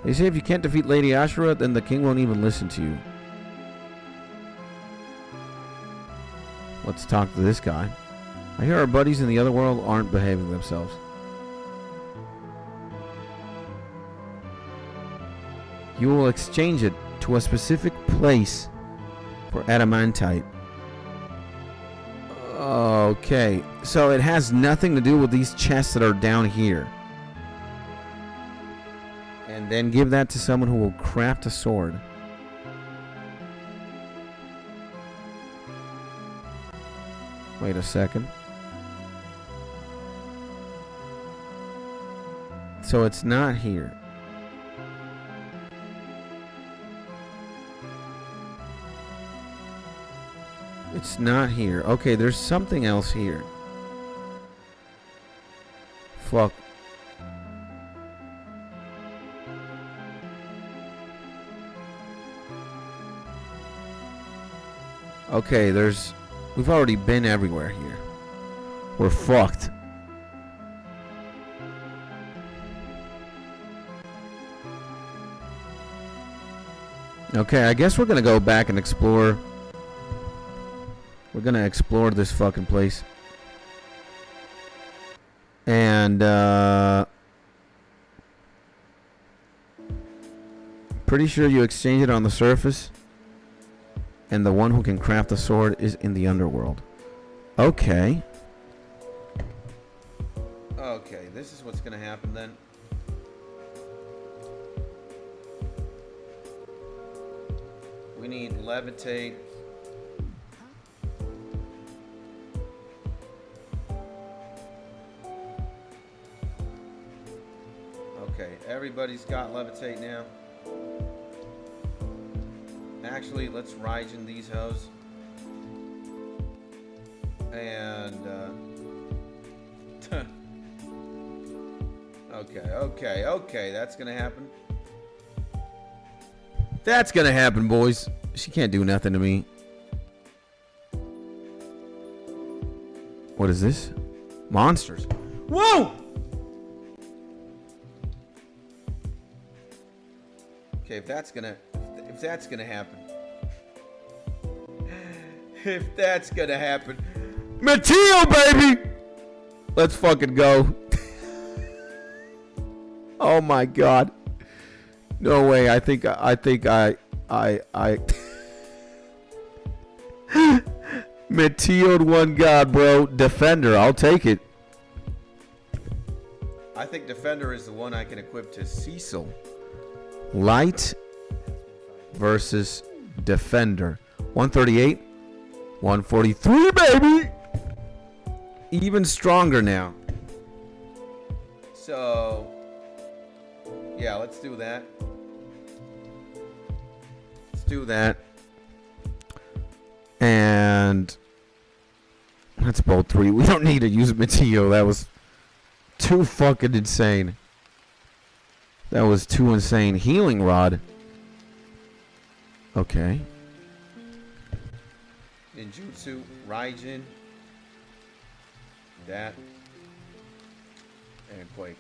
They say if you can't defeat Lady Ashura, then the king won't even listen to you. Let's talk to this guy. I hear our buddies in the other world aren't behaving themselves. You will exchange it to a specific place for adamantite. Okay, so it has nothing to do with these chests that are down here. And then give that to someone who will craft a sword. Wait a second. So it's not here. It's not here. Okay, there's something else here. Fuck. Okay, we've already been everywhere here. We're fucked. Okay, I guess we're gonna go back and explore. We're gonna explore this fucking place. And, pretty sure you exchange it on the surface. And the one who can craft the sword is in the underworld. Okay. Okay, this is what's gonna happen then. We need levitate. Okay, everybody's got levitate now. Actually, let's Raijin these hoes. And, okay, that's gonna happen. That's gonna happen, boys. She can't do nothing to me. What is this? Monsters. Whoa! Okay, if that's gonna happen. If that's gonna happen. Mateo, baby! Let's fucking go. Oh my god. No way. I think Meteo'd one god, bro. Defender, I'll take it. I think Defender is the one I can equip to Cecil. Light versus Defender. 138, 143, baby. Even stronger now. So, yeah, let's do that. Let's do that. And let's bolt 3. We don't need to use Mateo. That was too fucking insane. That was too insane. Healing rod. Okay. Ninjutsu, Raijin. That. And Quake.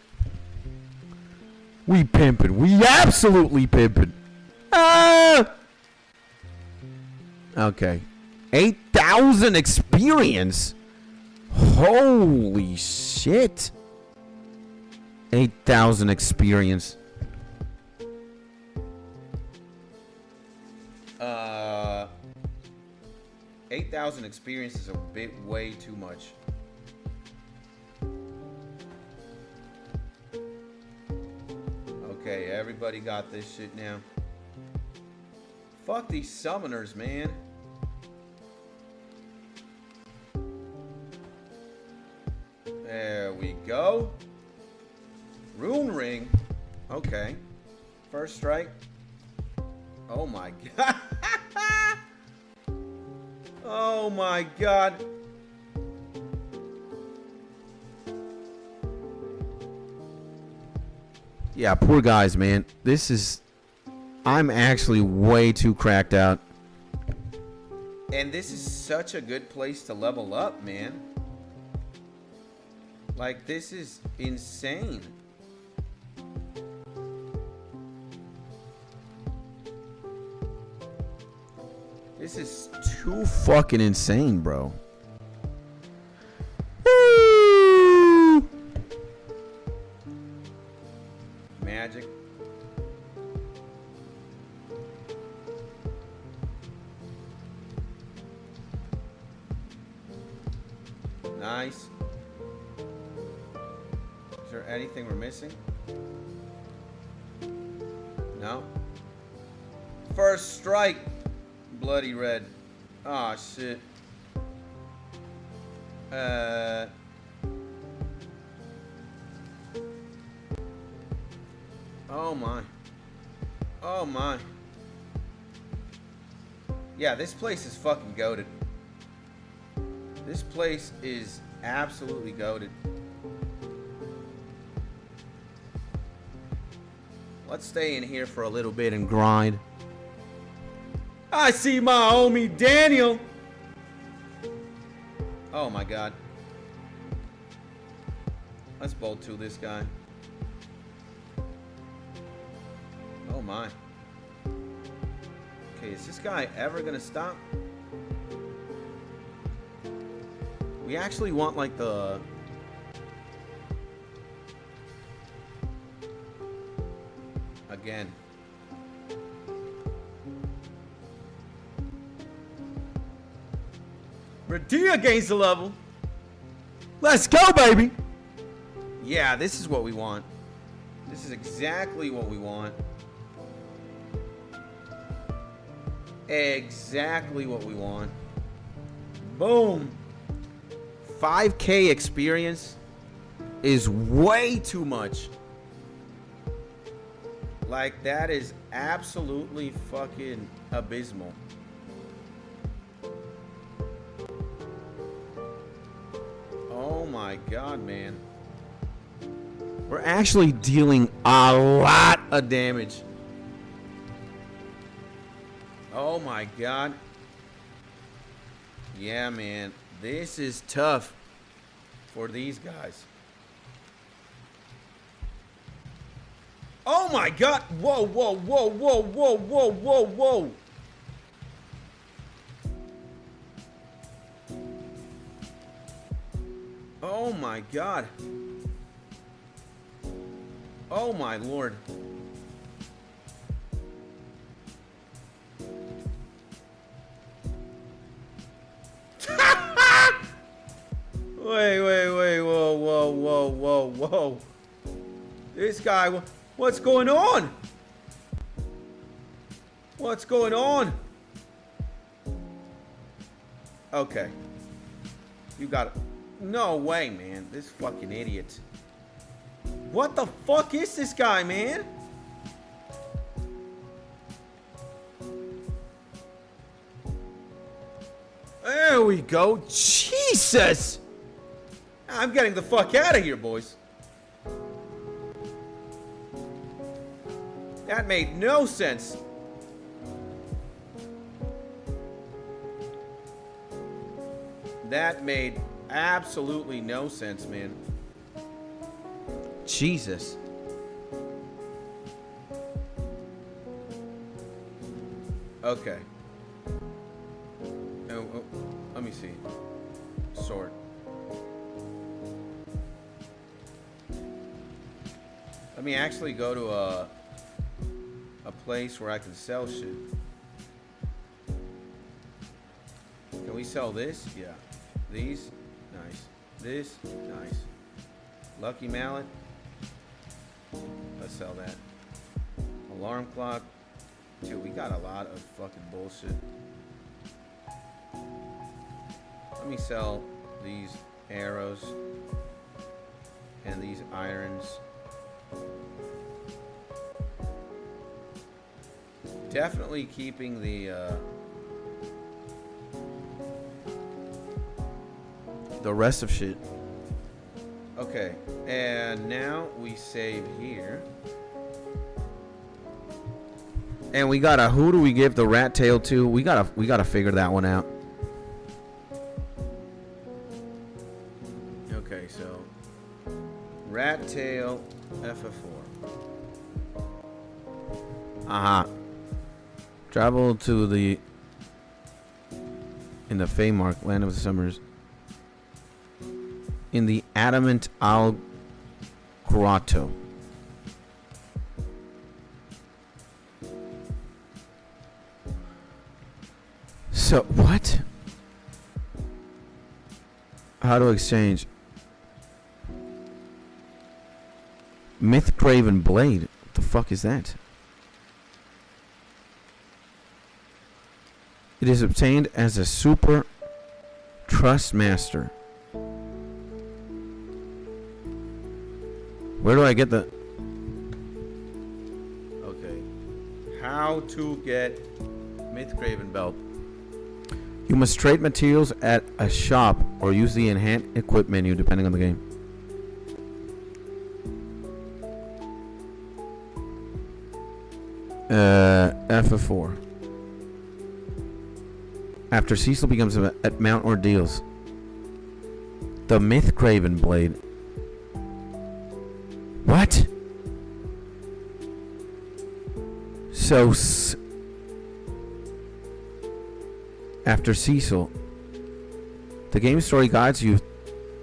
We pimpin'. We absolutely pimpin'. Ah! Okay. 8,000 experience. Holy shit. 8,000 experience. 8,000 experience is a bit way too much. Okay, everybody got this shit now. Fuck these summoners, man. There we go. Rune ring. Okay. First strike. Oh my god. Oh my god. Yeah, poor guys, man. This is... I'm actually way too cracked out. And this is such a good place to level up, man. Like, this is insane. This is too fucking insane, bro. Woo! Magic. Nice. Is there anything we're missing? No. First strike. Bloody red. Ah, shit. Oh my. Oh my. Yeah, this place is fucking goated. This place is absolutely goated. Let's stay in here for a little bit and grind. I see my homie Daniel. Oh my god. Let's bolt to this guy. Oh my. Okay, is this guy ever gonna stop? We actually want like the... Again. Radia gains the level. Let's go, baby. Yeah, this is what we want. This is exactly what we want. Exactly what we want. Boom. 5K experience is way too much. Like, that is absolutely fucking abysmal. Oh my god, man. We're actually dealing a lot of damage. Oh my god. Yeah, man. This is tough for these guys. Oh my god. Whoa, whoa, whoa, whoa, whoa, whoa, whoa, whoa. Oh my god. Oh my lord. Wait, whoa, whoa, whoa, whoa, whoa. This guy, what's going on? What's going on? Okay. You got it. No way, man. This fucking idiot. What the fuck is this guy, man? There we go. Jesus! I'm getting the fuck out of here, boys. That made no sense. That made absolutely no sense, man. Jesus. Okay. Oh, let me see. Sword. Let me actually go to a place where I can sell shit. Can we sell this? Yeah. These? Nice. This? Nice. Lucky mallet? Let's sell that. Alarm clock? Dude, we got a lot of fucking bullshit. Let me sell these arrows and these irons. Definitely keeping the rest of shit. Okay, and now we save here. And we gotta, who do we give the rat tail to? We gotta figure that one out. Okay, so rat tail FF4. Travel to the in the Feymark, land of the summers. In the adamant Al Grotto. So what? How to exchange? Myth Craven Blade. What the fuck is that? It is obtained as a super trust master. Where do I get the... Okay. How to get Mythgraven belt. You must trade materials at a shop or use the enhanced equip menu depending on the game. FF4. After Cecil becomes at Mount Ordeals. The Mythgraven blade. What? So, after Cecil, the game story guides you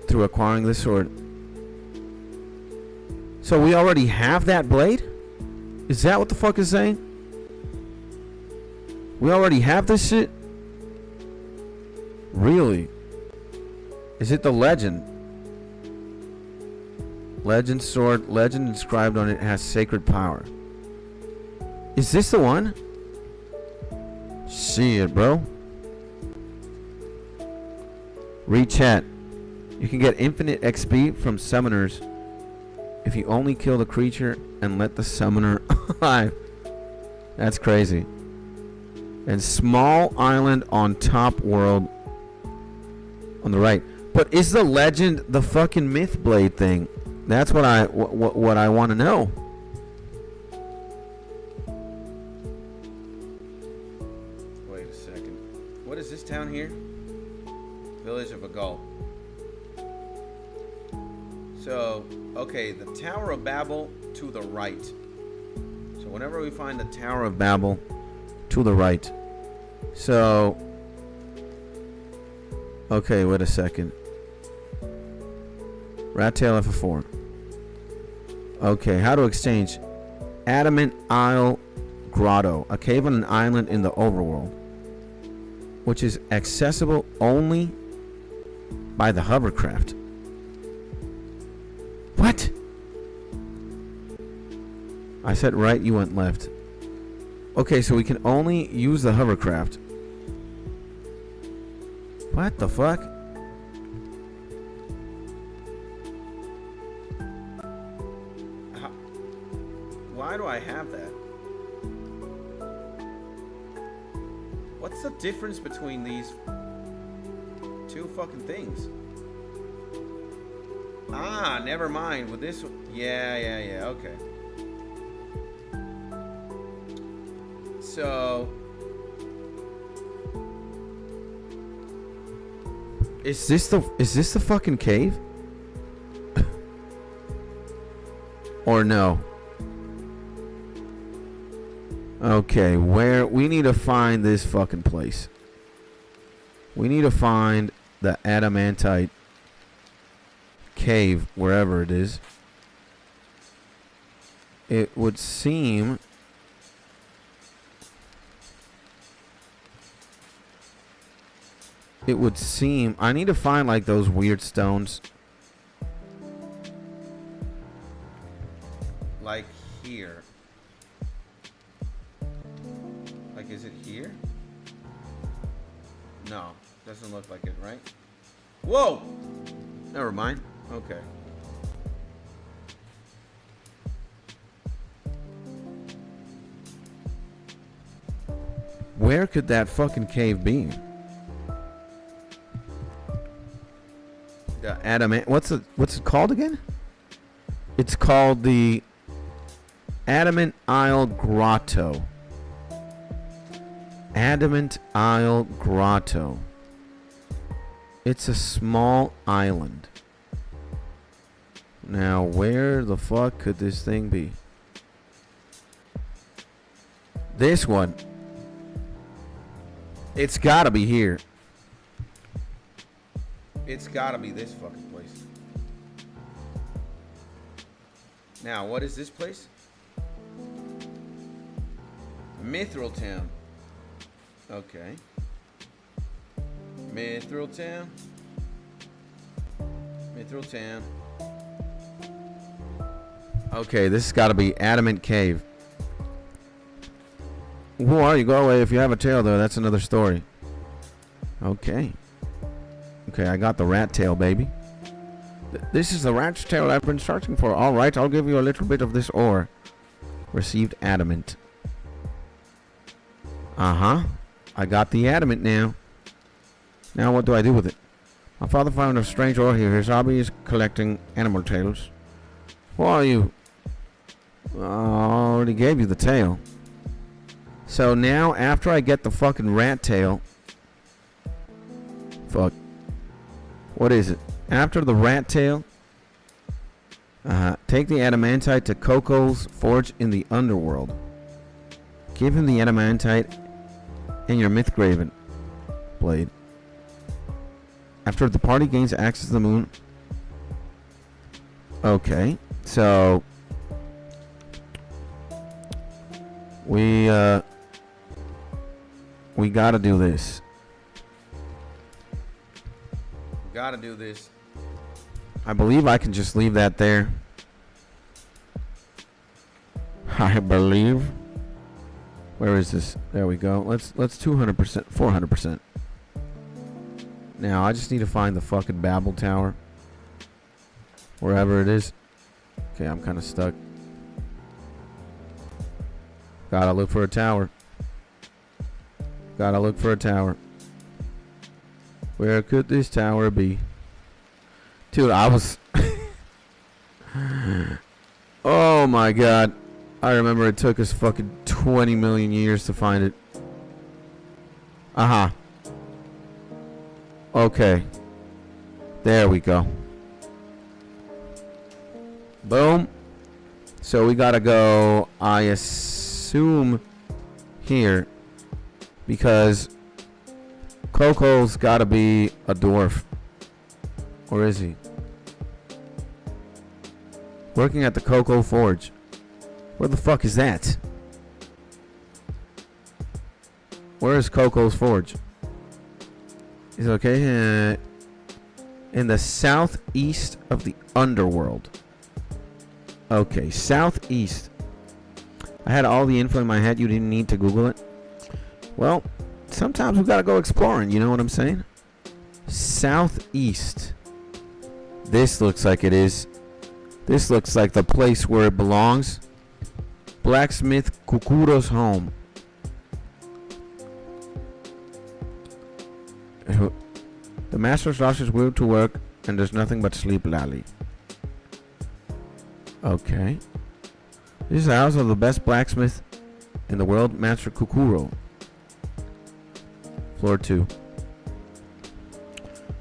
through acquiring this sword. So we already have that blade? Is that what the fuck is saying? We already have this shit? Really? Is it the legend? Legend sword, legend inscribed on it has sacred power. Is this the one? Shit, bro. Read chat. You can get infinite XP from summoners if you only kill the creature and let the summoner alive. That's crazy. And small island on top world on the right. But is the legend the fucking myth blade thing? That's what I want to know. Wait a second. What is this town here? Village of Agal. So, okay, the Tower of Babel to the right. So whenever we find the Tower of Babel, to the right. So, okay, wait a second. Rat Tail FF4. Okay, how to exchange. Adamant Isle Grotto. A cave on an island in the overworld. Which is accessible only by the hovercraft. What? I said right, you went left. Okay, so we can only use the hovercraft. What the fuck? Why do I have that? What's the difference between these two fucking things? Ah, never mind. With this one. Yeah, okay. So, is this the fucking cave? Or no? Okay, where we need to find this fucking place. We need to find the adamantite cave, wherever it is. it would seem I need to find like those weird stones. Like here. Like, is it here? No, doesn't look like it, right? Whoa! Never mind. Okay. Where could that fucking cave be? The adamant. What's it called again? It's called the Adamant Isle Grotto. Adamant Isle Grotto. It's a small island. Now, where the fuck could this thing be? This one. It's gotta be here. It's gotta be this fucking place. Now, what is this place? Mithril Town. Okay. Mithril Town. Mithril Town. Okay, this has got to be Adamant Cave. Who are you? Go away. If you have a tail, though, that's another story. Okay. Okay, I got the rat tail, baby. This is the rat's tail I've been searching for. All right, I'll give you a little bit of this ore. Received adamant. Uh-huh. I got the adamant now. Now what do I do with it? My father found a strange ore here. His hobby is collecting animal tails. Who are you? I already gave you the tail. So now, after I get the fucking rat tail... Fuck. What is it? After the rat tail... take the adamantite to Coco's forge in the underworld. Give him the adamantite and your myth-graven blade. After the party gains access to the moon... Okay, so... We gotta do this. Gotta do this. I believe I can just leave that there. I believe. Where is this? There we go. Let's 200%, 400%. Now I just need to find the fucking Babil Tower. Wherever it is. Okay, I'm kind of stuck. Gotta look for a tower. Gotta look for a tower. Where could this tower be? Dude, I was... Oh my god. I remember it took us fucking 20 million years to find it. Uh-huh. Okay. There we go. Boom. So we gotta go, I assume, here. Because Coco's gotta be a dwarf. Or is he? Working at the Coco Forge. Where the fuck is that? Where is Coco's Forge? Is it okay? In the southeast of the underworld. Okay, southeast. I had all the info in my head. You didn't need to Google it. Well, sometimes we gotta go exploring. You know what I'm saying? Southeast. This looks like it is. This looks like the place where it belongs. Blacksmith Kukuro's home. The master's lost his will to work, and there's nothing but sleep lally. Okay. This is the house of the best blacksmith in the world, Master Kukuro. Floor 2.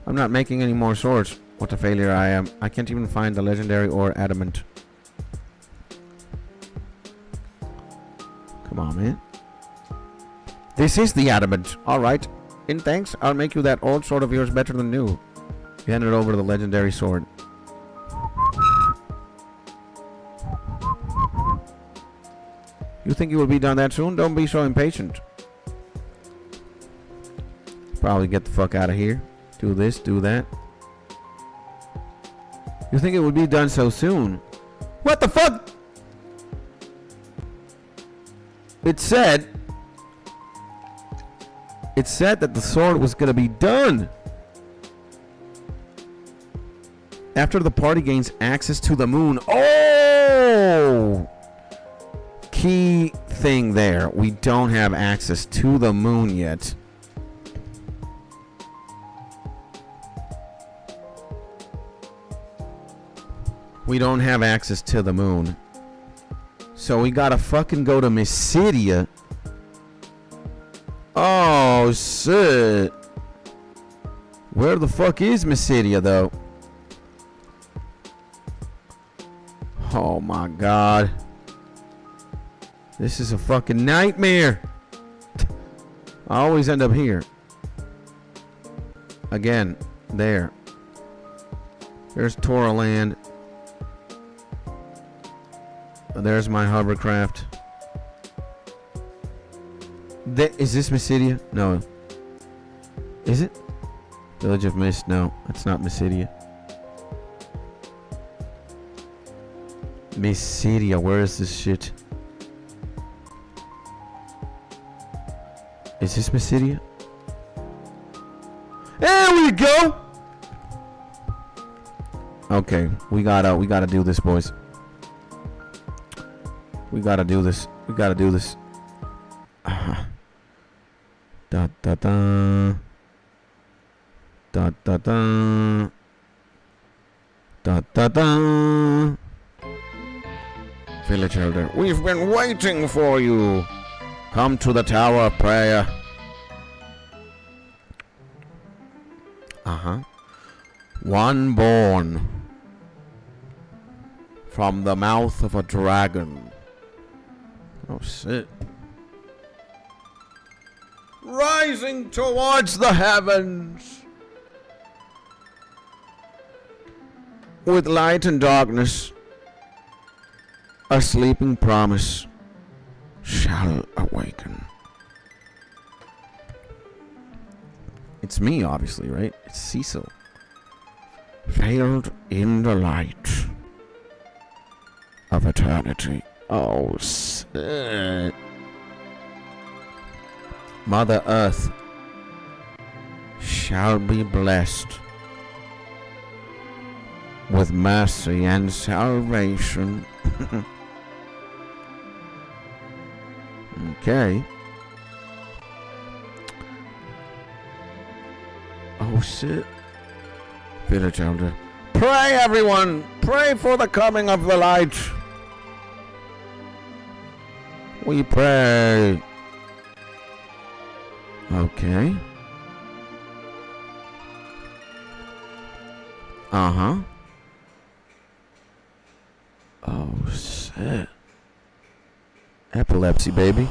I'm not making any more swords. What a failure I am. I can't even find the legendary ore adamant. Come on, man. This is the adamant. Alright. In thanks, I'll make you that old sword of yours better than new. You handed over the legendary sword. You think it will be done that soon? Don't be so impatient. Probably get the fuck out of here. Do this, do that. You think it would be done so soon? What the fuck? It said that the sword was gonna be done after the party gains access to the moon. Oh! Key thing there. We don't have access to the moon yet. We don't have access to the moon. So we gotta fucking go to Mysidia. Oh, shit. Where the fuck is Mysidia, though? Oh, my God. This is a fucking nightmare. I always end up here. Again. There. There's Toraland. There's my hovercraft. Is this Mysidia? No. Is it? Village of Mist? No, that's not Mysidia. Mysidia, where is this shit? Is this Mysidia? There we go! Okay, we gotta do this, boys. We gotta do this. We gotta do this. Da da da. Da da da. Da da da. Village Elder, we've been waiting for you. Come to the Tower of Prayer. One born from the mouth of a dragon. Oh shit. Rising towards the heavens. With light and darkness, a sleeping promise shall awaken. It's me, obviously, right? It's Cecil. Veiled in the light of eternity. Oh, shit. Mother Earth shall be blessed with mercy and salvation. Okay. Oh, shit. Village Elder. Pray, everyone! Pray for the coming of the light. We pray. Okay. Oh, shit. Epilepsy, baby.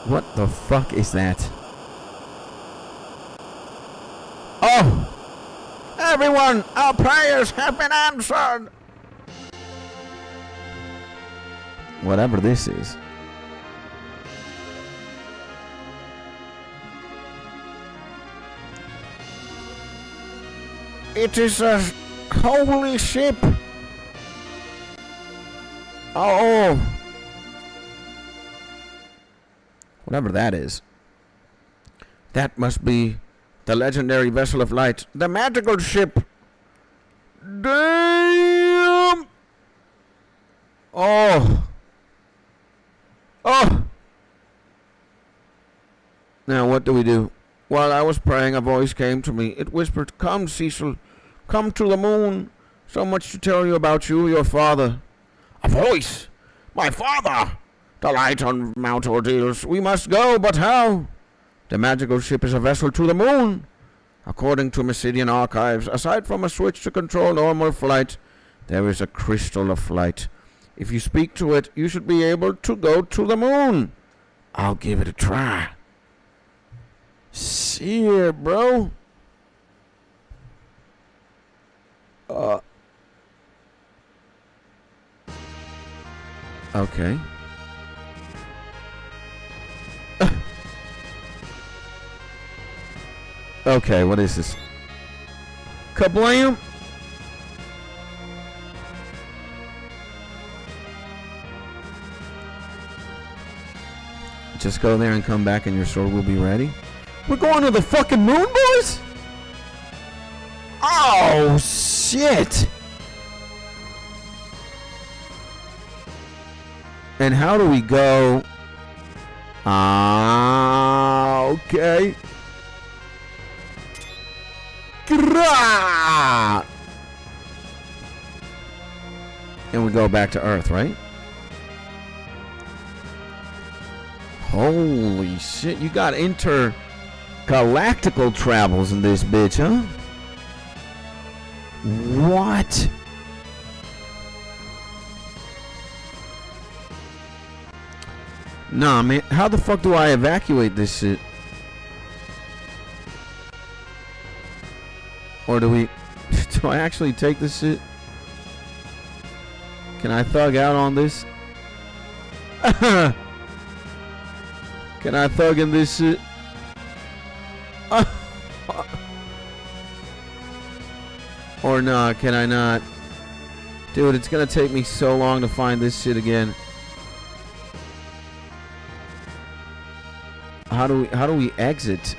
What the fuck is that? Oh! Everyone, our prayers have been answered! Whatever this is. It is a holy ship. Oh. Whatever that is. That must be the legendary vessel of light. The magical ship. Damn. Oh. Oh. Now what do we do? While I was praying, a voice came to me. It whispered, "Come, Cecil. Come to the moon. So much to tell you about you, your father." A voice? My father? The light on Mount Ordeals. We must go, but how? The magical ship is a vessel to the moon. According to Mysidian archives, aside from a switch to control normal flight, there is a crystal of flight. If you speak to it, you should be able to go to the moon. I'll give it a try. See ya, bro. Okay. Okay, what is this? Kablam! Just go there and come back and your sword will be ready. We're going to the fucking moon, boys? Oh, shit! And how do we go? Okay. Grah! And we go back to Earth, right? Holy shit, you got intergalactical travels in this bitch, huh? What? Nah, man, how the fuck do I evacuate this shit? Or do I actually take this shit? Can I thug out on this? Can I thug in this shit? Or not? Can I not? Dude, it's gonna take me so long to find this shit again. How do we exit?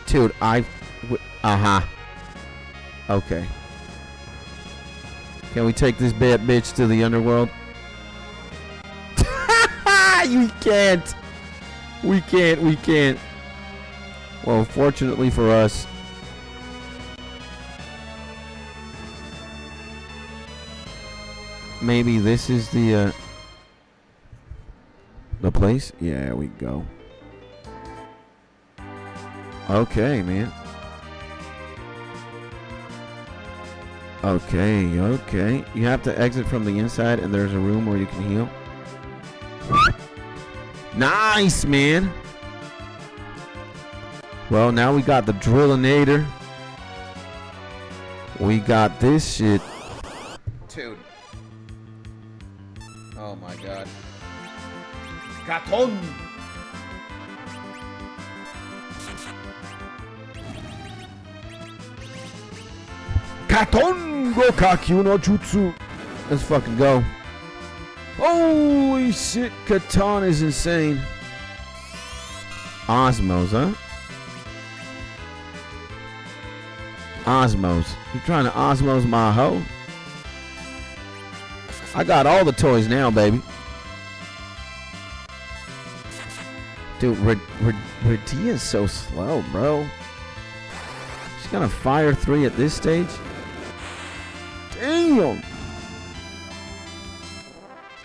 Dude, okay. Can we take this bad bitch to the underworld? You can't. We can't. Well, fortunately for us. Maybe this is the place? Yeah, we go. Okay, man. Okay. You have to exit from the inside and there's a room where you can heal. Nice, man. Well, now we got the drillinator. We got this shit. Dude. Oh my god. Katon. Katon go kakyu no jutsu. Let's fucking go. Holy shit, Catan is insane. Osmos, huh? Osmos. You trying to osmos my hoe? I got all the toys now, baby. Dude, Radia's so slow, bro. She's gonna fire 3 at this stage? Damn!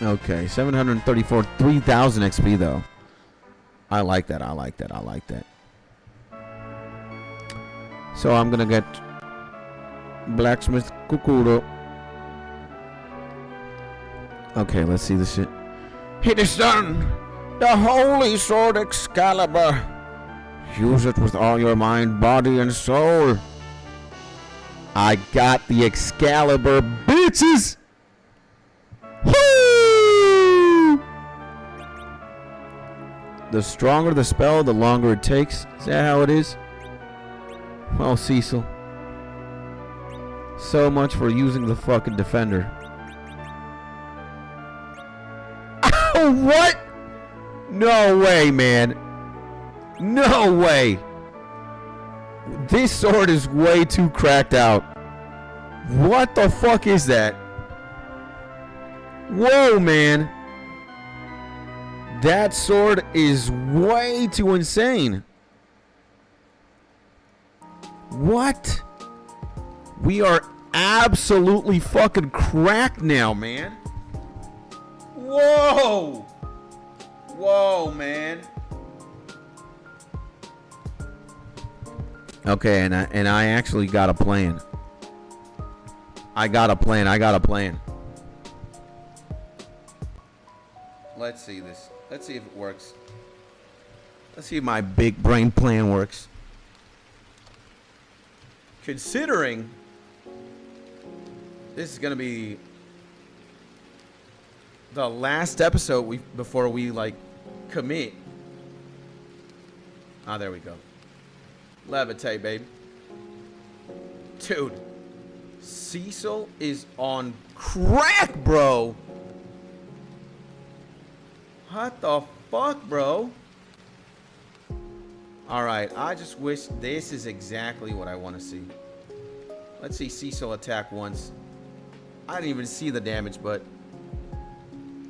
Okay, 734, 3,000 XP though. I like that. So I'm gonna get Blacksmith Kukuro. Okay, let's see this shit. It is done! The holy sword Excalibur! Use it with all your mind, body, and soul. I got the Excalibur, bitches! Woo! The stronger the spell, the longer it takes. Is that how it is? Well, Cecil. So much for using the fucking defender. Oh, what? No way, man. No way. This sword is way too cracked out. What the fuck is that? Whoa, man. That sword is way too insane. What? We are absolutely fucking cracked now, man. Whoa. Whoa, man. Okay, and I actually got a plan. I got a plan. Let's see this. Let's see if it works. Let's see if my big brain plan works. Considering this is going to be the last episode before we like commit. Ah, there we go. Levitate, baby. Dude, Cecil is on crack, bro. What the fuck, bro? Alright, I just wish this is exactly what I want to see. Let's see Cecil attack once. I didn't even see the damage, but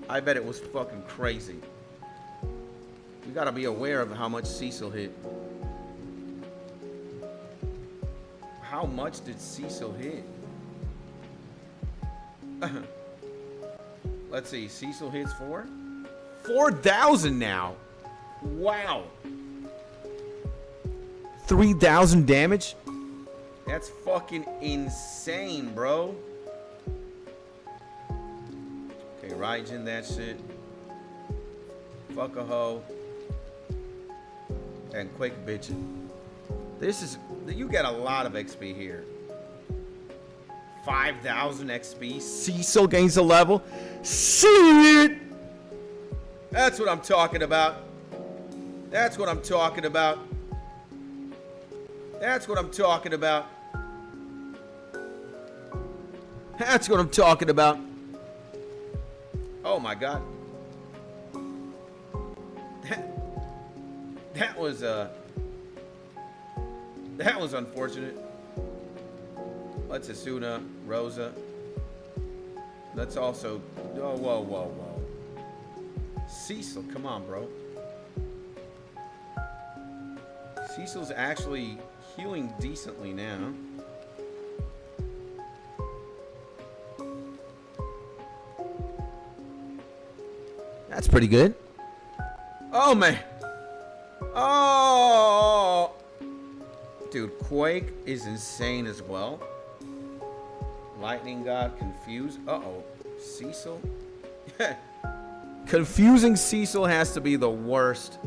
I bet it was fucking crazy. We gotta be aware of how much Cecil hit. How much did Cecil hit? Let's see, Cecil hits 4,000 now. Wow. 3,000 damage? That's fucking insane, bro. Okay, Raijin that shit. Fuck a hoe. And quick bitchin'. This is, you get a lot of XP here. 5,000 XP. Cecil gains a level. Shit! That's what I'm talking about. That's what I'm talking about. That's what I'm talking about. That's what I'm talking about. Oh my god. That was unfortunate. Let's Asuna, Rosa. Let's also, oh, whoa. Cecil, come on, bro. Cecil's actually healing decently now. That's pretty good. Oh, man. Oh. Dude, Quake is insane as well. Lightning God confused. Uh-oh. Cecil? Confusing Cecil has to be the worst.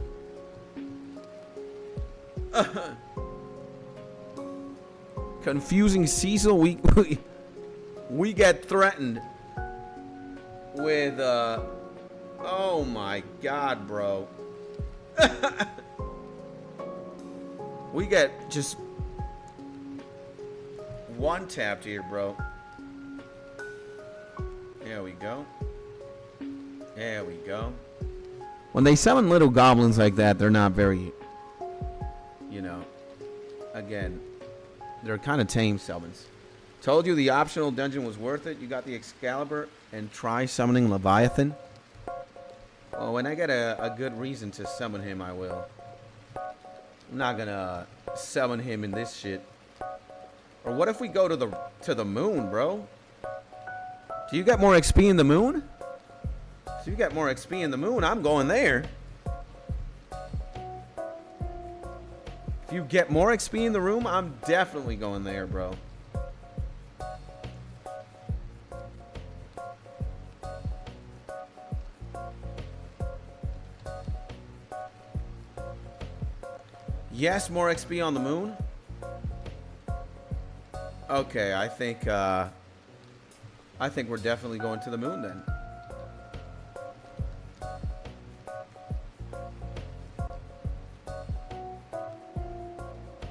Confusing Cecil, we get threatened with oh my god, bro. We get just one tapped here, bro. There we go. There we go. When they summon little goblins like that, they're not very, you know, again, they're kind of tame summons. Told you the optional dungeon was worth it. You got the Excalibur and try summoning Leviathan. Well, when I get a good reason to summon him, I will. I'm not gonna summon him in this shit. Or what if we go to the moon, bro? Do you get more XP in the moon? So you get more XP in the moon, I'm going there. If you get more XP in the room, I'm definitely going there, bro. Yes, more XP on the moon. Okay, I think we're definitely going to the moon then.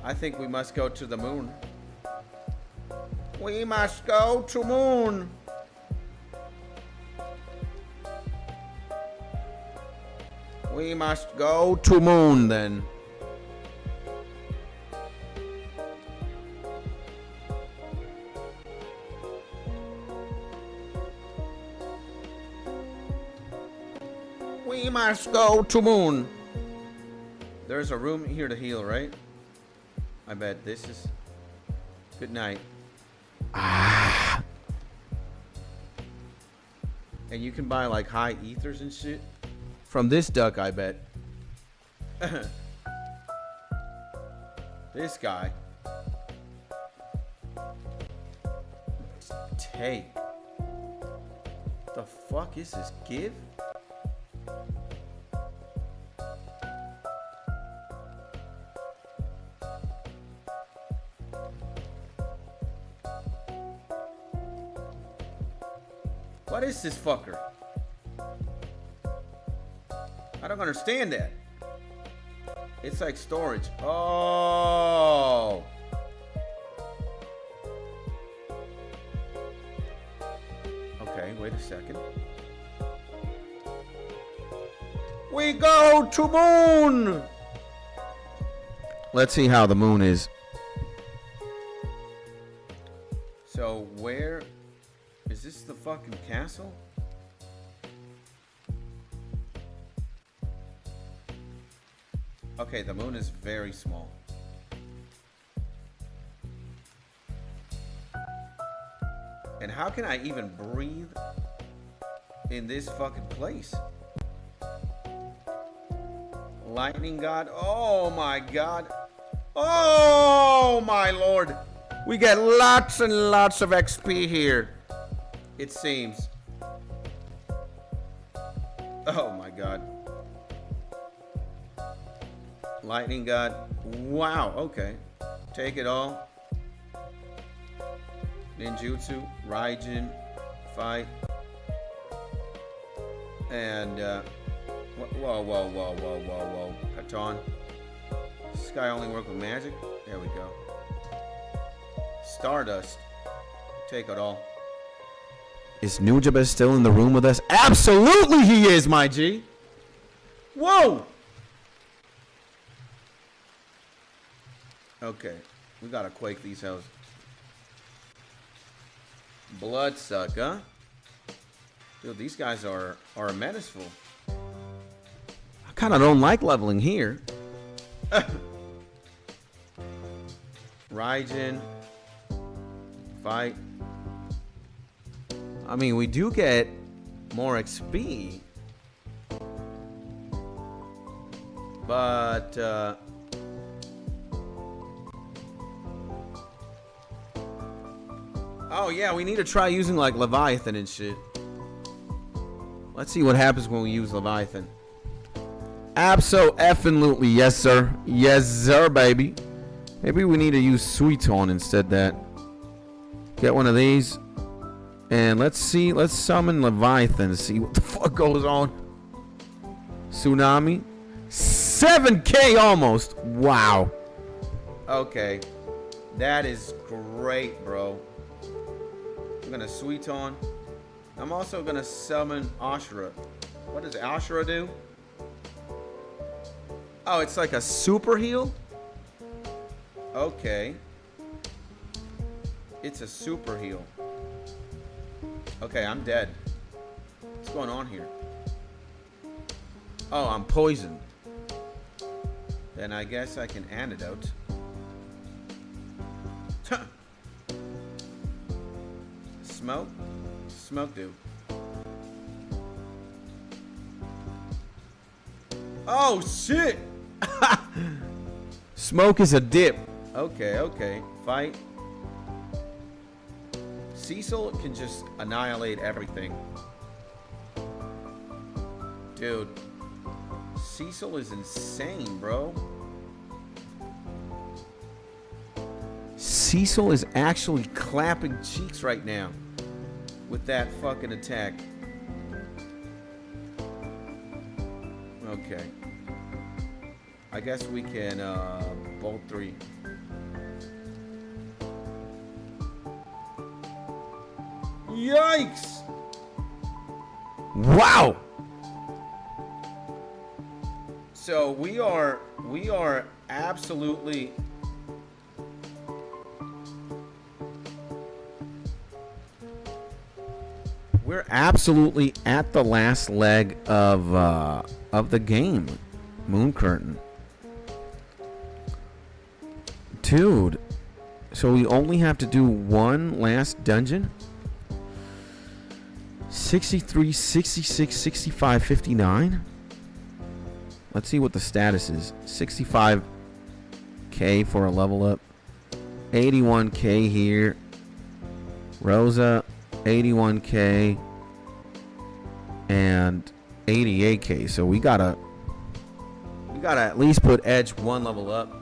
I think we must go to the moon. We must go to moon. We must go to moon then. We must go to moon. There's a room here to heal, right? I bet this is... Good night. Ah. And you can buy like high ethers and shit from this duck, I bet. This guy. Take. The fuck is this? Give? What is this fucker? I don't understand that. It's like storage. Oh. Okay, wait a second. We go to moon. Let's see how the moon is. So where is this? The fucking castle? Okay, the moon is very small. And how can I even breathe in this fucking place? Lightning God. Oh my God. Oh my Lord. We get lots and lots of XP here. It seems. Oh my God. Lightning God. Wow. Okay. Take it all. Ninjutsu. Raijin. Fight. And, whoa. Katon. Does this guy only work with magic? There we go. Stardust. Take it all. Is Nujabes still in the room with us? Absolutely he is, my G. Whoa! Okay. We gotta quake these houses. Bloodsuck, huh? Dude, these guys are menaceful. I kind of don't like leveling here. Raijin. Fight. I mean, we do get more XP. But, oh, yeah, we need to try using, like, Leviathan and shit. Let's see what happens when we use Leviathan. Abso-effing-lutely, yes, sir. Yes, sir, baby. Maybe we need to use Suiton instead that. Get one of these. And let's see. Let's summon Leviathan to see what the fuck goes on. Tsunami. 7K almost. Wow. okay. That is great, bro. I'm gonna Suiton. I'm also gonna summon Ashura. What does Ashura do? Oh, it's like a super heal? Okay. It's a super heal. Okay, I'm dead. What's going on here? Oh, I'm poisoned. Then I guess I can antidote. Smoke? Smoke do. Oh, shit! Smoke is a dip. Okay, okay. Fight. Cecil can just annihilate everything. Dude. Cecil is insane, bro. Cecil is actually clapping cheeks right now With that fucking attack. Okay. I guess we can bolt 3. Yikes! Wow! So we are absolutely We're absolutely at the last leg of the game, Moon Curtain. Dude, so we only have to do one last dungeon? 63, 66, 65, 59? Let's see what the status is. 65K for a level up. 81K here. Rosa, 81K. And 88K. So we gotta at least put Edge one level up.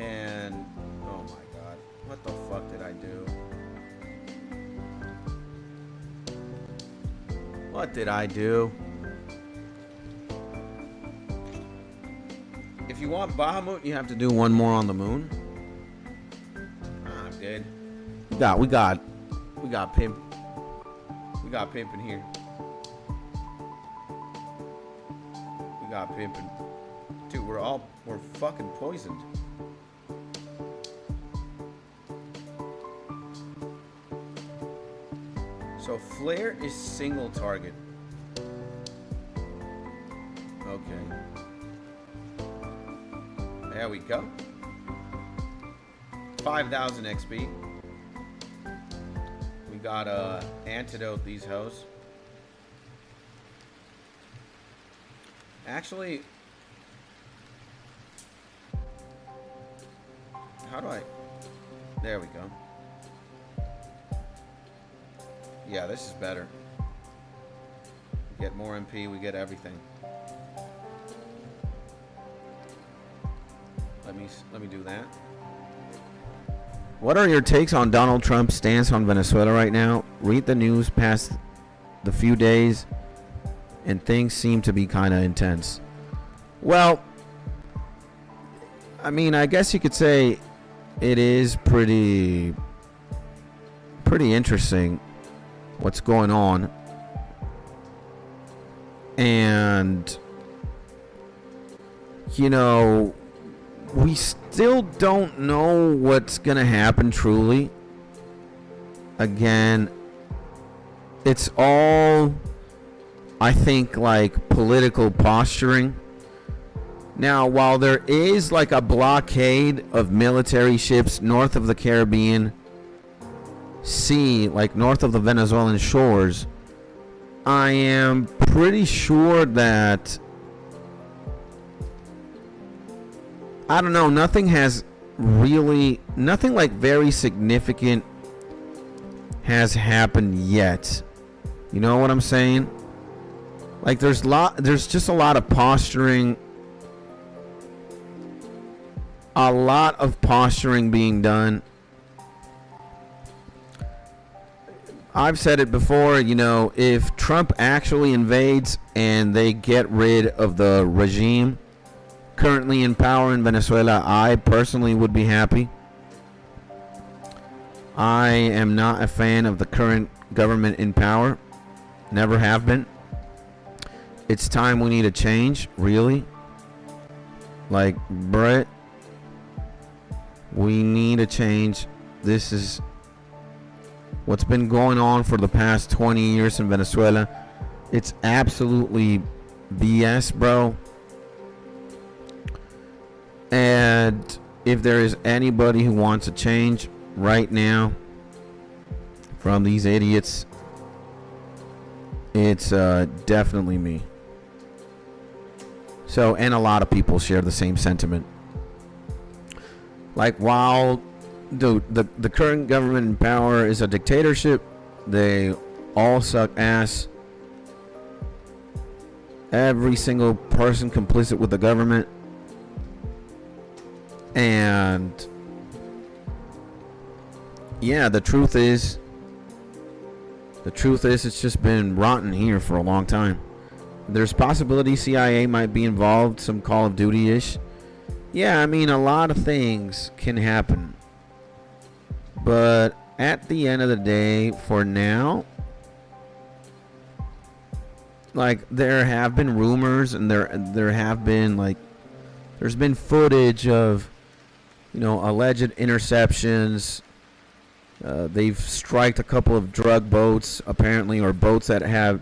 and oh my god, what the fuck did I do? What did I do? If you want Bahamut, you have to do one more on the moon. I'm dead. We got pimp. We got pimp in here. We got pimping. Dude, we're fucking poisoned. So flare is single target. Okay. There we go. 5,000 XP. We got antidote these hoes. Actually, how do I? There we go. Yeah, this is better. We get more MP, we get everything. Let me do that. What are your takes on Donald Trump's stance on Venezuela right now? Read the news past the few days, and things seem to be kind of intense. Well, I mean, I guess you could say it is pretty interesting what's going on. And, you know, we still don't know what's going to happen truly. Again, it's all, I think, like political posturing. Now, while there is like a blockade of military ships north of the Caribbean Sea, like north of the Venezuelan shores, I am pretty sure that, I don't know, nothing like very significant has happened yet. You know what I'm saying? Like there's just a lot of posturing. A lot of posturing being done. I've said it before, you know, if Trump actually invades and they get rid of the regime currently in power in Venezuela, I personally would be happy. I am not a fan of the current government in power. Never have been. It's time we need a change, really. Like, Brett, we need a change. This is what's been going on for the past 20 years in Venezuela. It's absolutely BS, bro. And if there is anybody who wants a change right now from these idiots, it's definitely me. So, and a lot of people share the same sentiment. Like, while the current government in power is a dictatorship, they all suck ass. Every single person complicit with the government. And yeah, the truth is it's just been rotten here for a long time. There's possibility CIA might be involved, some Call of Duty-ish. Yeah, I mean, a lot of things can happen. But at the end of the day, for now, like, there have been rumors, and there have been, like, there's been footage of, you know, alleged interceptions. They've striked a couple of drug boats, apparently, or boats that had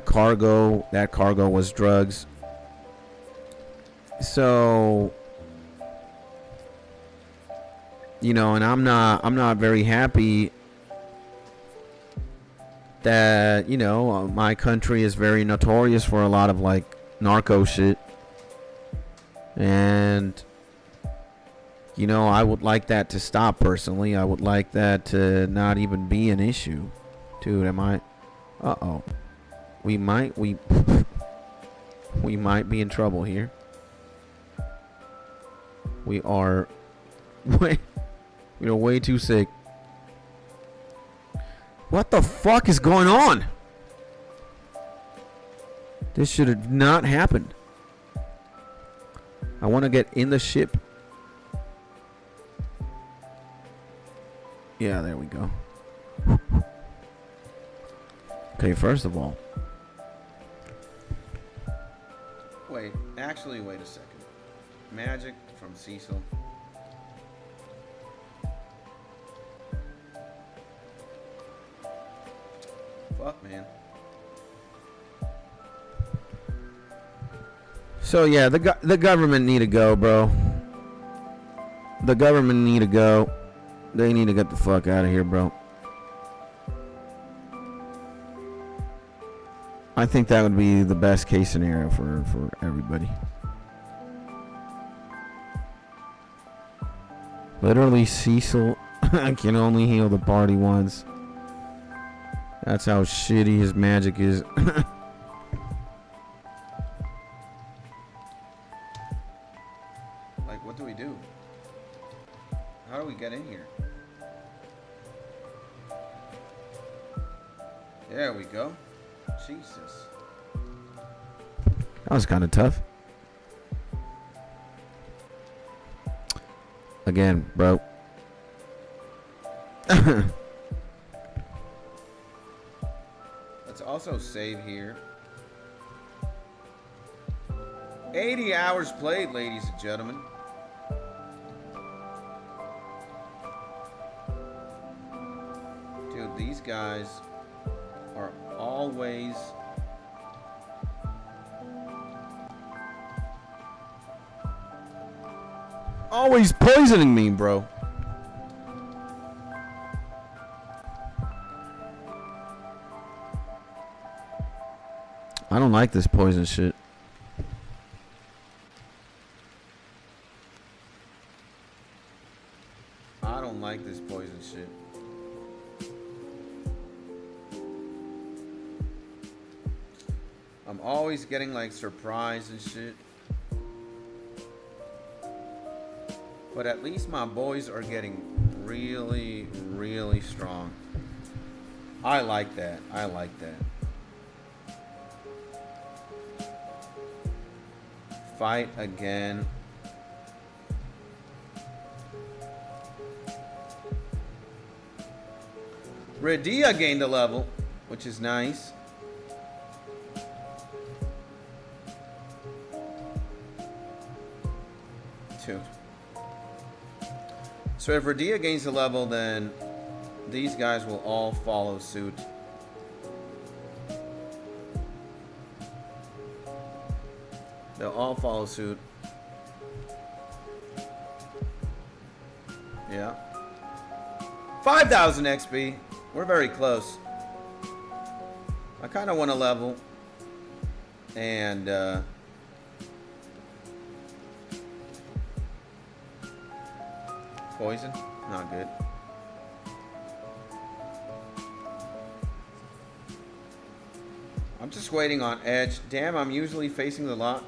cargo. That cargo was drugs. So, you know, and I'm not very happy that, you know, my country is very notorious for a lot of, like, narco shit. And, you know, I would like that to stop personally. I would like that to not even be an issue. Dude, am I? Uh-oh. We might be in trouble here. We are way too sick. What the fuck is going on? This should have not happened. I want to get in the ship. Yeah, there we go. Okay, first of all. Wait a second. Magic from Cecil. Fuck, man. So yeah, the government need to go, bro. The government need to go. They need to get the fuck out of here, bro. I think that would be the best case scenario for everybody. Literally, Cecil can only heal the party once. That's how shitty his magic is. Like, what do we do? How do we get in here? There we go. Jesus. That was kind of tough. Again, bro. Let's also save here. 80 hours played, ladies and gentlemen. Dude, these guys are always poisoning me, bro. I don't like this poison shit. I don't like this poison shit. I'm always getting like surprised and shit. But at least my boys are getting really, really strong. I like that. I like that. Fight again. Radia gained a level, which is nice. Two. So if Radia gains a level, then these guys will all follow suit. They'll all follow suit. Yeah. 5,000 XP. We're very close. I kind of want to level. And, poison? Not good. I'm just waiting on edge. Damn, I'm usually facing the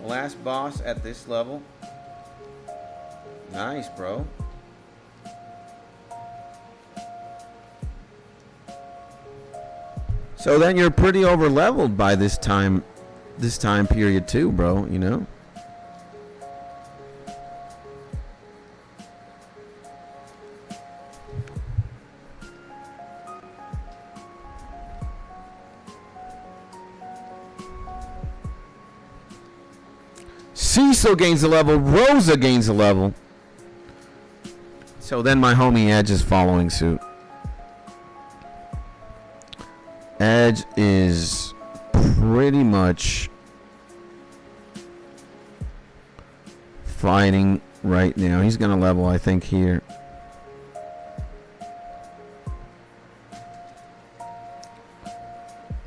last boss at this level. Nice, bro. So then you're pretty over leveled by this time period too, bro, you know? Cecil gains a level, Rosa gains a level. So then my homie Edge is following suit. Edge is pretty much fighting right now. He's gonna level, I think, here.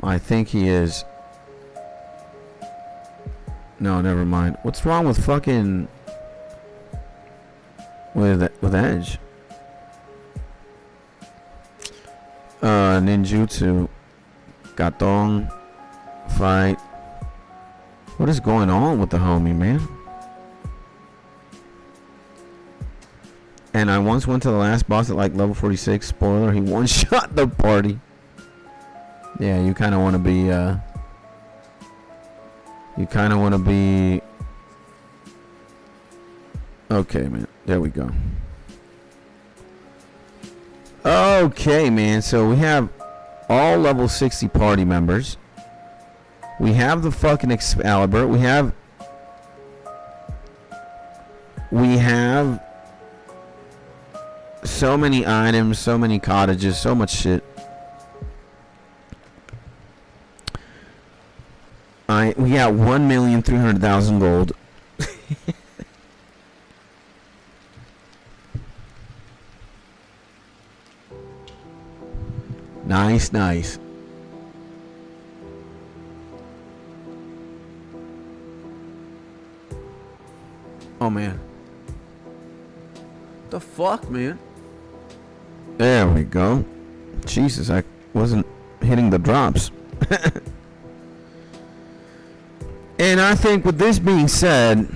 I think he is. No, never mind. What's wrong with fucking with Edge? Ninjutsu. Gatong. Fight. What is going on with the homie, man? And I once went to the last boss at like level 46. Spoiler, he one-shot the party. Yeah, you kind of want to be You kind of want to be... Okay, man. There we go. Okay, man. So we have all level 60 party members. We have the fucking Excalibur. We have so many items, so many cottages, so much shit. We got 1,300,000 gold. Nice, nice. Oh man. The fuck, man? There we go. Jesus, I wasn't hitting the drops. And I think with this being said,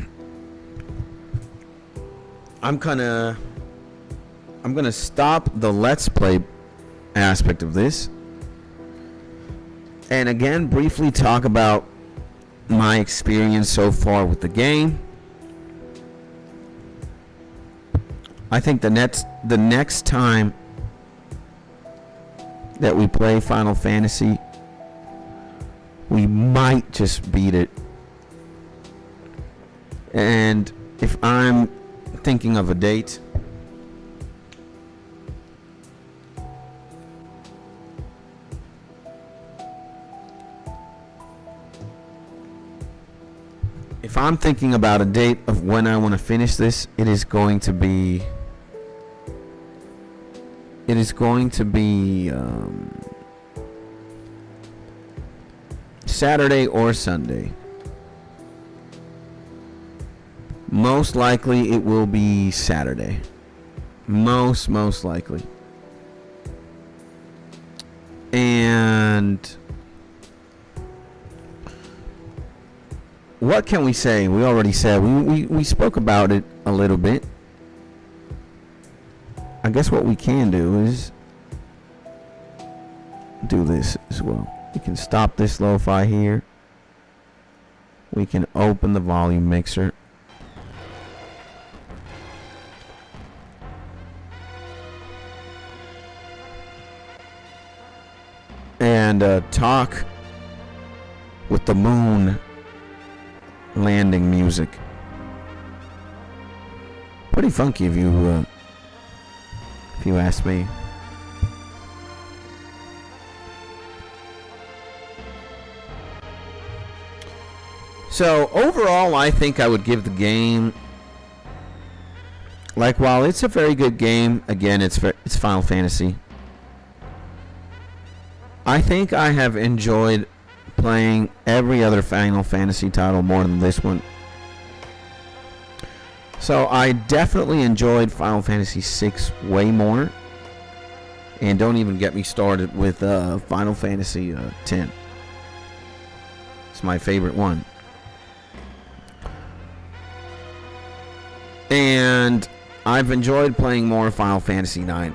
I'm gonna stop the Let's Play aspect of this, and again briefly talk about my experience so far with the game. I think the next time that we play Final Fantasy, we might just beat it. And if I'm thinking of a date, if I'm thinking about a date of when I want to finish this, it is going to be Saturday or Sunday. Most likely it will be Saturday. Most likely. And what can we say? We already said we spoke about it a little bit. I guess what we can do is do this as well. We can stop this lo-fi here. We can open the volume mixer. And talk with the moon landing music. Pretty funky if you ask me. So overall, I think I would give the game, like, while it's a very good game, again, it's Final Fantasy. I think I have enjoyed playing every other Final Fantasy title more than this one. So I definitely enjoyed Final Fantasy VI way more. And don't even get me started with Final Fantasy X. It's my favorite one. And I've enjoyed playing more Final Fantasy IX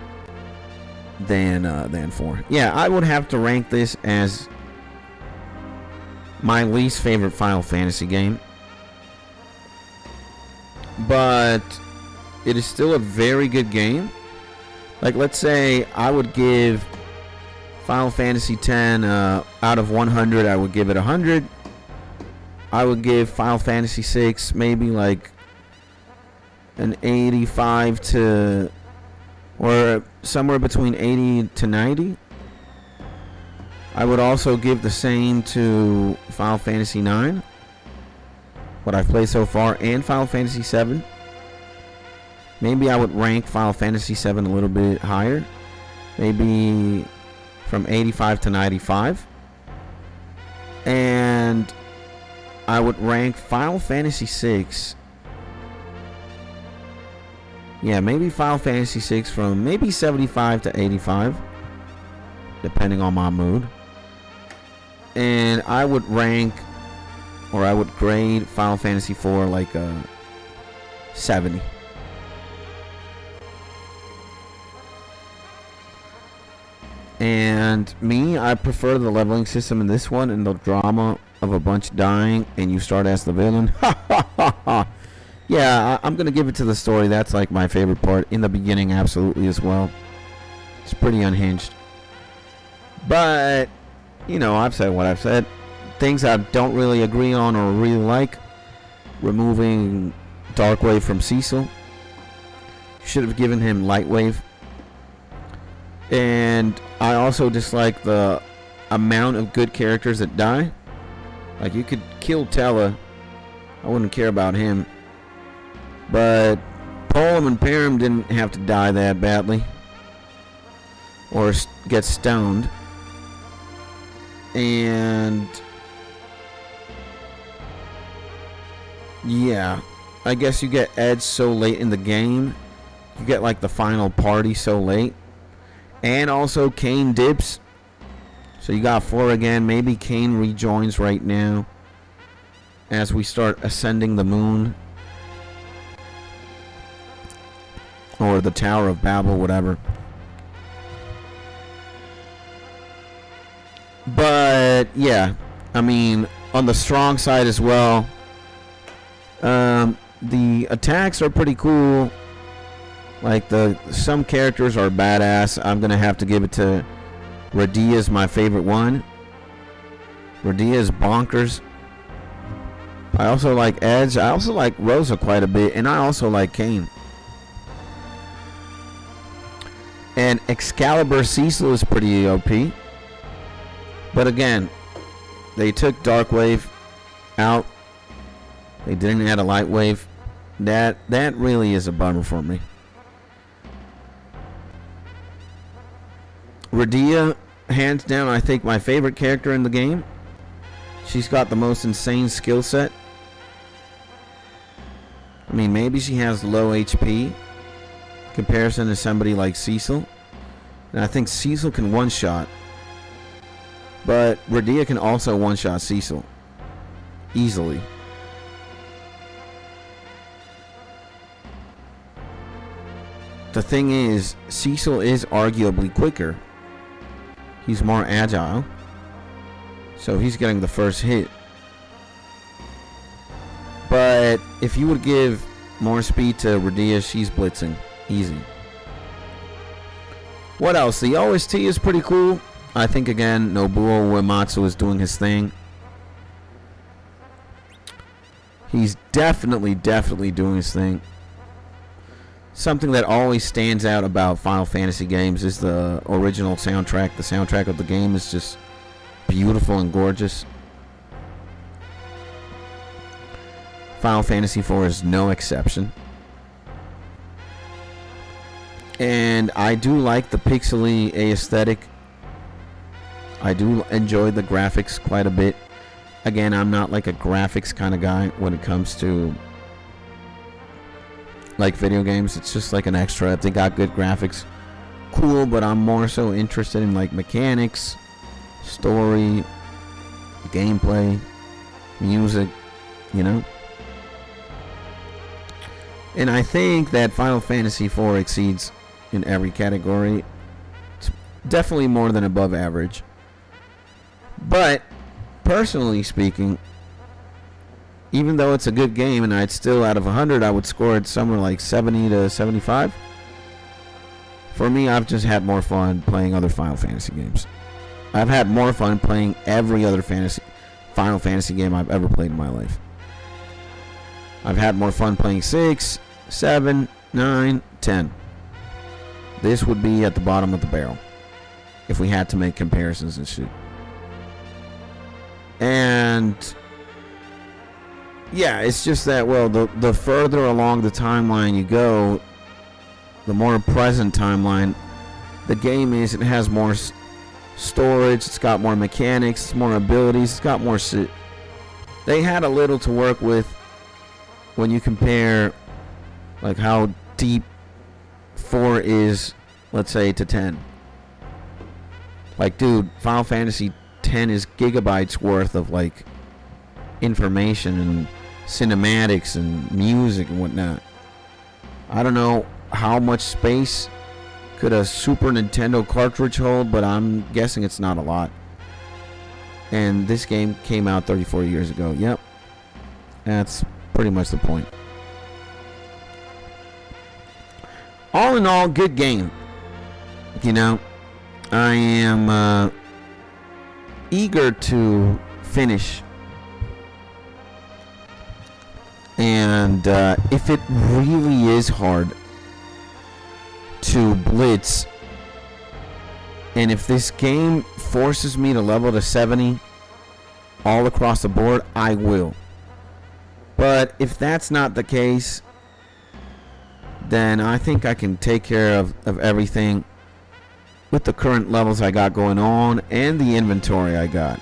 than 4. Yeah, I would have to rank this as my least favorite Final Fantasy game. But it is still a very good game. Like, let's say I would give Final Fantasy X out of 100, I would give it 100. I would give Final Fantasy VI maybe like an 85 to, or somewhere between 80 to 90. I would also give the same to Final Fantasy IX, what I've played so far, and Final Fantasy VII. Maybe I would rank Final Fantasy VII a little bit higher. Maybe from 85 to 95. And I would rank Final Fantasy VI. Yeah, maybe Final Fantasy VI from maybe 75 to 85. Depending on my mood. And I would rank, or I would grade Final Fantasy IV like a 70. And me, I prefer the leveling system in this one and the drama of a bunch dying and you start as the villain. Yeah, I'm gonna give it to the story. That's like my favorite part. In the beginning, absolutely as well. It's pretty unhinged. But, you know, I've said what I've said. Things I don't really agree on or really like. Removing Darkwave from Cecil. Should have given him Lightwave. And I also dislike the amount of good characters that die. Like, you could kill Tella. I wouldn't care about him. But Poem and Param didn't have to die that badly. Or get stoned. And yeah, I guess you get Ed so late in the game. You get like the final party so late. And also Kane dips. So you got 4 again. Maybe Kane rejoins right now as we start ascending the moon. Or the Tower of Babel, whatever. But yeah, I mean, on the strong side as well, the attacks are pretty cool. Like some characters are badass. I'm gonna have to give it to Radia's my favorite one. Radia is bonkers. I also like Edge. I also like Rosa quite a bit, and I also like Kane. And Excalibur Cecil is pretty OP. But again, they took Darkwave out. They didn't add a Lightwave. That really is a bummer for me. Radia, hands down, I think my favorite character in the game. She's got the most insane skill set. I mean, maybe she has low HP in comparison to somebody like Cecil. And I think Cecil can one-shot. But Radia can also one-shot Cecil. Easily. The thing is, Cecil is arguably quicker. He's more agile. So he's getting the first hit. But if you would give more speed to Radia, she's blitzing. Easy. What else? The OST is pretty cool. I think, again, Nobuo Uematsu is doing his thing. He's definitely doing his thing. Something that always stands out about Final Fantasy games is the original soundtrack. The soundtrack of the game is just beautiful and gorgeous. Final Fantasy IV is no exception. And I do like the pixely aesthetic. I do enjoy the graphics quite a bit. Again, I'm not like a graphics kind of guy when it comes to like video games. It's just like an extra. If they got good graphics, cool, but I'm more so interested in like mechanics, story, gameplay, music, you know? And I think that Final Fantasy IV exceeds in every category. It's definitely more than above average. But personally speaking, even though it's a good game and I'd still, out of 100, I would score it somewhere like 70 to 75. For me, I've just had more fun playing other Final Fantasy games. I've had more fun playing every other Final Fantasy game I've ever played in my life. I've had more fun playing 6, 7, 9, 10. This would be at the bottom of the barrel if we had to make comparisons and shit. And yeah, it's just that, well, the further along the timeline you go, the more present timeline the game is. It has more storage, it's got more mechanics, it's more abilities, it's got more shit. They had a little to work with when you compare like how deep 4 is, let's say, to 10. Like, dude, Final Fantasy 10 is gigabytes worth of like information and cinematics and music and whatnot. I don't know how much space could a Super Nintendo cartridge hold, but I'm guessing it's not a lot. And this game came out 34 years ago. Yep. That's pretty much the point. All in all, good game. You know, I am eager to finish. And if it really is hard to blitz, and if this game forces me to level to 70 all across the board, I will. But if that's not the case, then I think I can take care of everything with the current levels I got going on and the inventory I got.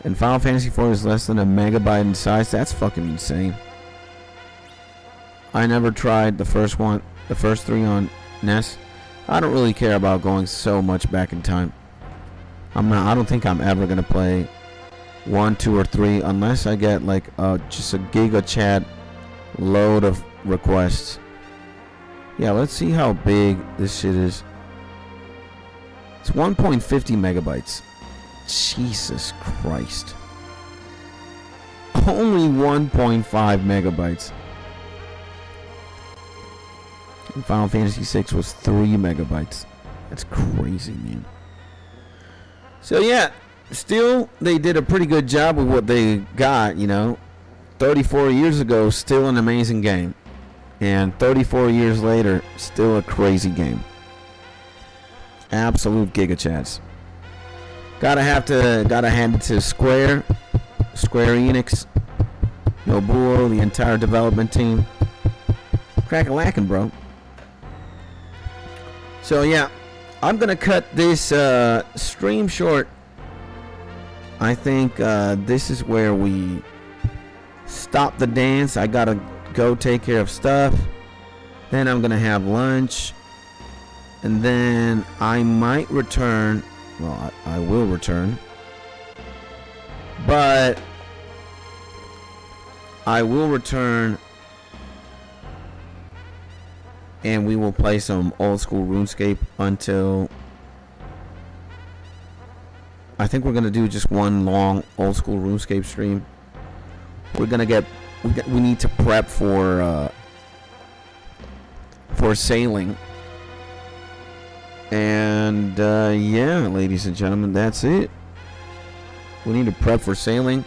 And Final Fantasy IV is less than a megabyte in size. That's fucking insane. I never tried the first three on NES. I don't really care about going so much back in time. I don't think I'm ever gonna play 1, 2, or 3 unless I get like just a giga chat load of requests. Yeah, let's see how big this shit is. It's 1.50 megabytes. Jesus Christ. Only 1.5 megabytes. And Final Fantasy VI was 3 megabytes. That's crazy, man. So yeah, still they did a pretty good job with what they got, you know. 34 years ago, still an amazing game. And 34 years later, still a crazy game. Absolute giga chats. Gotta hand it to Square Enix, Nobuo, the entire development team. Crack-a-lackin', bro. So yeah, I'm gonna cut this stream short. I think this is where we stop the dance. I gotta go take care of stuff. Then I'm gonna have lunch, and then I might return. Well, I will return, but I will return, and we will play some old school RuneScape until I think we're gonna do just one long old school RuneScape stream. We're gonna we need to prep for sailing. And yeah, ladies and gentlemen, that's it. We need to prep for sailing.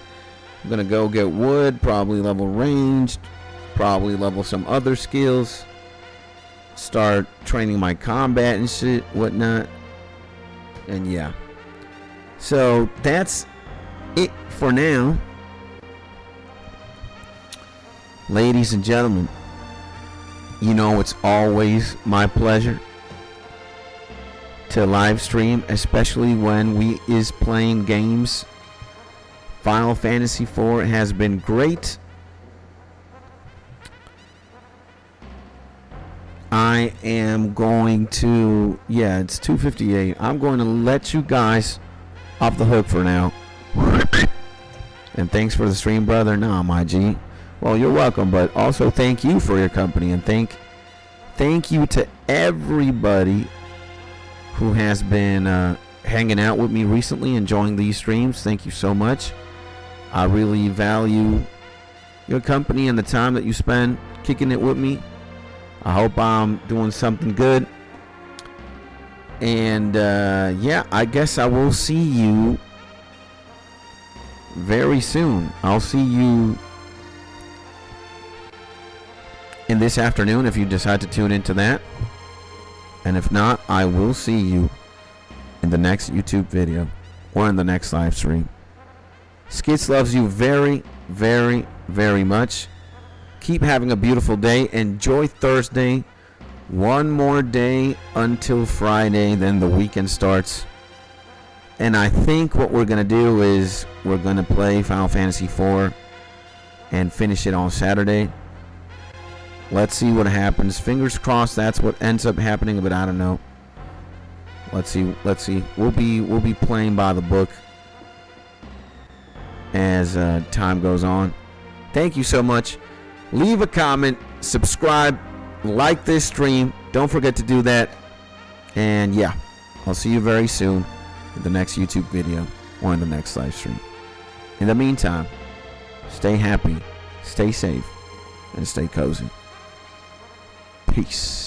I'm gonna go get wood, probably level ranged, probably level some other skills, start training my combat and shit, whatnot. And yeah, so that's it for now, ladies and gentlemen. You know, it's always my pleasure to live stream, especially when we is playing games. Final Fantasy IV has been great. I am going to, yeah, it's 2:58. I'm going to let you guys off the hook for now. And thanks for the stream, brother. Nah, my G. Well, you're welcome, but also thank you for your company, and thank you to everybody who has been hanging out with me recently, enjoying these streams. Thank you so much. I really value your company and the time that you spend kicking it with me. I hope I'm doing something good. And yeah, I guess I will see you very soon. I'll see you in this afternoon if you decide to tune into that. And if not, I will see you in the next YouTube video or in the next live stream. Skits loves you very, very, very much. Keep having a beautiful day. Enjoy Thursday. One more day until Friday, then the weekend starts. And I think what we're going to do is we're going to play Final Fantasy IV and finish it on Saturday. Let's see what happens. Fingers crossed that's what ends up happening, but I don't know. Let's see. We'll be playing by the book as time goes on. Thank you so much. Leave a comment, subscribe, like this stream. Don't forget to do that. And yeah, I'll see you very soon. in the next YouTube video or in the next live stream. In the meantime, stay happy, stay safe, and stay cozy. Peace.